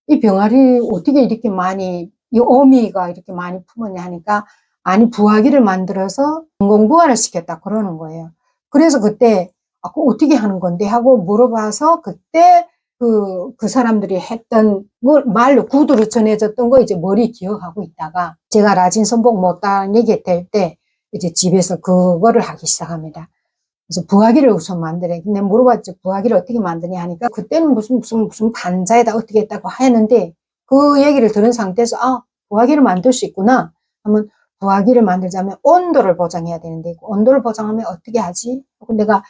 이 병아리 어떻게 이렇게 많이, 이 어미가 이렇게 많이 품었냐 하니까, 아니 부화기를 만들어서 인공부화를 시켰다 그러는 거예요. 그래서 그때 그거 어떻게 하는 건데 하고 물어봐서, 그때 그 사람들이 했던 걸 말로 구두로 전해졌던 거 이제 머리 기억하고 있다가, 제가 라진 선봉 못다는 얘기 될 때 이제 집에서 그거를 하기 시작합니다. 그래서 부화기를 우선 만들어요. 근데 물어봤죠. 부화기를 어떻게 만드냐 하니까, 그때는 무슨 반자에다 어떻게 했다고 하는데, 그 얘기를 들은 상태에서, 부화기를 만들 수 있구나 하면, 부화기를 만들자면 온도를 보장해야 되는데, 온도를 보장하면 어떻게 하지? 내가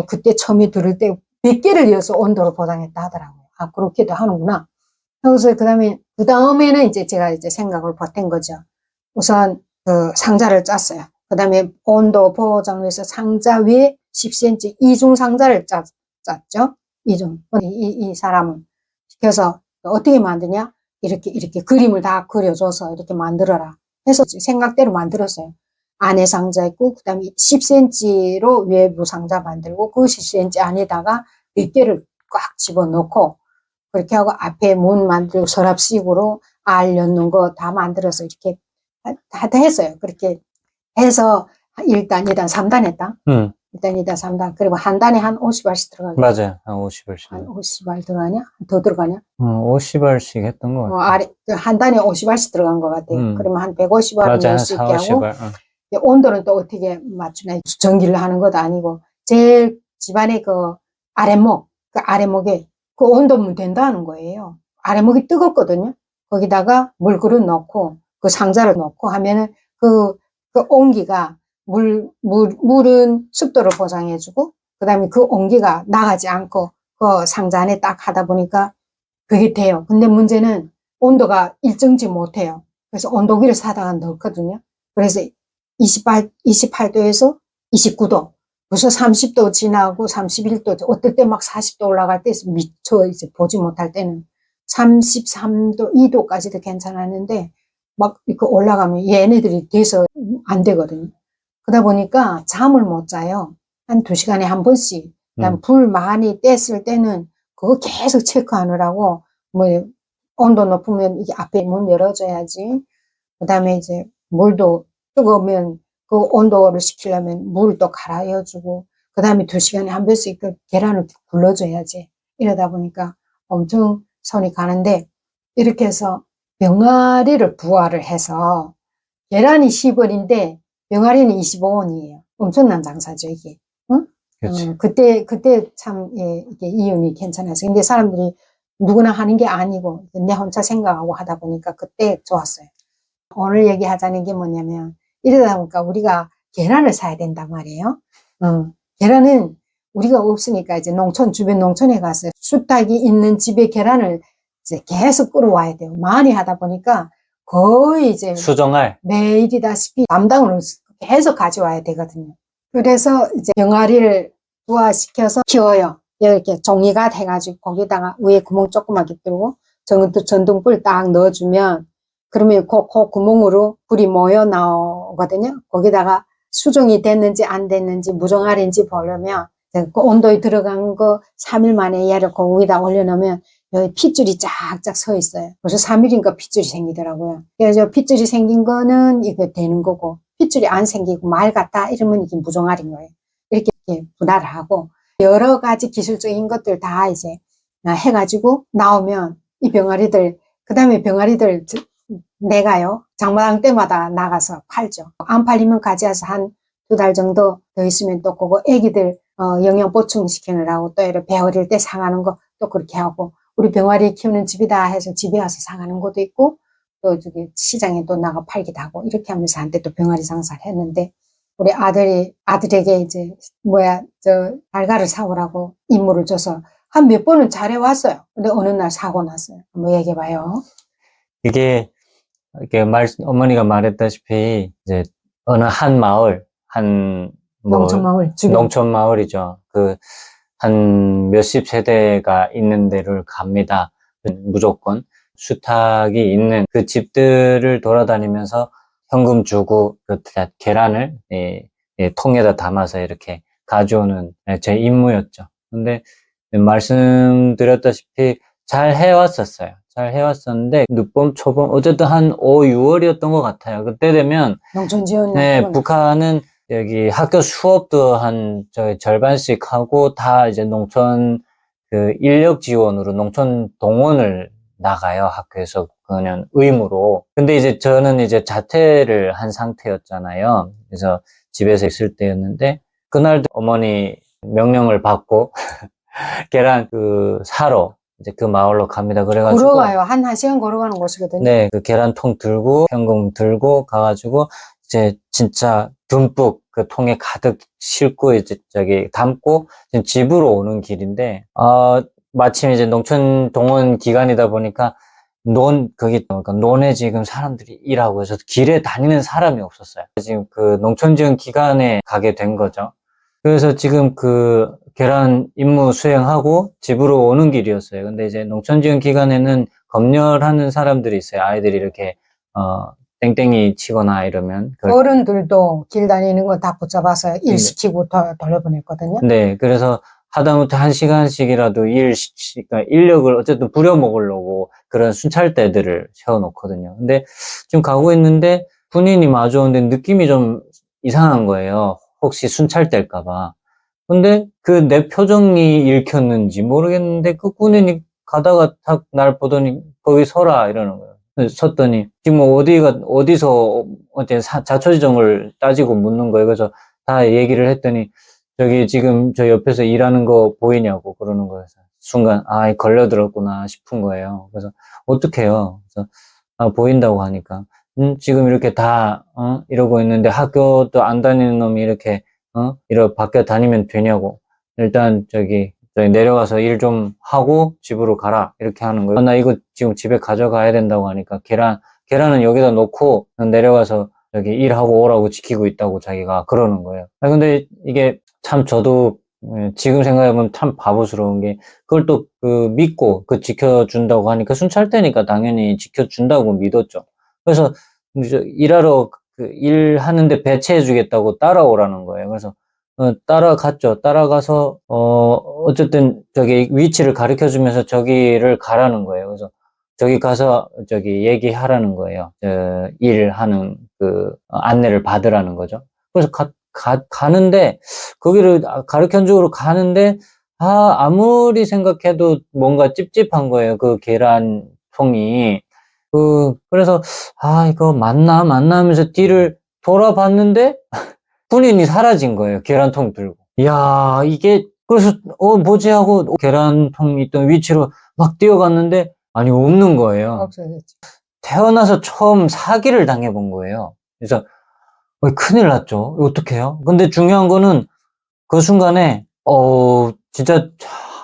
그때 처음에 들을 때 100개를 이어서 온도를 보장했다 하더라고요. 그렇게도 하는구나. 그래서 그 다음에는 이제 제가 이제 생각을 보탠 거죠. 우선 상자를 짰어요. 그 다음에 온도 보장을 위해서 상자 위에 10cm 이중 상자를 짰죠. 이중. 이 사람은. 그래서 어떻게 만드냐? 이렇게 그림을 다 그려줘서 이렇게 만들어라 해서 생각대로 만들었어요. 안에 상자 있고, 그 다음에 10cm로 외부 상자 만들고, 그 10cm 안에다가 몇 개를 꽉 집어넣고, 그렇게 하고 앞에 문 만들고 서랍식으로 알 넣는 거 다 만들어서 이렇게 다 했어요. 그렇게 해서 1단, 2단, 3단 했다. 1단, 2단, 3단. 그리고 한 단에 한 50알씩 들어가죠. 맞아요. 한 50알씩. 한 50알 들어가냐? 더 들어가냐? 50알씩 했던 것 같아요. 한 단에 50알씩 들어간 것 같아요. 그러면 한 150알을 넣을 수 있게 하고, 50알. 온도는 또 어떻게 맞추나? 전기를 하는 것도 아니고, 제일 집안에 그 아래목에 그 온도면 된다는 거예요. 아래목이 뜨겁거든요. 거기다가 물그릇 넣고, 그 상자를 넣고 하면은 그 온기가 물은 습도를 보장해주고, 그 다음에 그 온기가 나가지 않고 그 상자 안에 딱 하다 보니까 그게 돼요. 근데 문제는 온도가 일정치 못해요. 그래서 온도계를 사다가 넣거든요. 그래서 28도에서 29도, 벌써 30도 지나고 31도, 어떨 때 막 40도 올라갈 때 미처 이제 보지 못할 때는 33도, 2도까지도 괜찮았는데, 막 이렇게 올라가면 얘네들이 돼서 안 되거든요. 그러다 보니까 잠을 못 자요. 한 2시간에 한 번씩. 그다음 불 많이 뗐을 때는 그거 계속 체크하느라고, 뭐 온도 높으면 이게 앞에 문 열어줘야지. 그다음에 이제 물도 뜨거우면 그 온도를 시키려면 물도 갈아여주고, 그 다음에 2시간에 한 번씩 그 계란을 굴러줘야지. 이러다 보니까 엄청 손이 가는데, 이렇게 해서 병아리를 부화를 해서 계란이 10원인데 병아리는 25원이에요. 엄청난 장사죠, 이게. 응? 그때 참, 이게 이윤이 괜찮았어요. 근데 사람들이 누구나 하는 게 아니고, 내 혼자 생각하고 하다 보니까 그때 좋았어요. 오늘 얘기하자는 게 뭐냐면, 이러다 보니까 우리가 계란을 사야 된단 말이에요. 계란은 우리가 없으니까 이제 주변 농촌에 가서 수탉이 있는 집에 계란을 이제 계속 끌어와야 돼요. 많이 하다 보니까 거의 이제 수정할 매일이다시피 담당으로 계속 가져와야 되거든요. 그래서 이제 병아리를 부화시켜서 키워요. 이렇게 종이가 돼가지고 거기다가 위에 구멍 조그맣게 뚫고 전등불 딱 넣어주면, 그러면 그 구멍으로 불이 모여 나오거든요. 거기다가 수정이 됐는지 안 됐는지 무정알인지 보려면 그 온도에 들어간 거 3일 만에 얘를 그 위에다 올려놓으면 여기 핏줄이 쫙쫙 서 있어요. 벌써 3일인가 핏줄이 생기더라고요. 그래서 핏줄이 생긴 거는 이거 되는 거고, 핏줄이 안 생기고 맑았다 이러면 이게 무정알인 거예요. 이렇게 분할을 하고 여러 가지 기술적인 것들 다 이제 해가지고 나오면 이 병아리들, 그 다음에 병아리들 내가요 장마당 때마다 나가서 팔죠. 안 팔리면 가져와서 한 2달 정도 더 있으면 또 그거 애기들 영양 보충시키느라고 또 이렇게 배 어릴 때 상하는 거 또 그렇게 하고, 우리 병아리 키우는 집이다 해서 집에 와서 상하는 것도 있고, 또 저기 시장에 또 나가 팔기도 하고, 이렇게 하면서 한때 또 병아리 장사를 했는데, 우리 아들에게 이제, 달걀을 사오라고 임무를 줘서 한 몇 번은 잘해왔어요. 근데 어느 날 사고 났어요. 한번 얘기해봐요. 이게 어머니가 말했다시피 이제 어느 한 마을, 농촌마을 주변. 농촌 마을이죠. 한 몇십 세대가 있는 데를 갑니다. 무조건 수탉이 있는 그 집들을 돌아다니면서 현금 주고 계란을 통에다 담아서 이렇게 가져오는 제 임무였죠. 근데 말씀드렸다시피 잘 해왔었어요. 잘 해왔었는데 늦봄, 초봄, 어쨌든 한 5, 6월이었던 것 같아요. 그때 되면 농촌 지원. 네, 북한은 여기 학교 수업도 절반씩 하고 다 이제 농촌 인력 지원으로 농촌 동원을 나가요. 학교에서 그냥 의무로. 근데 이제 저는 이제 자퇴를 한 상태였잖아요. 그래서 집에서 있을 때였는데 그날도 어머니 명령을 받고 계란 사러 이제 그 마을로 갑니다. 그래가지고 걸어가요. 한 시간 걸어가는 곳이거든요. 네, 그 계란통 들고 현금 들고 가가지고 이제 진짜 듬뿍 그 통에 가득 싣고 이제 담고 집으로 오는 길인데 마침 이제 농촌 동원 기간이다 보니까 논에 지금 사람들이 일하고 해서 길에 다니는 사람이 없었어요. 지금 그 농촌 지원 기간에 가게 된 거죠. 그래서 지금 그 계란 임무 수행하고 집으로 오는 길이었어요. 근데 이제 농촌 지원 기간에는 검열하는 사람들이 있어요. 아이들이 이렇게 땡땡이 치거나 이러면. 어른들도 길 다니는 거 다 붙잡아서 일 시키고 돌려보냈거든요. 네, 그래서 하다못해 1시간씩이라도 그러니까 인력을 어쨌든 부려먹으려고 그런 순찰대들을 세워놓거든요. 근데 지금 가고 있는데 군인이 마주오는데 느낌이 좀 이상한 거예요. 혹시 순찰대일까봐. 근데 내 표정이 읽혔는지 모르겠는데 그 군인이 가다가 탁 날 보더니 거기 서라 이러는 거예요. 섰더니 지금 어디서 자초지종을 따지고 묻는 거예요. 그래서 다 얘기를 했더니 저기 지금 저 옆에서 일하는 거 보이냐고 그러는 거예요. 순간 걸려들었구나 싶은 거예요. 그래서 어떡해요. 그래서 보인다고 하니까 지금 이렇게 다 이러고 있는데 학교도 안 다니는 놈이 이렇게 밖에 다니면 되냐고. 일단 저기 내려가서 일 좀 하고 집으로 가라 이렇게 하는 거예요. 나 이거 지금 집에 가져가야 된다고 하니까 계란은 여기다 놓고 내려가서 여기 일하고 오라고 지키고 있다고 자기가 그러는 거예요. 근데 이게 참 저도 지금 생각해보면 참 바보스러운 게 그걸 또 믿고 지켜준다고 하니까 순찰대니까 당연히 지켜준다고 믿었죠. 그래서 일하러 일하는데 배치해주겠다고 따라오라는 거예요. 그래서 따라갔죠. 따라가서 어쨌든 위치를 가르쳐주면서 저기를 가라는 거예요. 그래서 저기 가서 얘기하라는 거예요. 일하는 안내를 받으라는 거죠. 그래서 가는데 거기를 가르쳐주러 가는데 아무리 생각해도 뭔가 찝찝한 거예요. 그 계란통이. 그래서 이거 맞나 하면서 뒤를 돌아봤는데 군인이 사라진 거예요. 계란통 들고. 이야, 이게 그래서 뭐지 하고 계란통 있던 위치로 막 뛰어갔는데 없는 거예요. 없어졌지. 태어나서 처음 사기를 당해본 거예요. 그래서 큰일 났죠. 어떡해요? 근데 중요한 거는 그 순간에 진짜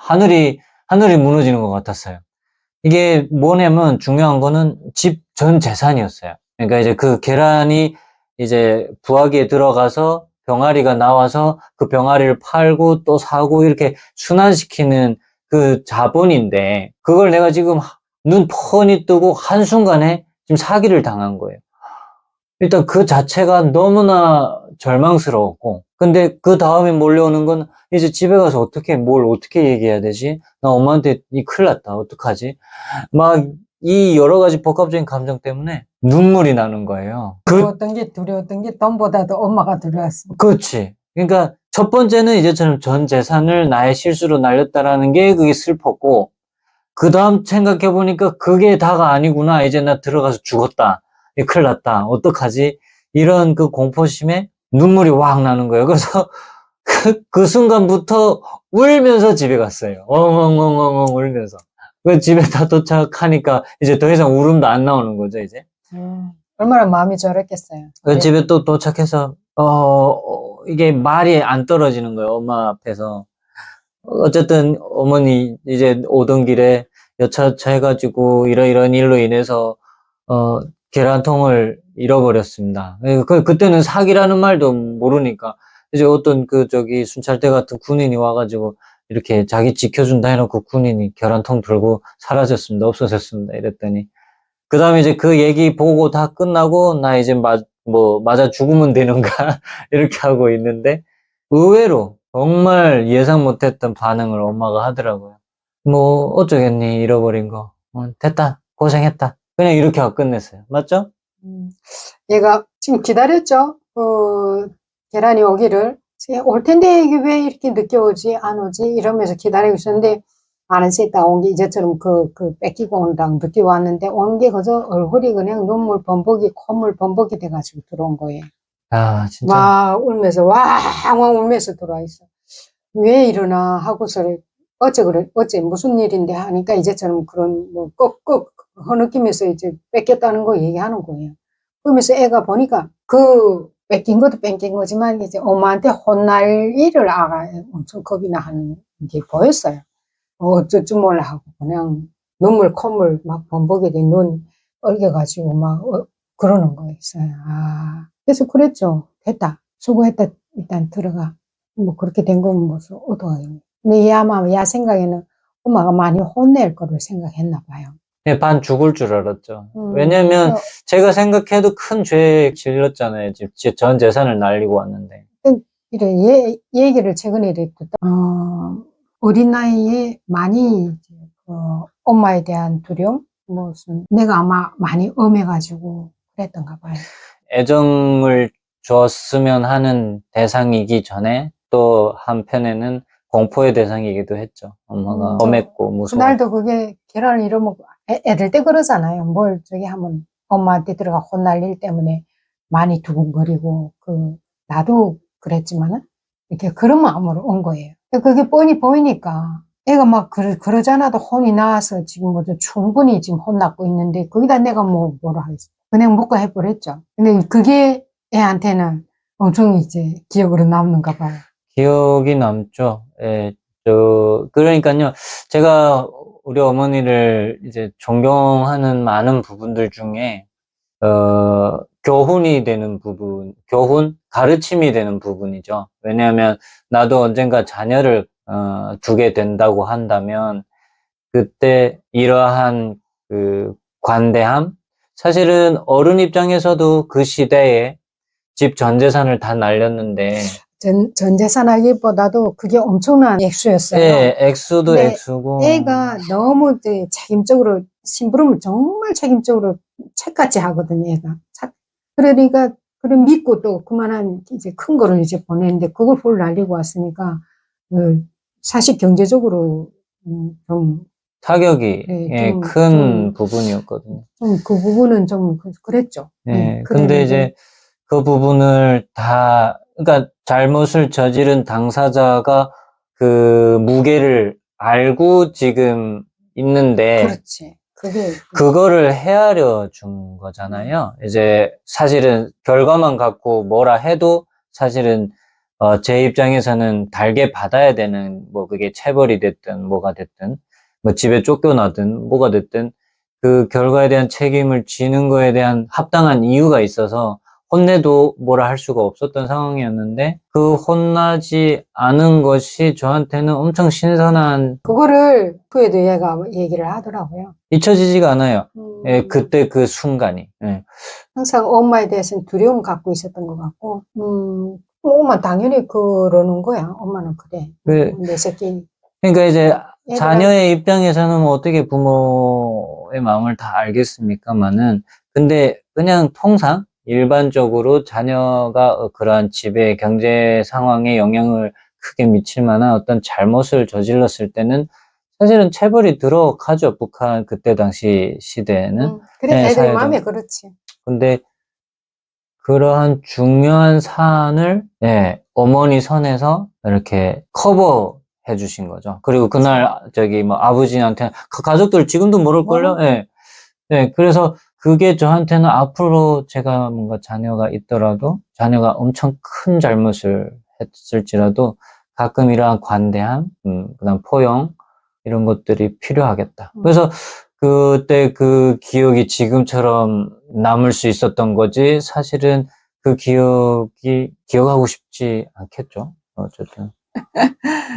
하늘이 무너지는 것 같았어요. 이게 뭐냐면 중요한 거는 집 전 재산이었어요. 그러니까 이제 그 계란이 이제 부화기에 들어가서 병아리가 나와서 그 병아리를 팔고 또 사고 이렇게 순환시키는 그 자본인데 그걸 내가 지금 눈 펀히 뜨고 한순간에 지금 사기를 당한 거예요. 일단 그 자체가 너무나 절망스러웠고 근데 그 다음에 몰려오는 건 이제 집에 가서 뭘 어떻게 얘기해야 되지? 나 엄마한테 큰일 났다. 어떡하지? 막 이 여러 가지 복합적인 감정 때문에 눈물이 나는 거예요. 두려웠던 게 돈보다도 엄마가 두려웠어. 그렇지. 그러니까 첫 번째는 이제처럼 전 재산을 나의 실수로 날렸다라는 게 그게 슬펐고 그 다음 생각해보니까 그게 다가 아니구나. 이제 나 들어가서 죽었다. 큰일 났다. 어떡하지? 이런 그 공포심에 눈물이 확 나는 거예요. 그래서 그 순간부터 울면서 집에 갔어요. 엉엉엉엉 울면서. 그 집에 다 도착하니까 이제 더 이상 울음도 안 나오는 거죠, 이제. 얼마나 마음이 저랬겠어요. 그 네. 집에 또 도착해서, 이게 말이 안 떨어지는 거예요, 엄마 앞에서. 어쨌든 어머니 이제 오던 길에 여차저차 해가지고 이런 일로 인해서, 계란통을 잃어버렸습니다. 그때는 사기라는 말도 모르니까, 이제 어떤 순찰대 같은 군인이 와가지고, 이렇게 자기 지켜준다 해놓고 군인이 계란통 들고 사라졌습니다. 없어졌습니다. 이랬더니. 그 다음에 이제 그 얘기 보고 다 끝나고, 나 이제 맞아 죽으면 되는가? 이렇게 하고 있는데, 의외로 정말 예상 못했던 반응을 엄마가 하더라고요. 뭐, 어쩌겠니? 잃어버린 거. 됐다. 고생했다. 그냥 이렇게 하고 끝냈어요. 맞죠? 얘가 지금 기다렸죠. 계란이 오기를. 올 텐데 이게 왜 이렇게 늦게 오지? 안 오지? 이러면서 기다리고 있었는데 안 씻다 온 게 이제처럼 뺏기고 온다고 늦게 왔는데 온 게 그저 얼굴이 그냥 눈물 범벅이 콧물 범벅이 돼가지고 들어온 거예요. 아, 진짜. 막 울면서 왕왕 울면서 들어와 있어. 왜 이러나 하고서 어째 무슨 일인데 하니까 이제처럼 그런 뭐 꺽꺽 허느끼면서 이제 뺏겼다는 거 얘기하는 거예요. 그러면서 애가 보니까 뺏긴 것도 뺏긴 거지만 이제 엄마한테 혼날 일을 아가 엄청 겁이 나는 게 보였어요. 어쩔 줄 몰라 하고 그냥 눈물 콧물 막 범벅이 돼 눈 얼겨가지고 막 그러는 거였어요. 그래서 그랬죠. 됐다. 수고했다. 일단 들어가. 뭐 그렇게 된 거면 무슨 어떡하겠니. 근데 얘 아마 얘 생각에는 엄마가 많이 혼낼 거를 생각했나 봐요. 네, 반 죽을 줄 알았죠. 왜냐면 제가 생각해도 큰 죄 질렀잖아요. 전 재산을 날리고 왔는데. 이래 얘기를 최근에 듣다. 어린 나이에 많이 엄마에 대한 두려움, 무슨 내가 아마 많이 엄해가지고 그랬던가 봐요. 애정을 줬으면 하는 대상이기 전에 또 한편에는 공포의 대상이기도 했죠. 엄마가 엄했고 무서워. 그날도 그게 계란을 잃어먹고 애들 때 그러잖아요. 뭘 저기 하면 엄마한테 들어가 혼날 일 때문에 많이 두근거리고 나도 그랬지만은 이렇게 그런 마음으로 온 거예요. 그게 뻔히 보이니까 애가 막 그러잖아도 혼이 나와서 지금 충분히 지금 혼났고 있는데 거기다 내가 뭐라 하겠어. 그냥 묵고 해버렸죠. 근데 그게 애한테는 엄청 이제 기억으로 남는가 봐요. 기억이 남죠. 예, 그러니까요. 제가 우리 어머니를 이제 존경하는 많은 부분들 중에, 교훈이 되는 부분, 가르침이 되는 부분이죠. 왜냐하면 나도 언젠가 자녀를, 두게 된다고 한다면, 그때 이러한 관대함? 사실은 어른 입장에서도 그 시대에 집 전 재산을 다 날렸는데, 전 재산하기보다도 그게 엄청난 액수였어요. 예, 액수도 근데 액수고. 애가 너무 이제 책임적으로, 심부름을 정말 책임적으로 책같이 하거든요, 애가. 그러니까, 그래 믿고 또 그만한 이제 큰 거를 이제 보내는데 그걸 홀 날리고 왔으니까, 사실 경제적으로, 좀. 타격이, 네, 예, 좀, 큰 부분이었거든요. 그 부분은 좀 그랬죠. 예, 근데 이제 그 부분을 그러니까 잘못을 저지른 당사자가 그 무게를 알고 지금 있는데, 그렇지. 그거를 헤아려 준 거잖아요. 이제 사실은 결과만 갖고 뭐라 해도 사실은, 제 입장에서는 달게 받아야 되는, 뭐 그게 체벌이 됐든 뭐가 됐든, 뭐 집에 쫓겨나든 뭐가 됐든 그 결과에 대한 책임을 지는 거에 대한 합당한 이유가 있어서 혼내도 뭐라 할 수가 없었던 상황이었는데, 그 혼나지 않은 것이 저한테는 엄청 신선한, 그거를 후에도 얘가 얘기를 하더라고요. 잊혀지지가 않아요. 예, 그때 그 순간이. 예. 항상 엄마에 대해서는 두려움 갖고 있었던 것 같고, 엄마 당연히 그러는 거야. 엄마는 그래. 내 새끼. 그러니까 이제 자녀의 입장에서는 뭐 어떻게 부모의 마음을 다 알겠습니까만은, 근데 그냥 통상 일반적으로 자녀가 그러한 집의 경제 상황에 영향을 크게 미칠 만한 어떤 잘못을 저질렀을 때는 사실은 체벌이 들어가죠. 북한 그때 당시 시대에는. 그래, 애들 사회도. 마음에 그렇지. 근데 그러한 중요한 사안을 예, 어머니 선에서 이렇게 커버해 주신 거죠. 그리고 그날 저기 뭐 아버지한테 그 가족들 지금도 모를걸요? 예. 네, 그래서 그게 저한테는 앞으로 제가 뭔가 자녀가 있더라도 자녀가 엄청 큰 잘못을 했을지라도 가끔 이러한 관대함, 그다음 포용 이런 것들이 필요하겠다. 그래서 그때 그 기억이 지금처럼 남을 수 있었던 거지 사실은 그 기억이 기억하고 싶지 않겠죠. 어쨌든.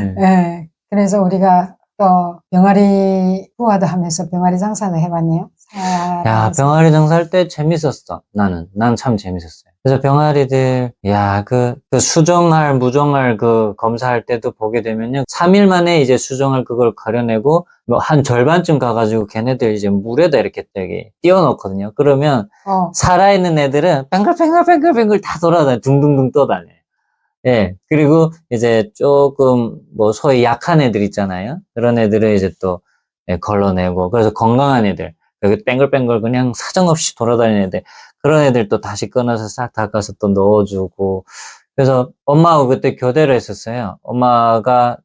네. 예. 그래서 우리가 또 병아리 부화도 하면서 병아리 장사도 해봤네요. 야, 살아가면서. 병아리 장사할 때 재밌었어. 난 참 재밌었어요. 그래서 병아리들, 야, 그 수정알, 무정알 그 검사할 때도 보게 되면요. 3일 만에 이제 수정알 그걸 가려내고, 뭐 한 절반쯤 가가지고 걔네들 이제 물에다 이렇게 되게 띄워놓거든요. 그러면 살아있는 애들은 뱅글뱅글뱅글뱅글 다 돌아다녀. 둥둥둥 떠다녀요. 예. 그리고 이제 조금 뭐 소위 약한 애들 있잖아요. 그런 애들은 이제 또 예, 걸러내고, 그래서 건강한 애들. 여기 뱅글뱅글 그냥 사정없이 돌아다니는 애들, 그런 애들 또 다시 꺼내서 싹 닦아서 또 넣어주고. 그래서 엄마하고 그때 교대를 했었어요. 엄마가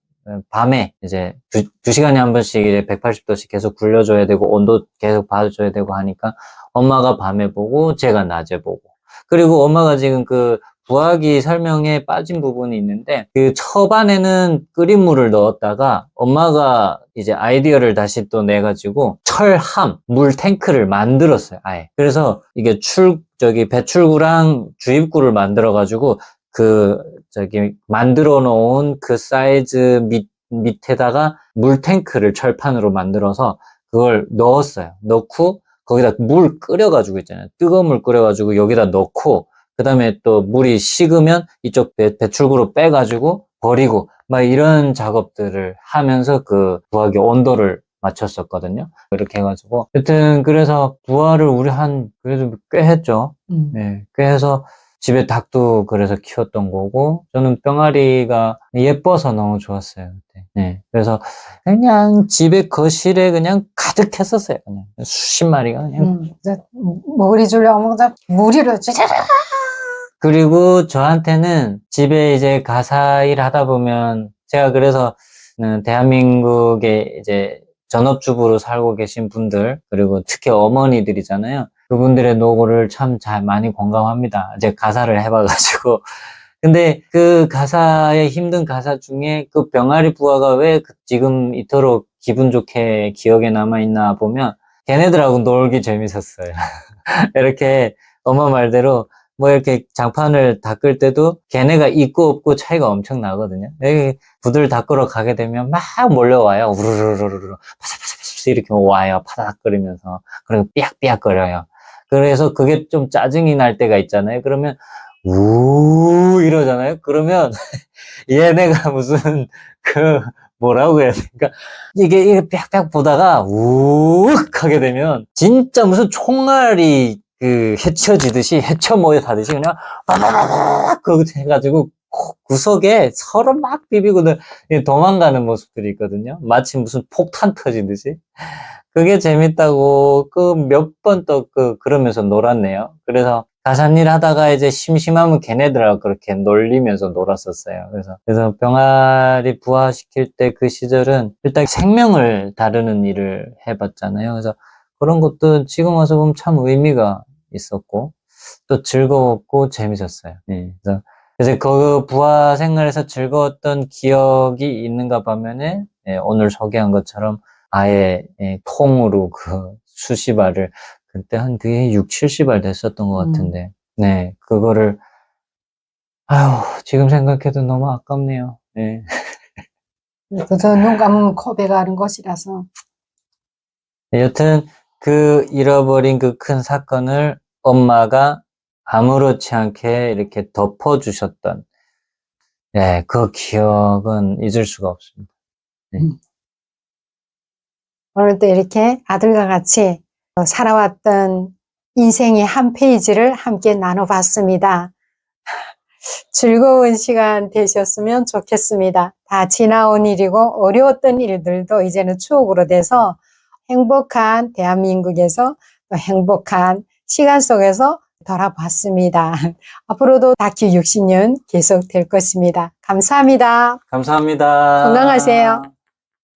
밤에 이제 두 시간에 한 번씩 이제 180도씩 계속 굴려줘야 되고, 온도 계속 봐줘야 되고 하니까 엄마가 밤에 보고, 제가 낮에 보고. 그리고 엄마가 지금 그 부화기 설명에 빠진 부분이 있는데, 그 초반에는 끓인 물을 넣었다가 엄마가 이제 아이디어를 다시 또 내가지고 철함, 물 탱크를 만들었어요, 아예. 그래서 이게 배출구랑 주입구를 만들어가지고 만들어 놓은 그 사이즈 밑에다가 물 탱크를 철판으로 만들어서 그걸 넣었어요. 넣고 거기다 물 끓여가지고 있잖아요. 뜨거운 물 끓여가지고 여기다 넣고, 그 다음에 또 물이 식으면 이쪽 배출구로 빼가지고 버리고, 막 이런 작업들을 하면서 그 부화기 온도를 맞췄었거든요. 이렇게 해가지고. 여튼, 그래서 부화를 우리 그래도 꽤 했죠. 네, 꽤 해서 집에 닭도 그래서 키웠던 거고, 저는 병아리가 예뻐서 너무 좋았어요. 그때. 네, 그래서 그냥 집에 거실에 그냥 가득했었어요. 그냥 수십 마리가 그냥. 먹으리 주려면 무리로 찌르르. 그리고 저한테는 집에 이제 가사일 하다 보면, 제가 그래서 대한민국에 이제 전업주부로 살고 계신 분들, 그리고 특히 어머니들이잖아요. 그분들의 노고를 참 잘 많이 공감합니다. 제가 가사를 해봐가지고. 근데 그 가사의 힘든 가사 중에 그 병아리 부화가 왜 지금 이토록 기분 좋게 기억에 남아있나 보면, 걔네들하고 놀기 재밌었어요. 이렇게 엄마 말대로 뭐 이렇게 장판을 닦을 때도 걔네가 있고 없고 차이가 엄청 나거든요. 여기 부들 닦으러 가게 되면 막 몰려와요. 우르르르르 파사파사파사 이렇게 와요. 파닥거리면서. 그리고 삐약삐약거려요. 그래서 그게 좀 짜증이 날 때가 있잖아요. 그러면 우 이러잖아요. 그러면 얘네가 무슨 뭐라고 해야 될까? 이게 빽빽 보다가 우욱 하게 되면 진짜 무슨 총알이 헤쳐지듯이 헤쳐 모여 가듯이 그냥 빠바바박 해가지고 구석에 서로 막 비비고 도망가는 모습들이 있거든요. 마치 무슨 폭탄 터지듯이. 그게 재밌다고 몇 번 또 그러면서 놀았네요. 그래서 가산일 하다가 이제 심심하면 걔네들하고 그렇게 놀리면서 놀았었어요. 그래서 병아리 부화시킬 때 그 시절은 일단 생명을 다루는 일을 해봤잖아요. 그래서 그런 것도 지금 와서 보면 참 의미가 있었고 또 즐거웠고 재밌었어요. 네. 그래서 그 부화 생활에서 즐거웠던 기억이 있는가 보면은 오늘 소개한 것처럼 아예 통으로 수십 알을 그때 그게 6, 70알 됐었던 것 같은데, 네, 그거를, 지금 생각해도 너무 아깝네요. 네. 그저 눈 감으면 코베 가는 것이라서. 여튼, 잃어버린 그 큰 사건을 엄마가 아무렇지 않게 이렇게 덮어주셨던, 네, 그 기억은 잊을 수가 없습니다. 네. 오늘 또 이렇게 아들과 같이 살아왔던 인생의 한 페이지를 함께 나눠봤습니다. 즐거운 시간 되셨으면 좋겠습니다. 다 지나온 일이고 어려웠던 일들도 이제는 추억으로 돼서 행복한 대한민국에서 또 행복한 시간 속에서 돌아봤습니다. 앞으로도 다큐 60년 계속 될 것입니다. 감사합니다. 감사합니다. 건강하세요.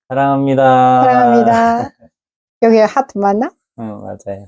사랑합니다. 사랑합니다. 여기 하트 맞나? 응, 맞아요.